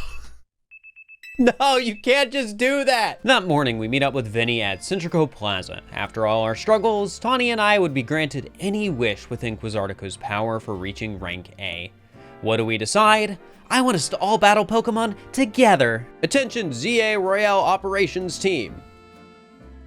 A: No, you can't just do that! That morning, we meet up with Vinny at Centrico Plaza. After all our struggles, Tawny and I would be granted any wish within Quizartico's power for reaching rank A. What do we decide? I want us to all battle Pokemon together. Attention, ZA Royale Operations Team.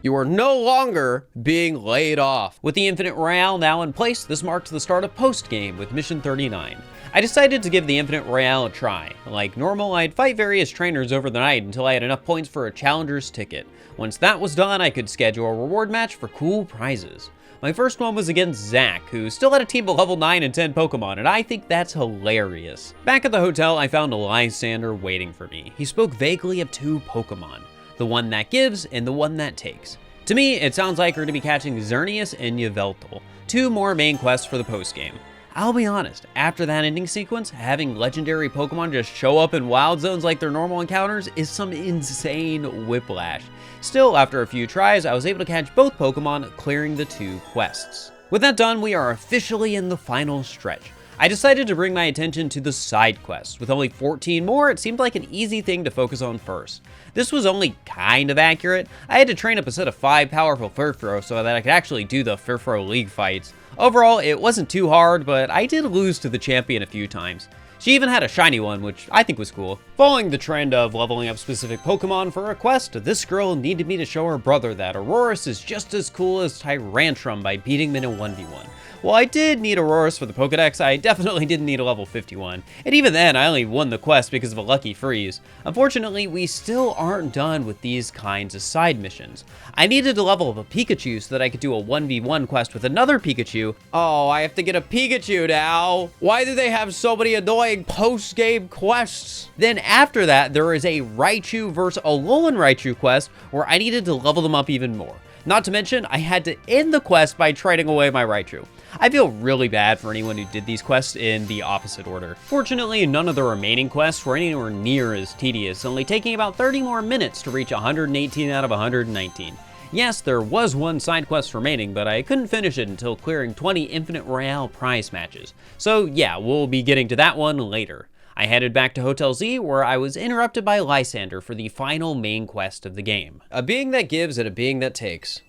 A: You are no longer being laid off. With the Infinite Royale now in place, this marks the start of post-game with Mission 39. I decided to give the Infinite Royale a try. Like normal, I'd fight various trainers over the night until I had enough points for a Challenger's ticket. Once that was done, I could schedule a reward match for cool prizes. My first one was against Zach, who still had a team of level 9 and 10 Pokemon, and I think that's hilarious. Back at the hotel, I found a Lysander waiting for me. He spoke vaguely of 2 Pokemon. The one that gives, and the one that takes. To me, it sounds like we're going to be catching Xerneas and Yveltal, 2 more main quests for the postgame.
B: I'll be honest, after that ending sequence, having legendary Pokemon just show up in wild zones like their normal encounters is some insane whiplash. Still, after a few tries, I was able to catch both Pokemon, clearing the 2 quests. With that done, we are officially in the final stretch. I decided to bring my attention to the side quests. With only 14 more, it seemed like an easy thing to focus on first. This was only kind of accurate. I had to train up a set of 5 powerful Furfrou so that I could actually do the Furfrou League fights. Overall, it wasn't too hard, but I did lose to the champion a few times. She even had a shiny one, which I think was cool. Following the trend of leveling up specific Pokemon for a quest, this girl needed me to show her brother that Aurorus is just as cool as Tyrantrum by beating him in a 1v1. While I did need Aurorus for the Pokedex, I definitely didn't need a level 51. And even then, I only won the quest because of a lucky freeze. Unfortunately, we still aren't done with these kinds of side missions. I needed to level up a Pikachu so that I could do a 1v1 quest with another Pikachu.
A: Oh, I have to get a Pikachu now. Why do they have so many annoying post-game quests?
B: Then after that, there is a Raichu versus Alolan Raichu quest where I needed to level them up even more. Not to mention, I had to end the quest by trading away my Raichu. I feel really bad for anyone who did these quests in the opposite order. Fortunately, none of the remaining quests were anywhere near as tedious, only taking about 30 more minutes to reach 118 out of 119. Yes, there was one side quest remaining, but I couldn't finish it until clearing 20 Infinite Royale prize matches. So yeah, we'll be getting to that one later. I headed back to Hotel Z, where I was interrupted by Lysander for the final main quest of the game.
A: A being that gives and a being that takes.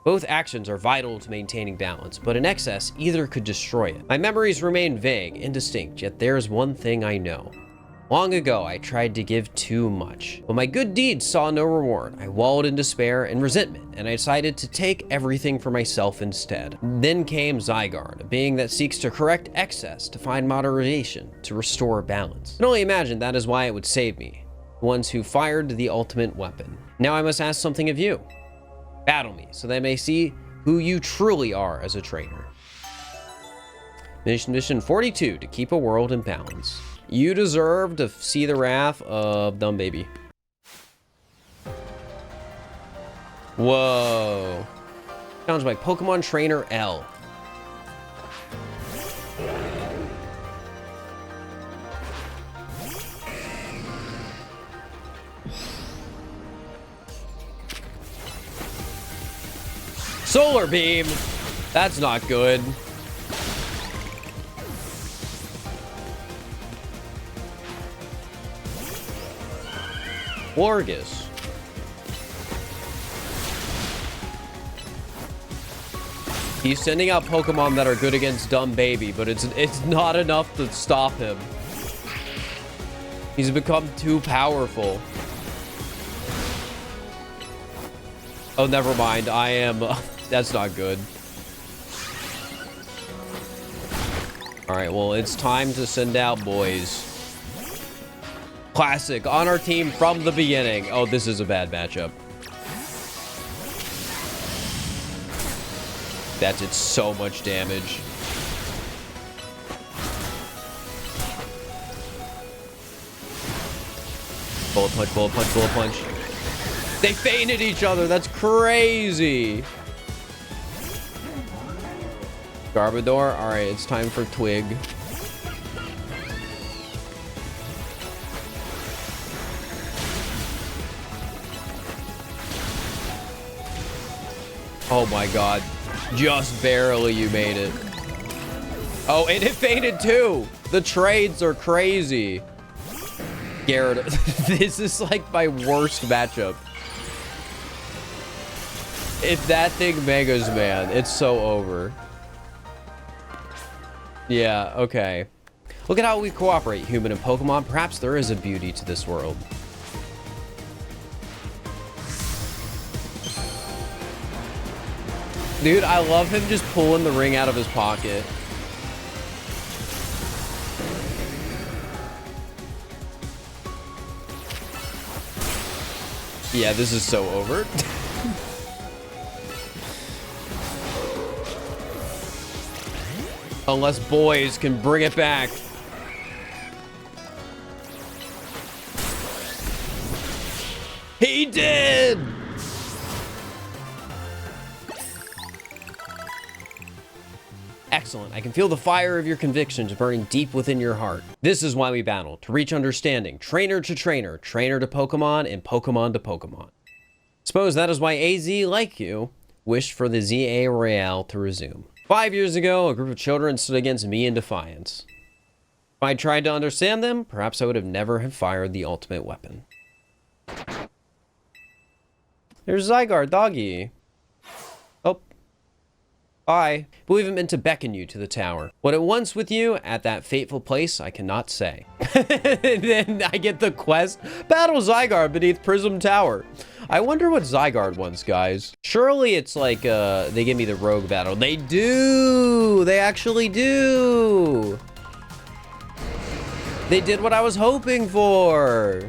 A: Both actions are vital to maintaining balance, but in excess, either could destroy it. My memories remain vague, indistinct, yet there's one thing I know. Long ago, I tried to give too much. When my good deeds saw no reward, I wallowed in despair and resentment, and I decided to take everything for myself instead. Then came Zygarde, a being that seeks to correct excess, to find moderation, to restore balance. I can only imagine that is why it would save me. The ones who fired the ultimate weapon. Now I must ask something of you. Battle me, so that I may see who you truly are as a trainer. Mission 42, to keep a world in balance. You deserve to see the wrath of Dumb Baby. Whoa. Challenge by Pokemon Trainer L. Solar Beam! That's not good. Wargus. He's sending out Pokemon that are good against Dumb Baby, but it's not enough to stop him. He's become too powerful. Oh, never mind. I am... that's not good. Alright, well, it's time to send out boys. Classic. On our team from the beginning. Oh, this is a bad matchup. That did so much damage. Bullet punch, bullet punch, bullet punch. They feinted each other. That's crazy. Garbodor. All right, it's time for Twig. Oh my god. Just barely you made it. Oh, and it faded too. The trades are crazy. Garrett, this is like my worst matchup. If that thing megas, man, it's so over. Yeah, okay. Look at how we cooperate, human and Pokemon. Perhaps there is a beauty to this world. Dude, I love him just pulling the ring out of his pocket. Yeah, this is so over. Unless boys can bring it back. He did!
B: Excellent. I can feel the fire of your convictions burning deep within your heart. This is why we battle, to reach understanding, trainer to trainer, trainer to Pokemon, and Pokemon to Pokemon. Suppose that is why AZ, like you, wished for the ZA Royale to resume. 5 years ago, a group of children stood against me in defiance. If I tried to understand them, perhaps I would have never have fired the ultimate weapon. There's Zygarde, doggy. Oh. Bye. Believe it meant to beckon you to the tower. What it wants with you at that fateful place, I cannot say. And then I get the quest, battle Zygarde beneath Prism Tower. I wonder what Zygarde wants, guys. Surely it's like, they give me the rogue battle. They do! They actually do! They did what I was hoping for!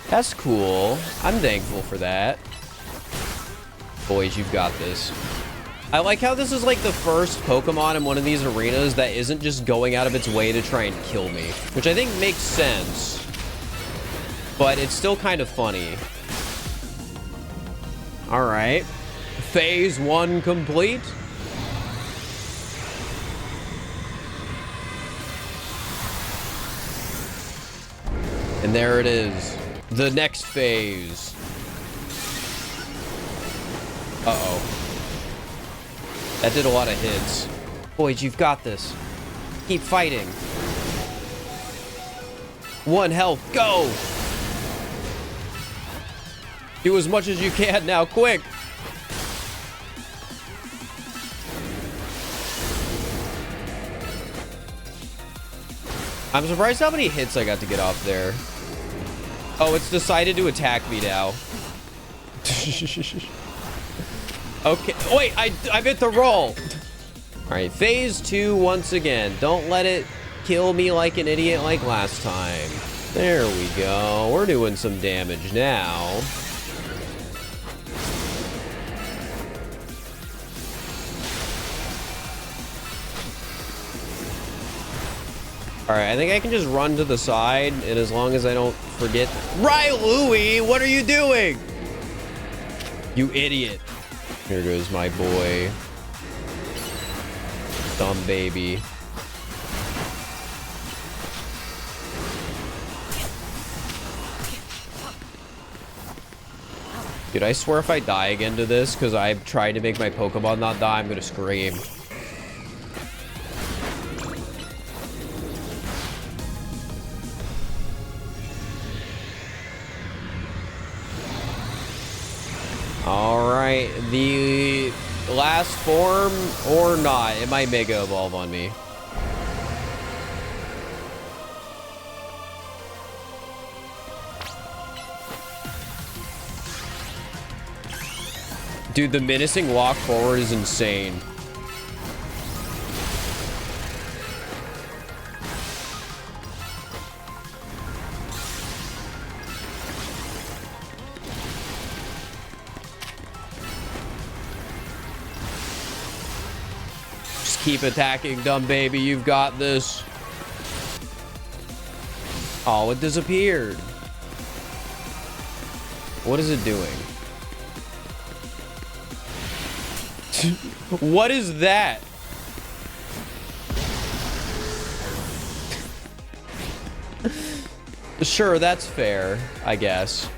B: That's cool. I'm thankful for that. Boys, you've got this. I like how this is like the first Pokemon in one of these arenas that isn't just going out of its way to try and kill me, which I think makes sense, but it's still kind of funny. All right. Phase 1 complete. And there it is. The next phase. Uh-oh. That did a lot of hits. Boys, you've got this. Keep fighting. 1 health, go! Do as much as you can now, quick! I'm surprised how many hits I got to get off there. Oh, it's decided to attack me now. Okay. Wait, I meant to roll. All right, phase 2 once again. Don't let it kill me like an idiot like last time. There we go. We're doing some damage now. All right, I think I can just run to the side, and as long as I don't forget... Louie, what are you doing? You idiot. Here goes my boy. Dumb baby. Dude, I swear if I die again to this, because I've tried to make my Pokemon not die, I'm gonna scream. All right, the last form or not, it might Mega Evolve on me. Dude, the menacing walk forward is insane. Just keep attacking, dumb baby. You've got this. Oh, it disappeared. What is it doing? What is that? Sure, that's fair, I guess.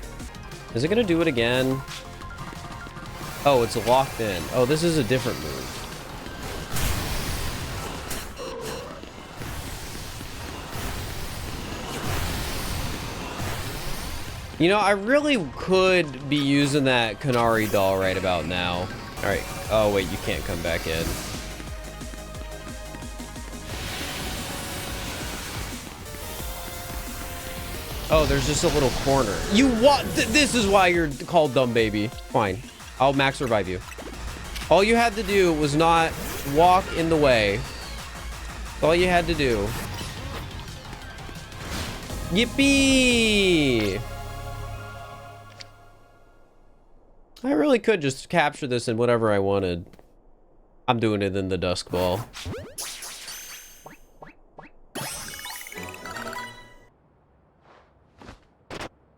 B: Is it gonna do it again? Oh, it's locked in. Oh, this is a different move. You know, I really could be using that Canary doll right about now. All right. Oh, wait, you can't come back in. Oh, there's just a little corner. You what? This is why you're called dumb baby. Fine. I'll max revive you. All you had to do was not walk in the way. That's all you had to do. Yippee! I really could just capture this in whatever I wanted. I'm doing it in the Dusk Ball.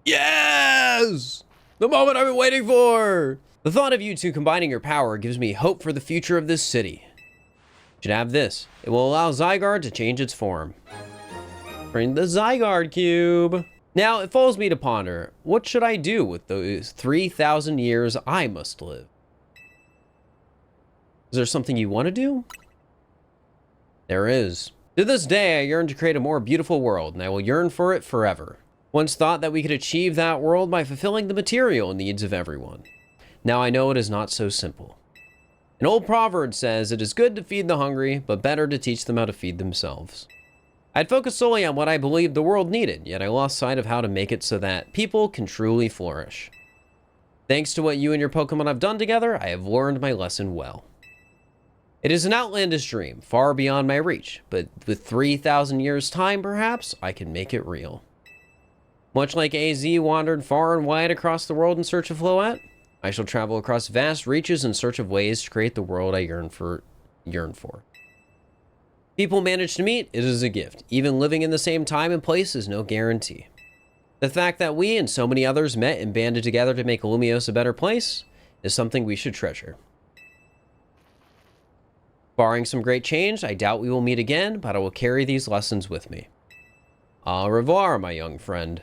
B: Yes! The moment I've been waiting for! The thought of you two combining your power gives me hope for the future of this city. You should have this. It will allow Zygarde to change its form. Bring the Zygarde cube. Now, it falls me to ponder, what should I do with those 3,000 years I must live? Is there something you want to do? There is. To this day, I yearn to create a more beautiful world, and I will yearn for it forever. Once thought that we could achieve that world by fulfilling the material needs of everyone. Now I know it is not so simple. An old proverb says, it is good to feed the hungry, but better to teach them how to feed themselves. I'd focused solely on what I believed the world needed, yet I lost sight of how to make it so that people can truly flourish. Thanks to what you and your Pokemon have done together, I have learned my lesson well. It is an outlandish dream, far beyond my reach, but with 3,000 years' time, perhaps, I can make it real. Much like AZ wandered far and wide across the world in search of Floette, I shall travel across vast reaches in search of ways to create the world I yearn for. People manage to meet, it is a gift. Even living in the same time and place is no guarantee. The fact that we and so many others met and banded together to make Lumiose a better place is something we should treasure. Barring some great change, I doubt we will meet again, but I will carry these lessons with me. Au revoir, my young friend.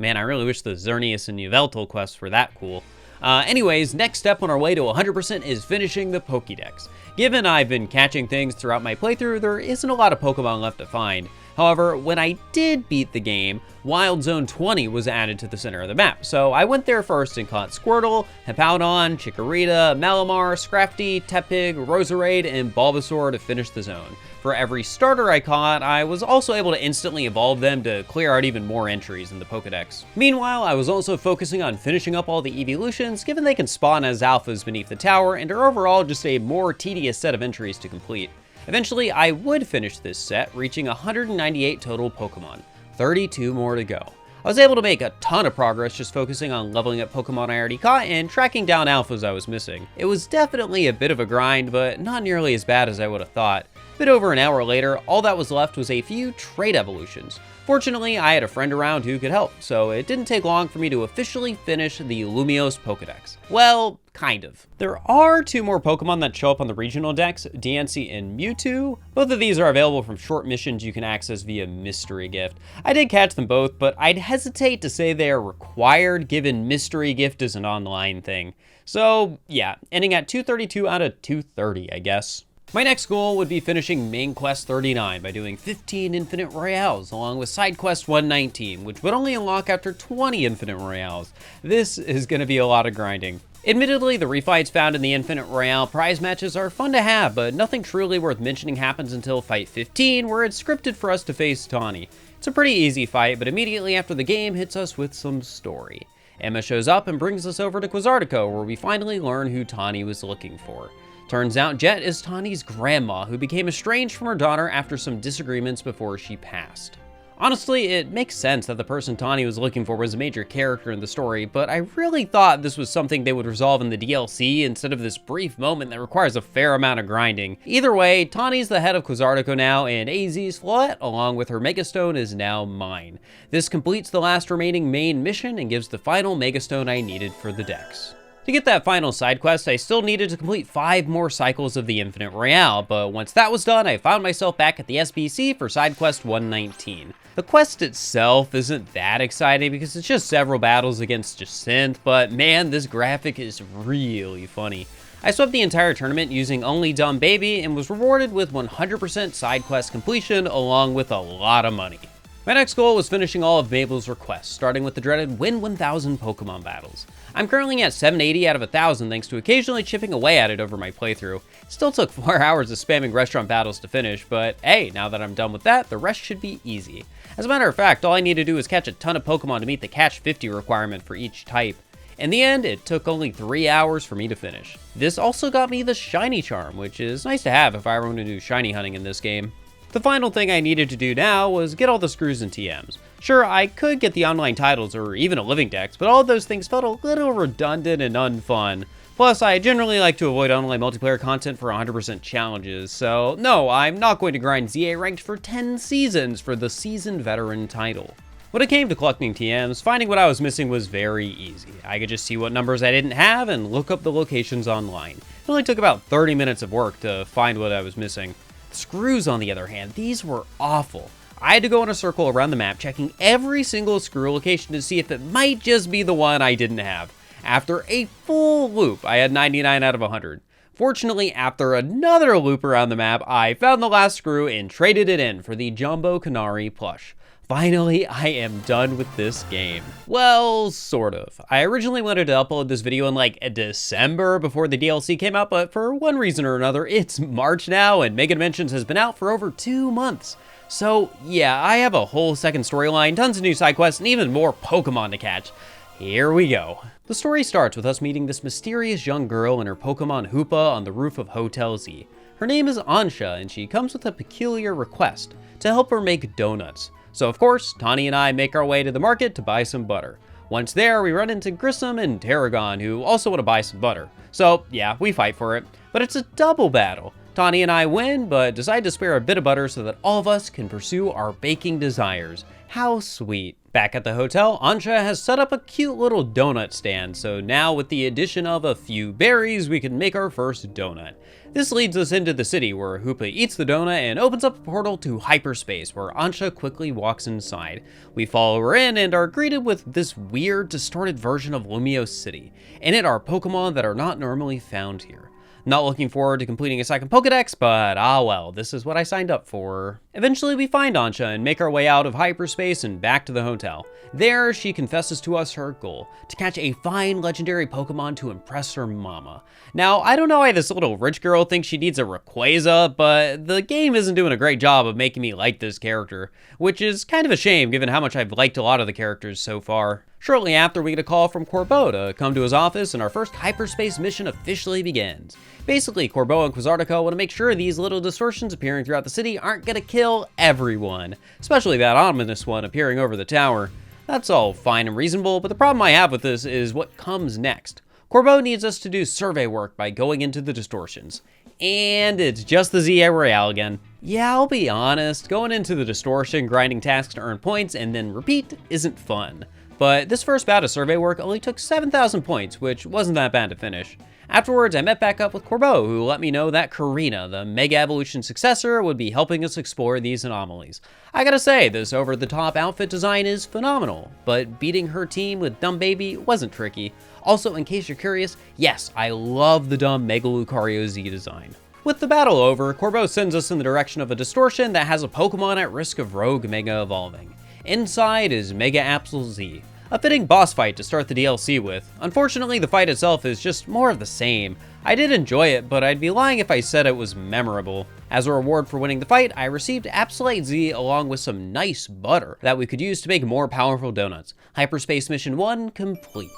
A: Man, I really wish the Xerneas and Yveltal quests were that cool. Anyways, next step on our way to 100% is finishing the Pokédex. Given I've been catching things throughout my playthrough, there isn't a lot of Pokemon left to find. However, when I did beat the game, Wild Zone 20 was added to the center of the map. So I went there first and caught Squirtle, Hippowdon, Chikorita, Malamar, Scrafty, Tepig, Roserade, and Bulbasaur to finish the zone. For every starter I caught, I was also able to instantly evolve them to clear out even more entries in the Pokédex. Meanwhile, I was also focusing on finishing up all the evolutions, given they can spawn as alphas beneath the tower and are overall just a more tedious set of entries to complete. Eventually, I would finish this set, reaching 198 total Pokemon, 32 more to go. I was able to make a ton of progress just focusing on leveling up Pokemon I already caught and tracking down alphas I was missing. It was definitely a bit of a grind, but not nearly as bad as I would have thought. A bit over an hour later, all that was left was a few trait evolutions. Fortunately, I had a friend around who could help, so it didn't take long for me to officially finish the Lumiose Pokédex. Well, kind of. There are two more Pokemon that show up on the regional decks, Diancie and Mewtwo. Both of these are available from short missions you can access via Mystery Gift. I did catch them both, but I'd hesitate to say they are required given Mystery Gift is an online thing. So yeah, ending at 232 out of 230, I guess. My next goal would be finishing Main Quest 39 by doing 15 Infinite Royales, along with Side Quest 119, which would only unlock after 20 Infinite Royales. This is going to be a lot of grinding. Admittedly, the refights found in the Infinite Royale prize matches are fun to have, but nothing truly worth mentioning happens until Fight 15, where it's scripted for us to face Tawny. It's a pretty easy fight, but immediately after the game hits us with some story. Emma shows up and brings us over to Quizartico, where we finally learn who Tawny was looking for. Turns out Jet is Tawny's grandma, who became estranged from her daughter after some disagreements before she passed. Honestly, it makes sense that the person Tawny was looking for was a major character in the story, but I really thought this was something they would resolve in the DLC instead of this brief moment that requires a fair amount of grinding. Either way, Tawny's the head of Quizartico now, and AZ's Floette, along with her Megastone, is now mine. This completes the last remaining main mission and gives the final Megastone I needed for the Dex. To get that final side quest, I still needed to complete 5 more cycles of the Infinite Royale, but once that was done, I found myself back at the SBC for side quest 119. The quest itself isn't that exciting because it's just several battles against Jacinthe, but man, this graphic is really funny. I swept the entire tournament using only Dumb Baby and was rewarded with 100% side quest completion along with a lot of money. My next goal was finishing all of Mabel's requests, starting with the dreaded Win 1000 Pokemon battles. I'm currently at 780 out of 1000 thanks to occasionally chipping away at it over my playthrough. It still took 4 hours of spamming restaurant battles to finish, but hey, now that I'm done with that, the rest should be easy. As a matter of fact, all I need to do is catch a ton of Pokemon to meet the catch 50 requirement for each type. In the end, it took only 3 hours for me to finish. This also got me the Shiny Charm, which is nice to have if I want to do shiny hunting in this game. The final thing I needed to do now was get all the screws and TMs. Sure, I could get the online titles or even a living dex, but all of those things felt a little redundant and unfun.
B: Plus, I generally like to avoid online multiplayer content for 100% challenges, so no, I'm not going to grind ZA ranked for 10 seasons for the seasoned veteran title. When it came to collecting TMs, finding what I was missing was very easy. I could just see what numbers I didn't have and look up the locations online. It only took about 30 minutes of work to find what I was missing. The screws, on the other hand, these were awful. I had to go in a circle around the map, checking every single screw location to see if it might just be the one I didn't have. After a full loop, I had 99 out of 100. Fortunately, after another loop around the map, I found the last screw and traded it in for the Jumbo Canary plush. Finally, I am done with this game. Well, sort of. I originally wanted to upload this video in like December before the DLC came out, but for one reason or another, it's March now and Mega Dimensions has been out for over 2 months. So yeah, I have a whole second storyline, tons of new side quests, and even more Pokemon to catch. Here we go. The story starts with us meeting this mysterious young girl and her Pokemon Hoopa on the roof of Hotel Z. Her name is Ansha, and she comes with a peculiar request to help her make donuts. So of course, Tawny and I make our way to the market to buy some butter. Once there, we run into Grissom and Tarragon, who also want to buy some butter. So yeah, we fight for it, but it's a double battle. Tawny and I win, but decide to spare a bit of butter so that all of us can pursue our baking desires. How sweet. Back at the hotel, Ansha has set up a cute little donut stand, so now with the addition of a few berries, we can make our first donut. This leads us into the city, where Hoopa eats the donut and opens up a portal to hyperspace, where Ansha quickly walks inside. We follow her in and are greeted with this weird, distorted version of Lumio City. In it are Pokemon that are not normally found here. Not looking forward to completing a second Pokedex, but ah well, this is what I signed up for. Eventually we find Ansha and make our way out of hyperspace and back to the hotel. There, she confesses to us her goal, to catch a fine legendary Pokemon to impress her mama. Now, I don't know why this little rich girl thinks she needs a Rayquaza, but the game isn't doing a great job of making me like this character, which is kind of a shame given how much I've liked a lot of the characters so far. Shortly after, we get a call from Corbeau to come to his office, and our first hyperspace mission officially begins. Basically, Corbeau and Quasartico want to make sure these little distortions appearing throughout the city aren't gonna kill everyone, especially that ominous one appearing over the tower. That's all fine and reasonable, but the problem I have with this is what comes next. Corbeau needs us to do survey work by going into the distortions. And it's just the ZA Royale again. Yeah, I'll be honest, going into the distortion, grinding tasks to earn points, and then repeat isn't fun. But this first bout of survey work only took 7,000 points, which wasn't that bad to finish. Afterwards, I met back up with Corbeau, who let me know that Karina, the Mega Evolution successor, would be helping us explore these anomalies. I gotta say, this over-the-top outfit design is phenomenal, but beating her team with Dumb Baby wasn't tricky. Also, in case you're curious, yes, I love the dumb Mega Lucario Z design. With the battle over, Corbeau sends us in the direction of a distortion that has a Pokemon at risk of Rogue Mega evolving. Inside is Mega Absol Z. A fitting boss fight to start the DLC with. Unfortunately, the fight itself is just more of the same. I did enjoy it, but I'd be lying if I said it was memorable. As a reward for winning the fight, I received Absolite Z along with some nice butter that we could use to make more powerful donuts. Hyperspace Mission 1 complete.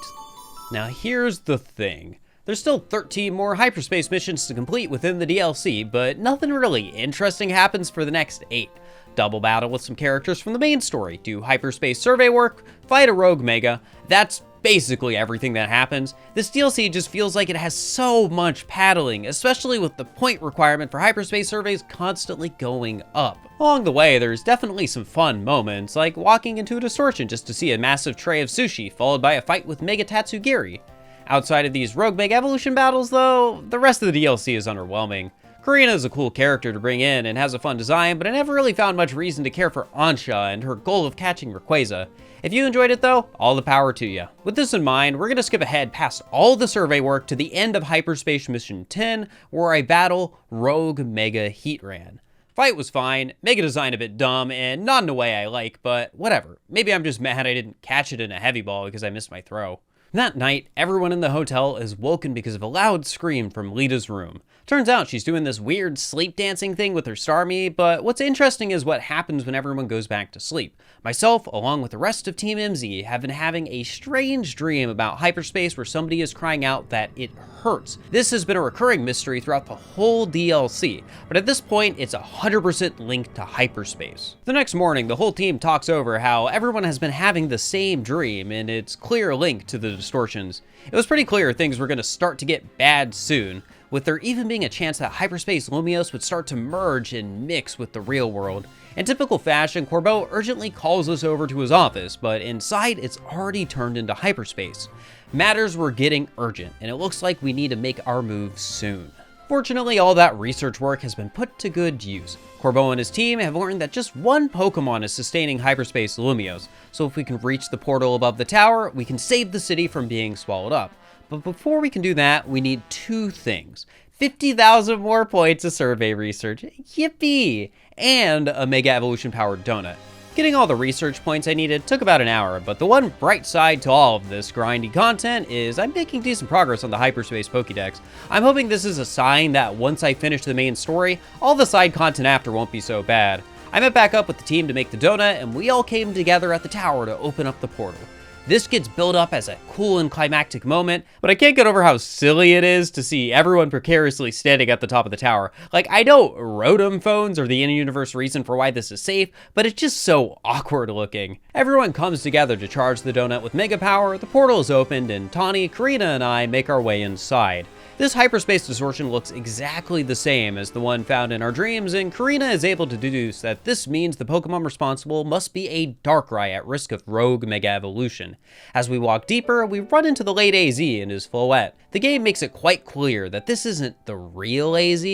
B: Now here's the thing. There's still 13 more hyperspace missions to complete within the DLC, but nothing really interesting happens for the next 8. Double battle with some characters from the main story, do hyperspace survey work, fight a rogue mega. That's basically everything that happens. This DLC just feels like it has so much paddling, especially with the point requirement for hyperspace surveys constantly going up. Along the way, there's definitely some fun moments, like walking into a distortion just to see a massive tray of sushi, followed by a fight with Mega Tatsugiri. Outside of these rogue Mega Evolution battles though, the rest of the DLC is underwhelming. Karina is a cool character to bring in and has a fun design, but I never really found much reason to care for Ansha and her goal of catching Rayquaza. If you enjoyed it though, all the power to you. With this in mind, we're gonna skip ahead past all the survey work to the end of Hyperspace Mission 10, where I battle Rogue Mega Heatran. Fight was fine, Mega design a bit dumb, and not in a way I like, but whatever. Maybe I'm just mad I didn't catch it in a heavy ball because I missed my throw. That night, everyone in the hotel is woken because of a loud scream from Lita's room. Turns out she's doing this weird sleep dancing thing with her Starmie, but what's interesting is what happens when everyone goes back to sleep. Myself, along with the rest of Team MZ, have been having a strange dream about hyperspace where somebody is crying out that it hurts. This has been a recurring mystery throughout the whole DLC, but at this point, it's 100% linked to hyperspace. The next morning, the whole team talks over how everyone has been having the same dream and its clear link to the distortions. It was pretty clear things were going to start to get bad soon, with there even being a chance that hyperspace Lumios would start to merge and mix with the real world. In typical fashion, Corbeau urgently calls us over to his office, but inside it's already turned into hyperspace. Matters were getting urgent, and it looks like we need to make our move soon. Fortunately, all that research work has been put to good use. Corbeau and his team have learned that just one Pokemon is sustaining hyperspace Lumios, so if we can reach the portal above the tower, we can save the city from being swallowed up. But before we can do that, we need two things. 50,000 more points of survey research, yippee, and a Mega Evolution powered donut. Getting all the research points I needed took about an hour, but the one bright side to all of this grindy content is I'm making decent progress on the Hyperspace Pokédex. I'm hoping this is a sign that once I finish the main story, all the side content after won't be so bad. I met back up with the team to make the donut, and we all came together at the tower to open up the portal. This gets built up as a cool and climactic moment, but I can't get over how silly it is to see everyone precariously standing at the top of the tower. Like, I know Rotom phones are the in-universe reason for why this is safe, but it's just so awkward looking. Everyone comes together to charge the donut with Mega Power, the portal is opened, and Tawny, Karina, and I make our way inside. This hyperspace distortion looks exactly the same as the one found in our dreams, and Karina is able to deduce that this means the Pokemon responsible must be a Darkrai at risk of rogue Mega Evolution. As we walk deeper, we run into the late AZ and his Floette. The game makes it quite clear that this isn't the real AZ,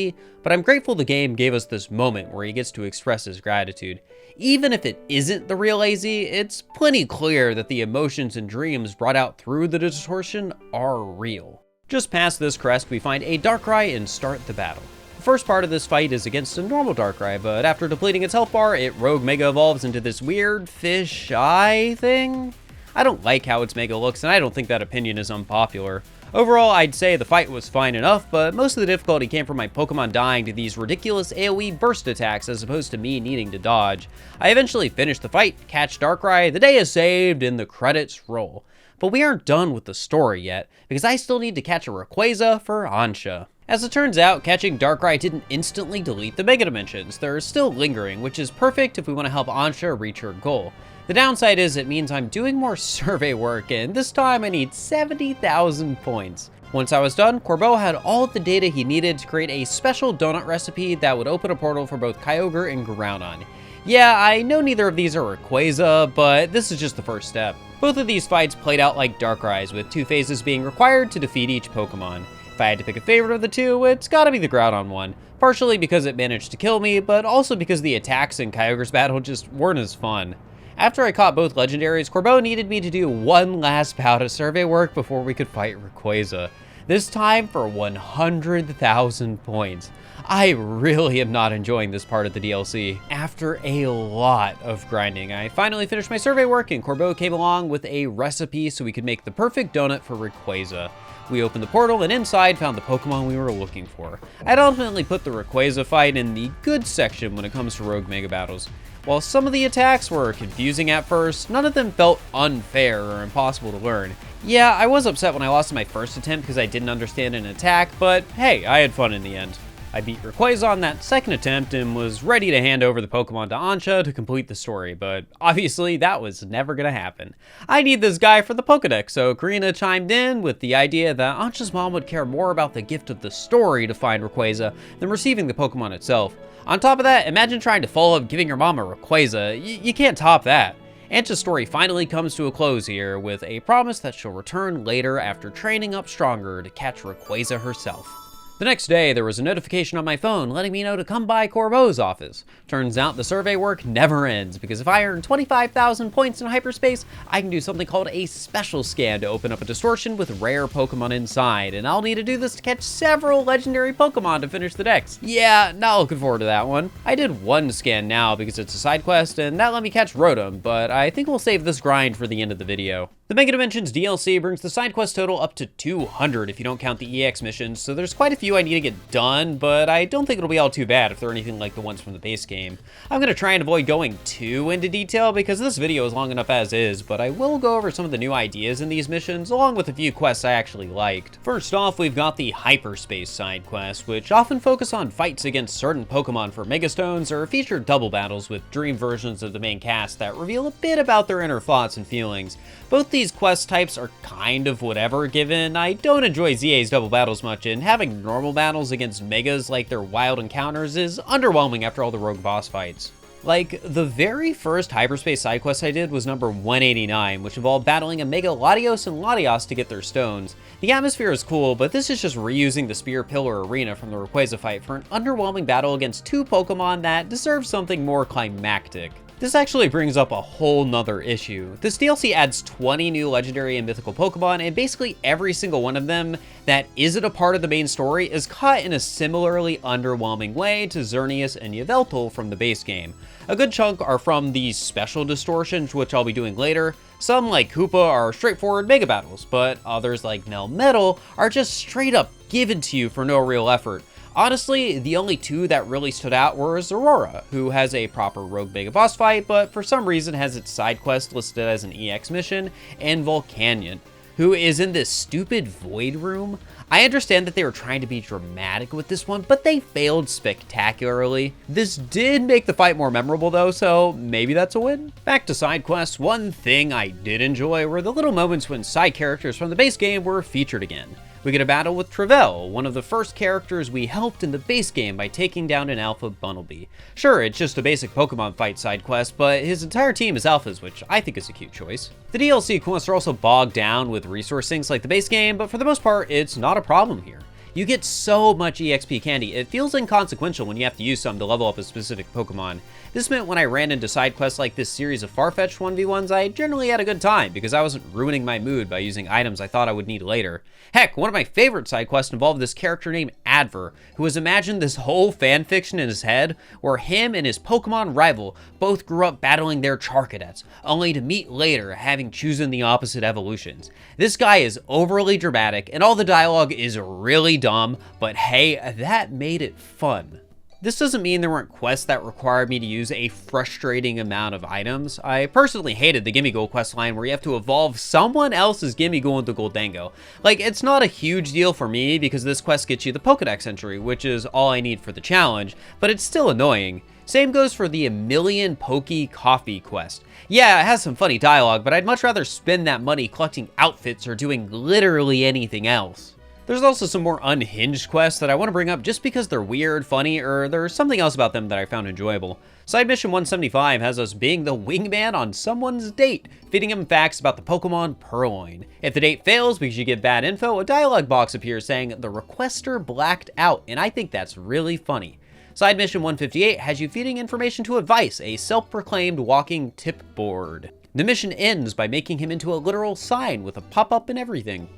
B: but I'm grateful the game gave us this moment where he gets to express his gratitude. Even if it isn't the real AZ, it's plenty clear that the emotions and dreams brought out through the distortion are real. Just past this crest, we find a Darkrai and start the battle. The first part of this fight is against a normal Darkrai, but after depleting its health bar, it rogue Mega evolves into this weird fish eye thing. I don't like how its Mega looks, and I don't think that opinion is unpopular. Overall, I'd say the fight was fine enough, but most of the difficulty came from my Pokemon dying to these ridiculous AoE burst attacks as opposed to me needing to dodge. I eventually finished the fight, catch Darkrai, the day is saved, and the credits roll. But we aren't done with the story yet, because I still need to catch a Rayquaza for Ansha. As it turns out, catching Darkrai didn't instantly delete the Mega Dimensions. They're still lingering, which is perfect if we want to help Ansha reach her goal. The downside is it means I'm doing more survey work, and this time I need 70,000 points. Once I was done, Corbeau had all of the data he needed to create a special donut recipe that would open a portal for both Kyogre and Groudon. Yeah, I know neither of these are Rayquaza, but this is just the first step. Both of these fights played out like Darkrai's, with 2 phases being required to defeat each Pokemon. If I had to pick a favorite of the two, it's gotta be the Groudon one. Partially because it managed to kill me, but also because the attacks in Kyogre's battle just weren't as fun. After I caught both legendaries, Corbeau needed me to do one last bout of survey work before we could fight Rayquaza. This time for 100,000 points. I really am not enjoying this part of the DLC. After a lot of grinding, I finally finished my survey work and Corbeau came along with a recipe so we could make the perfect donut for Rayquaza. We opened the portal and inside found the Pokemon we were looking for. I'd ultimately put the Rayquaza fight in the good section when it comes to Rogue Mega battles. While some of the attacks were confusing at first, none of them felt unfair or impossible to learn. Yeah, I was upset when I lost in my first attempt because I didn't understand an attack, but hey, I had fun in the end. I beat Rayquaza on that second attempt and was ready to hand over the Pokemon to Ansha to complete the story, but obviously that was never gonna happen. I need this guy for the Pokedex, so Karina chimed in with the idea that Ansha's mom would care more about the gift of the story to find Rayquaza than receiving the Pokemon itself. On top of that, imagine trying to follow up giving your mom a Rayquaza. You can't top that. Ansha's story finally comes to a close here with a promise that she'll return later after training up stronger to catch Rayquaza herself. The next day, there was a notification on my phone letting me know to come by Corbeau's office. Turns out the survey work never ends, because if I earn 25,000 points in hyperspace, I can do something called a special scan to open up a distortion with rare Pokemon inside, and I'll need to do this to catch several legendary Pokemon to finish the dex. Yeah, not looking forward to that one. I did one scan now because it's a side quest, and that let me catch Rotom, but I think we'll save this grind for the end of the video. The Mega Dimensions DLC brings the side quest total up to 200 if you don't count the EX missions, so there's quite a few few I need to get done, but I don't think it'll be all too bad if they're anything like the ones from the base game. I'm going to try and avoid going too into detail because this video is long enough as is, but I will go over some of the new ideas in these missions, along with a few quests I actually liked. First off, we've got the hyperspace side quests, which often focus on fights against certain Pokemon for Megastones or feature double battles with dream versions of the main cast that reveal a bit about their inner thoughts and feelings. Both these quest types are kind of whatever, given I don't enjoy ZA's double battles much, and having normal battles against Megas like their wild encounters is underwhelming after all the rogue boss fights. Like, the very first hyperspace side quest I did was number 189, which involved battling a Mega Latios and Latios to get their stones. The atmosphere is cool, but this is just reusing the Spear Pillar Arena from the Rayquaza fight for an underwhelming battle against two Pokemon that deserve something more climactic. This actually brings up a whole nother issue. This DLC adds 20 new legendary and mythical Pokemon, and basically every single one of them that isn't a part of the main story is caught in a similarly underwhelming way to Xerneas and Yveltal from the base game. A good chunk are from these special distortions, which I'll be doing later. Some, like Koopa, are straightforward Mega Battles, but others, like Melmetal, are just straight up given to you for no real effort. Honestly, the only two that really stood out were Zorora, who has a proper rogue Mega Boss fight, but for some reason has its side quest listed as an EX mission, and Volcanion, who is in this stupid void room. I understand that they were trying to be dramatic with this one, but they failed spectacularly. This did make the fight more memorable though, so maybe that's a win. Back to side quests, one thing I did enjoy were the little moments when side characters from the base game were featured again. We get a battle with Trevel, one of the first characters we helped in the base game by taking down an Alpha Bunnelby. Sure, it's just a basic Pokemon fight side quest, but his entire team is Alphas, which I think is a cute choice. The DLC quests are also bogged down with resource sinks like the base game, but for the most part, it's not a problem here. You get so much EXP candy, it feels inconsequential when you have to use some to level up a specific Pokemon. This meant when I ran into side quests like this series of Farfetch'd 1v1s, I generally had a good time because I wasn't ruining my mood by using items I thought I would need later. Heck, one of my favorite side quests involved this character named Adver, who has imagined this whole fanfiction in his head where him and his Pokemon rival both grew up battling their Charcadets, only to meet later having chosen the opposite evolutions. This guy is overly dramatic and all the dialogue is really dumb, but hey, that made it fun. This doesn't mean there weren't quests that required me to use a frustrating amount of items. I personally hated the Gimme Gold quest line where you have to evolve someone else's Gimme Gold into Goldango. Like, it's not a huge deal for me because this quest gets you the Pokedex entry, which is all I need for the challenge, but it's still annoying. Same goes for the A Million Pokey Coffee quest. Yeah, it has some funny dialogue, but I'd much rather spend that money collecting outfits or doing literally anything else. There's also some more unhinged quests that I want to bring up just because they're weird, funny, or there's something else about them that I found enjoyable. Side Mission 175 has us being the wingman on someone's date, feeding him facts about the Pokemon Purloin. If the date fails because you give bad info, a dialogue box appears saying the requester blacked out, and I think that's really funny. Side Mission 158 has you feeding information to Advice, a self-proclaimed walking tip board. The mission ends by making him into a literal sign with a pop-up and everything.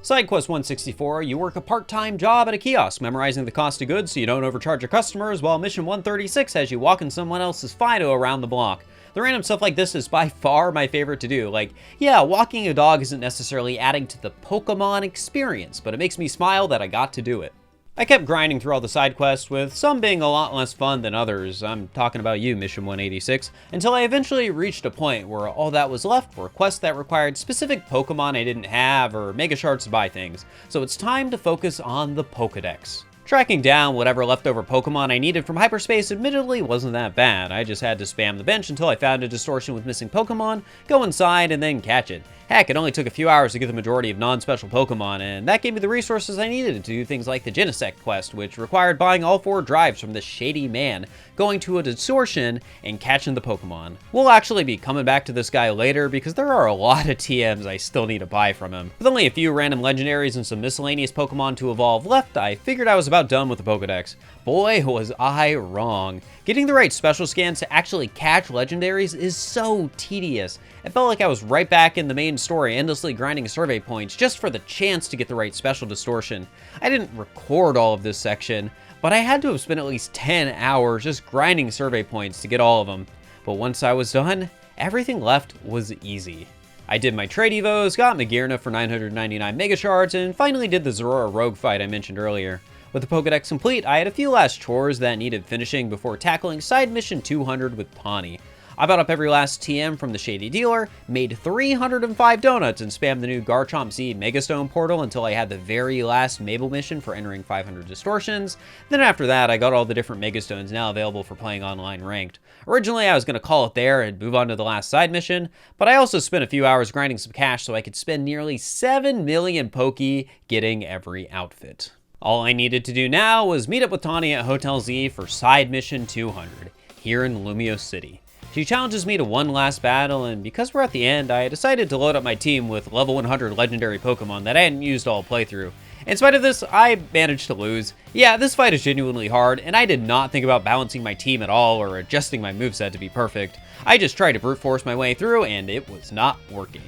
B: Side Quest 164, you work a part-time job at a kiosk, memorizing the cost of goods so you don't overcharge your customers, while Mission 136 has you walking someone else's Fido around the block. The random stuff like this is by far my favorite to do. Like, yeah, walking a dog isn't necessarily adding to the Pokemon experience, but it makes me smile that I got to do it. I kept grinding through all the side quests, with some being a lot less fun than others. I'm talking about you, Mission 186, until I eventually reached a point where all that was left were quests that required specific Pokemon I didn't have or Mega Shards to buy things. So it's time to focus on the Pokedex. Tracking down whatever leftover Pokemon I needed from hyperspace admittedly wasn't that bad. I just had to spam the bench until I found a distortion with missing Pokemon, go inside, and then catch it. Heck, it only took a few hours to get the majority of non-special Pokemon, and that gave me the resources I needed to do things like the Genesect quest, which required buying all 4 drives from this shady man, going to a distortion, and catching the Pokemon. We'll actually be coming back to this guy later because there are a lot of TMs I still need to buy from him. With only a few random legendaries and some miscellaneous Pokemon to evolve left, I figured I was about done with the Pokedex. Boy, was I wrong. Getting the right special scans to actually catch legendaries is so tedious. It felt like I was right back in the main story, endlessly grinding survey points just for the chance to get the right special distortion. I didn't record all of this section, but I had to have spent at least 10 hours just grinding survey points to get all of them. But once I was done, everything left was easy. I did my trade evos, got Magearna for 999 Mega Shards, and finally did the Zorora Rogue fight I mentioned earlier. With the Pokedex complete, I had a few last chores that needed finishing before tackling side mission 200 with Tawny. I bought up every last TM from the Shady Dealer, made 305 donuts, and spammed the new Garchomp Z Megastone portal until I had the very last Mabel mission for entering 500 distortions. Then after that, I got all the different Megastones now available for playing online ranked. Originally, I was going to call it there and move on to the last side mission, but I also spent a few hours grinding some cash so I could spend nearly 7 million Poke getting every outfit. All I needed to do now was meet up with Tawny at Hotel Z for side mission 200, here in Lumio City. She challenges me to one last battle, and because we're at the end, I decided to load up my team with level 100 legendary Pokemon that I hadn't used all playthrough. In spite of this, I managed to lose. Yeah, this fight is genuinely hard, and I did not think about balancing my team at all or adjusting my moveset to be perfect. I just tried to brute force my way through, and it was not working.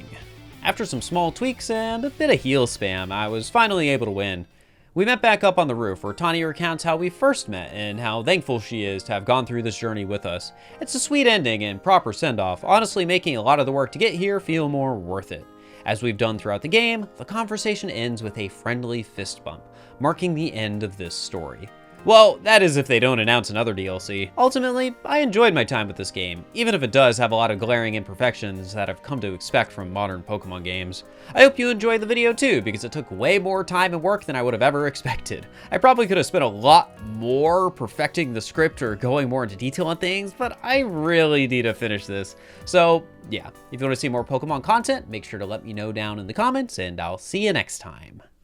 B: After some small tweaks and a bit of heal spam, I was finally able to win. We met back up on the roof, where Tawny recounts how we first met and how thankful she is to have gone through this journey with us. It's a sweet ending and proper send-off, honestly making a lot of the work to get here feel more worth it. As we've done throughout the game, the conversation ends with a friendly fist bump, marking the end of this story. Well, that is if they don't announce another DLC. Ultimately, I enjoyed my time with this game, even if it does have a lot of glaring imperfections that I've come to expect from modern Pokemon games. I hope you enjoyed the video too, because it took way more time and work than I would have ever expected. I probably could have spent a lot more perfecting the script or going more into detail on things, but I really need to finish this. So yeah, if you want to see more Pokemon content, make sure to let me know down in the comments, and I'll see you next time.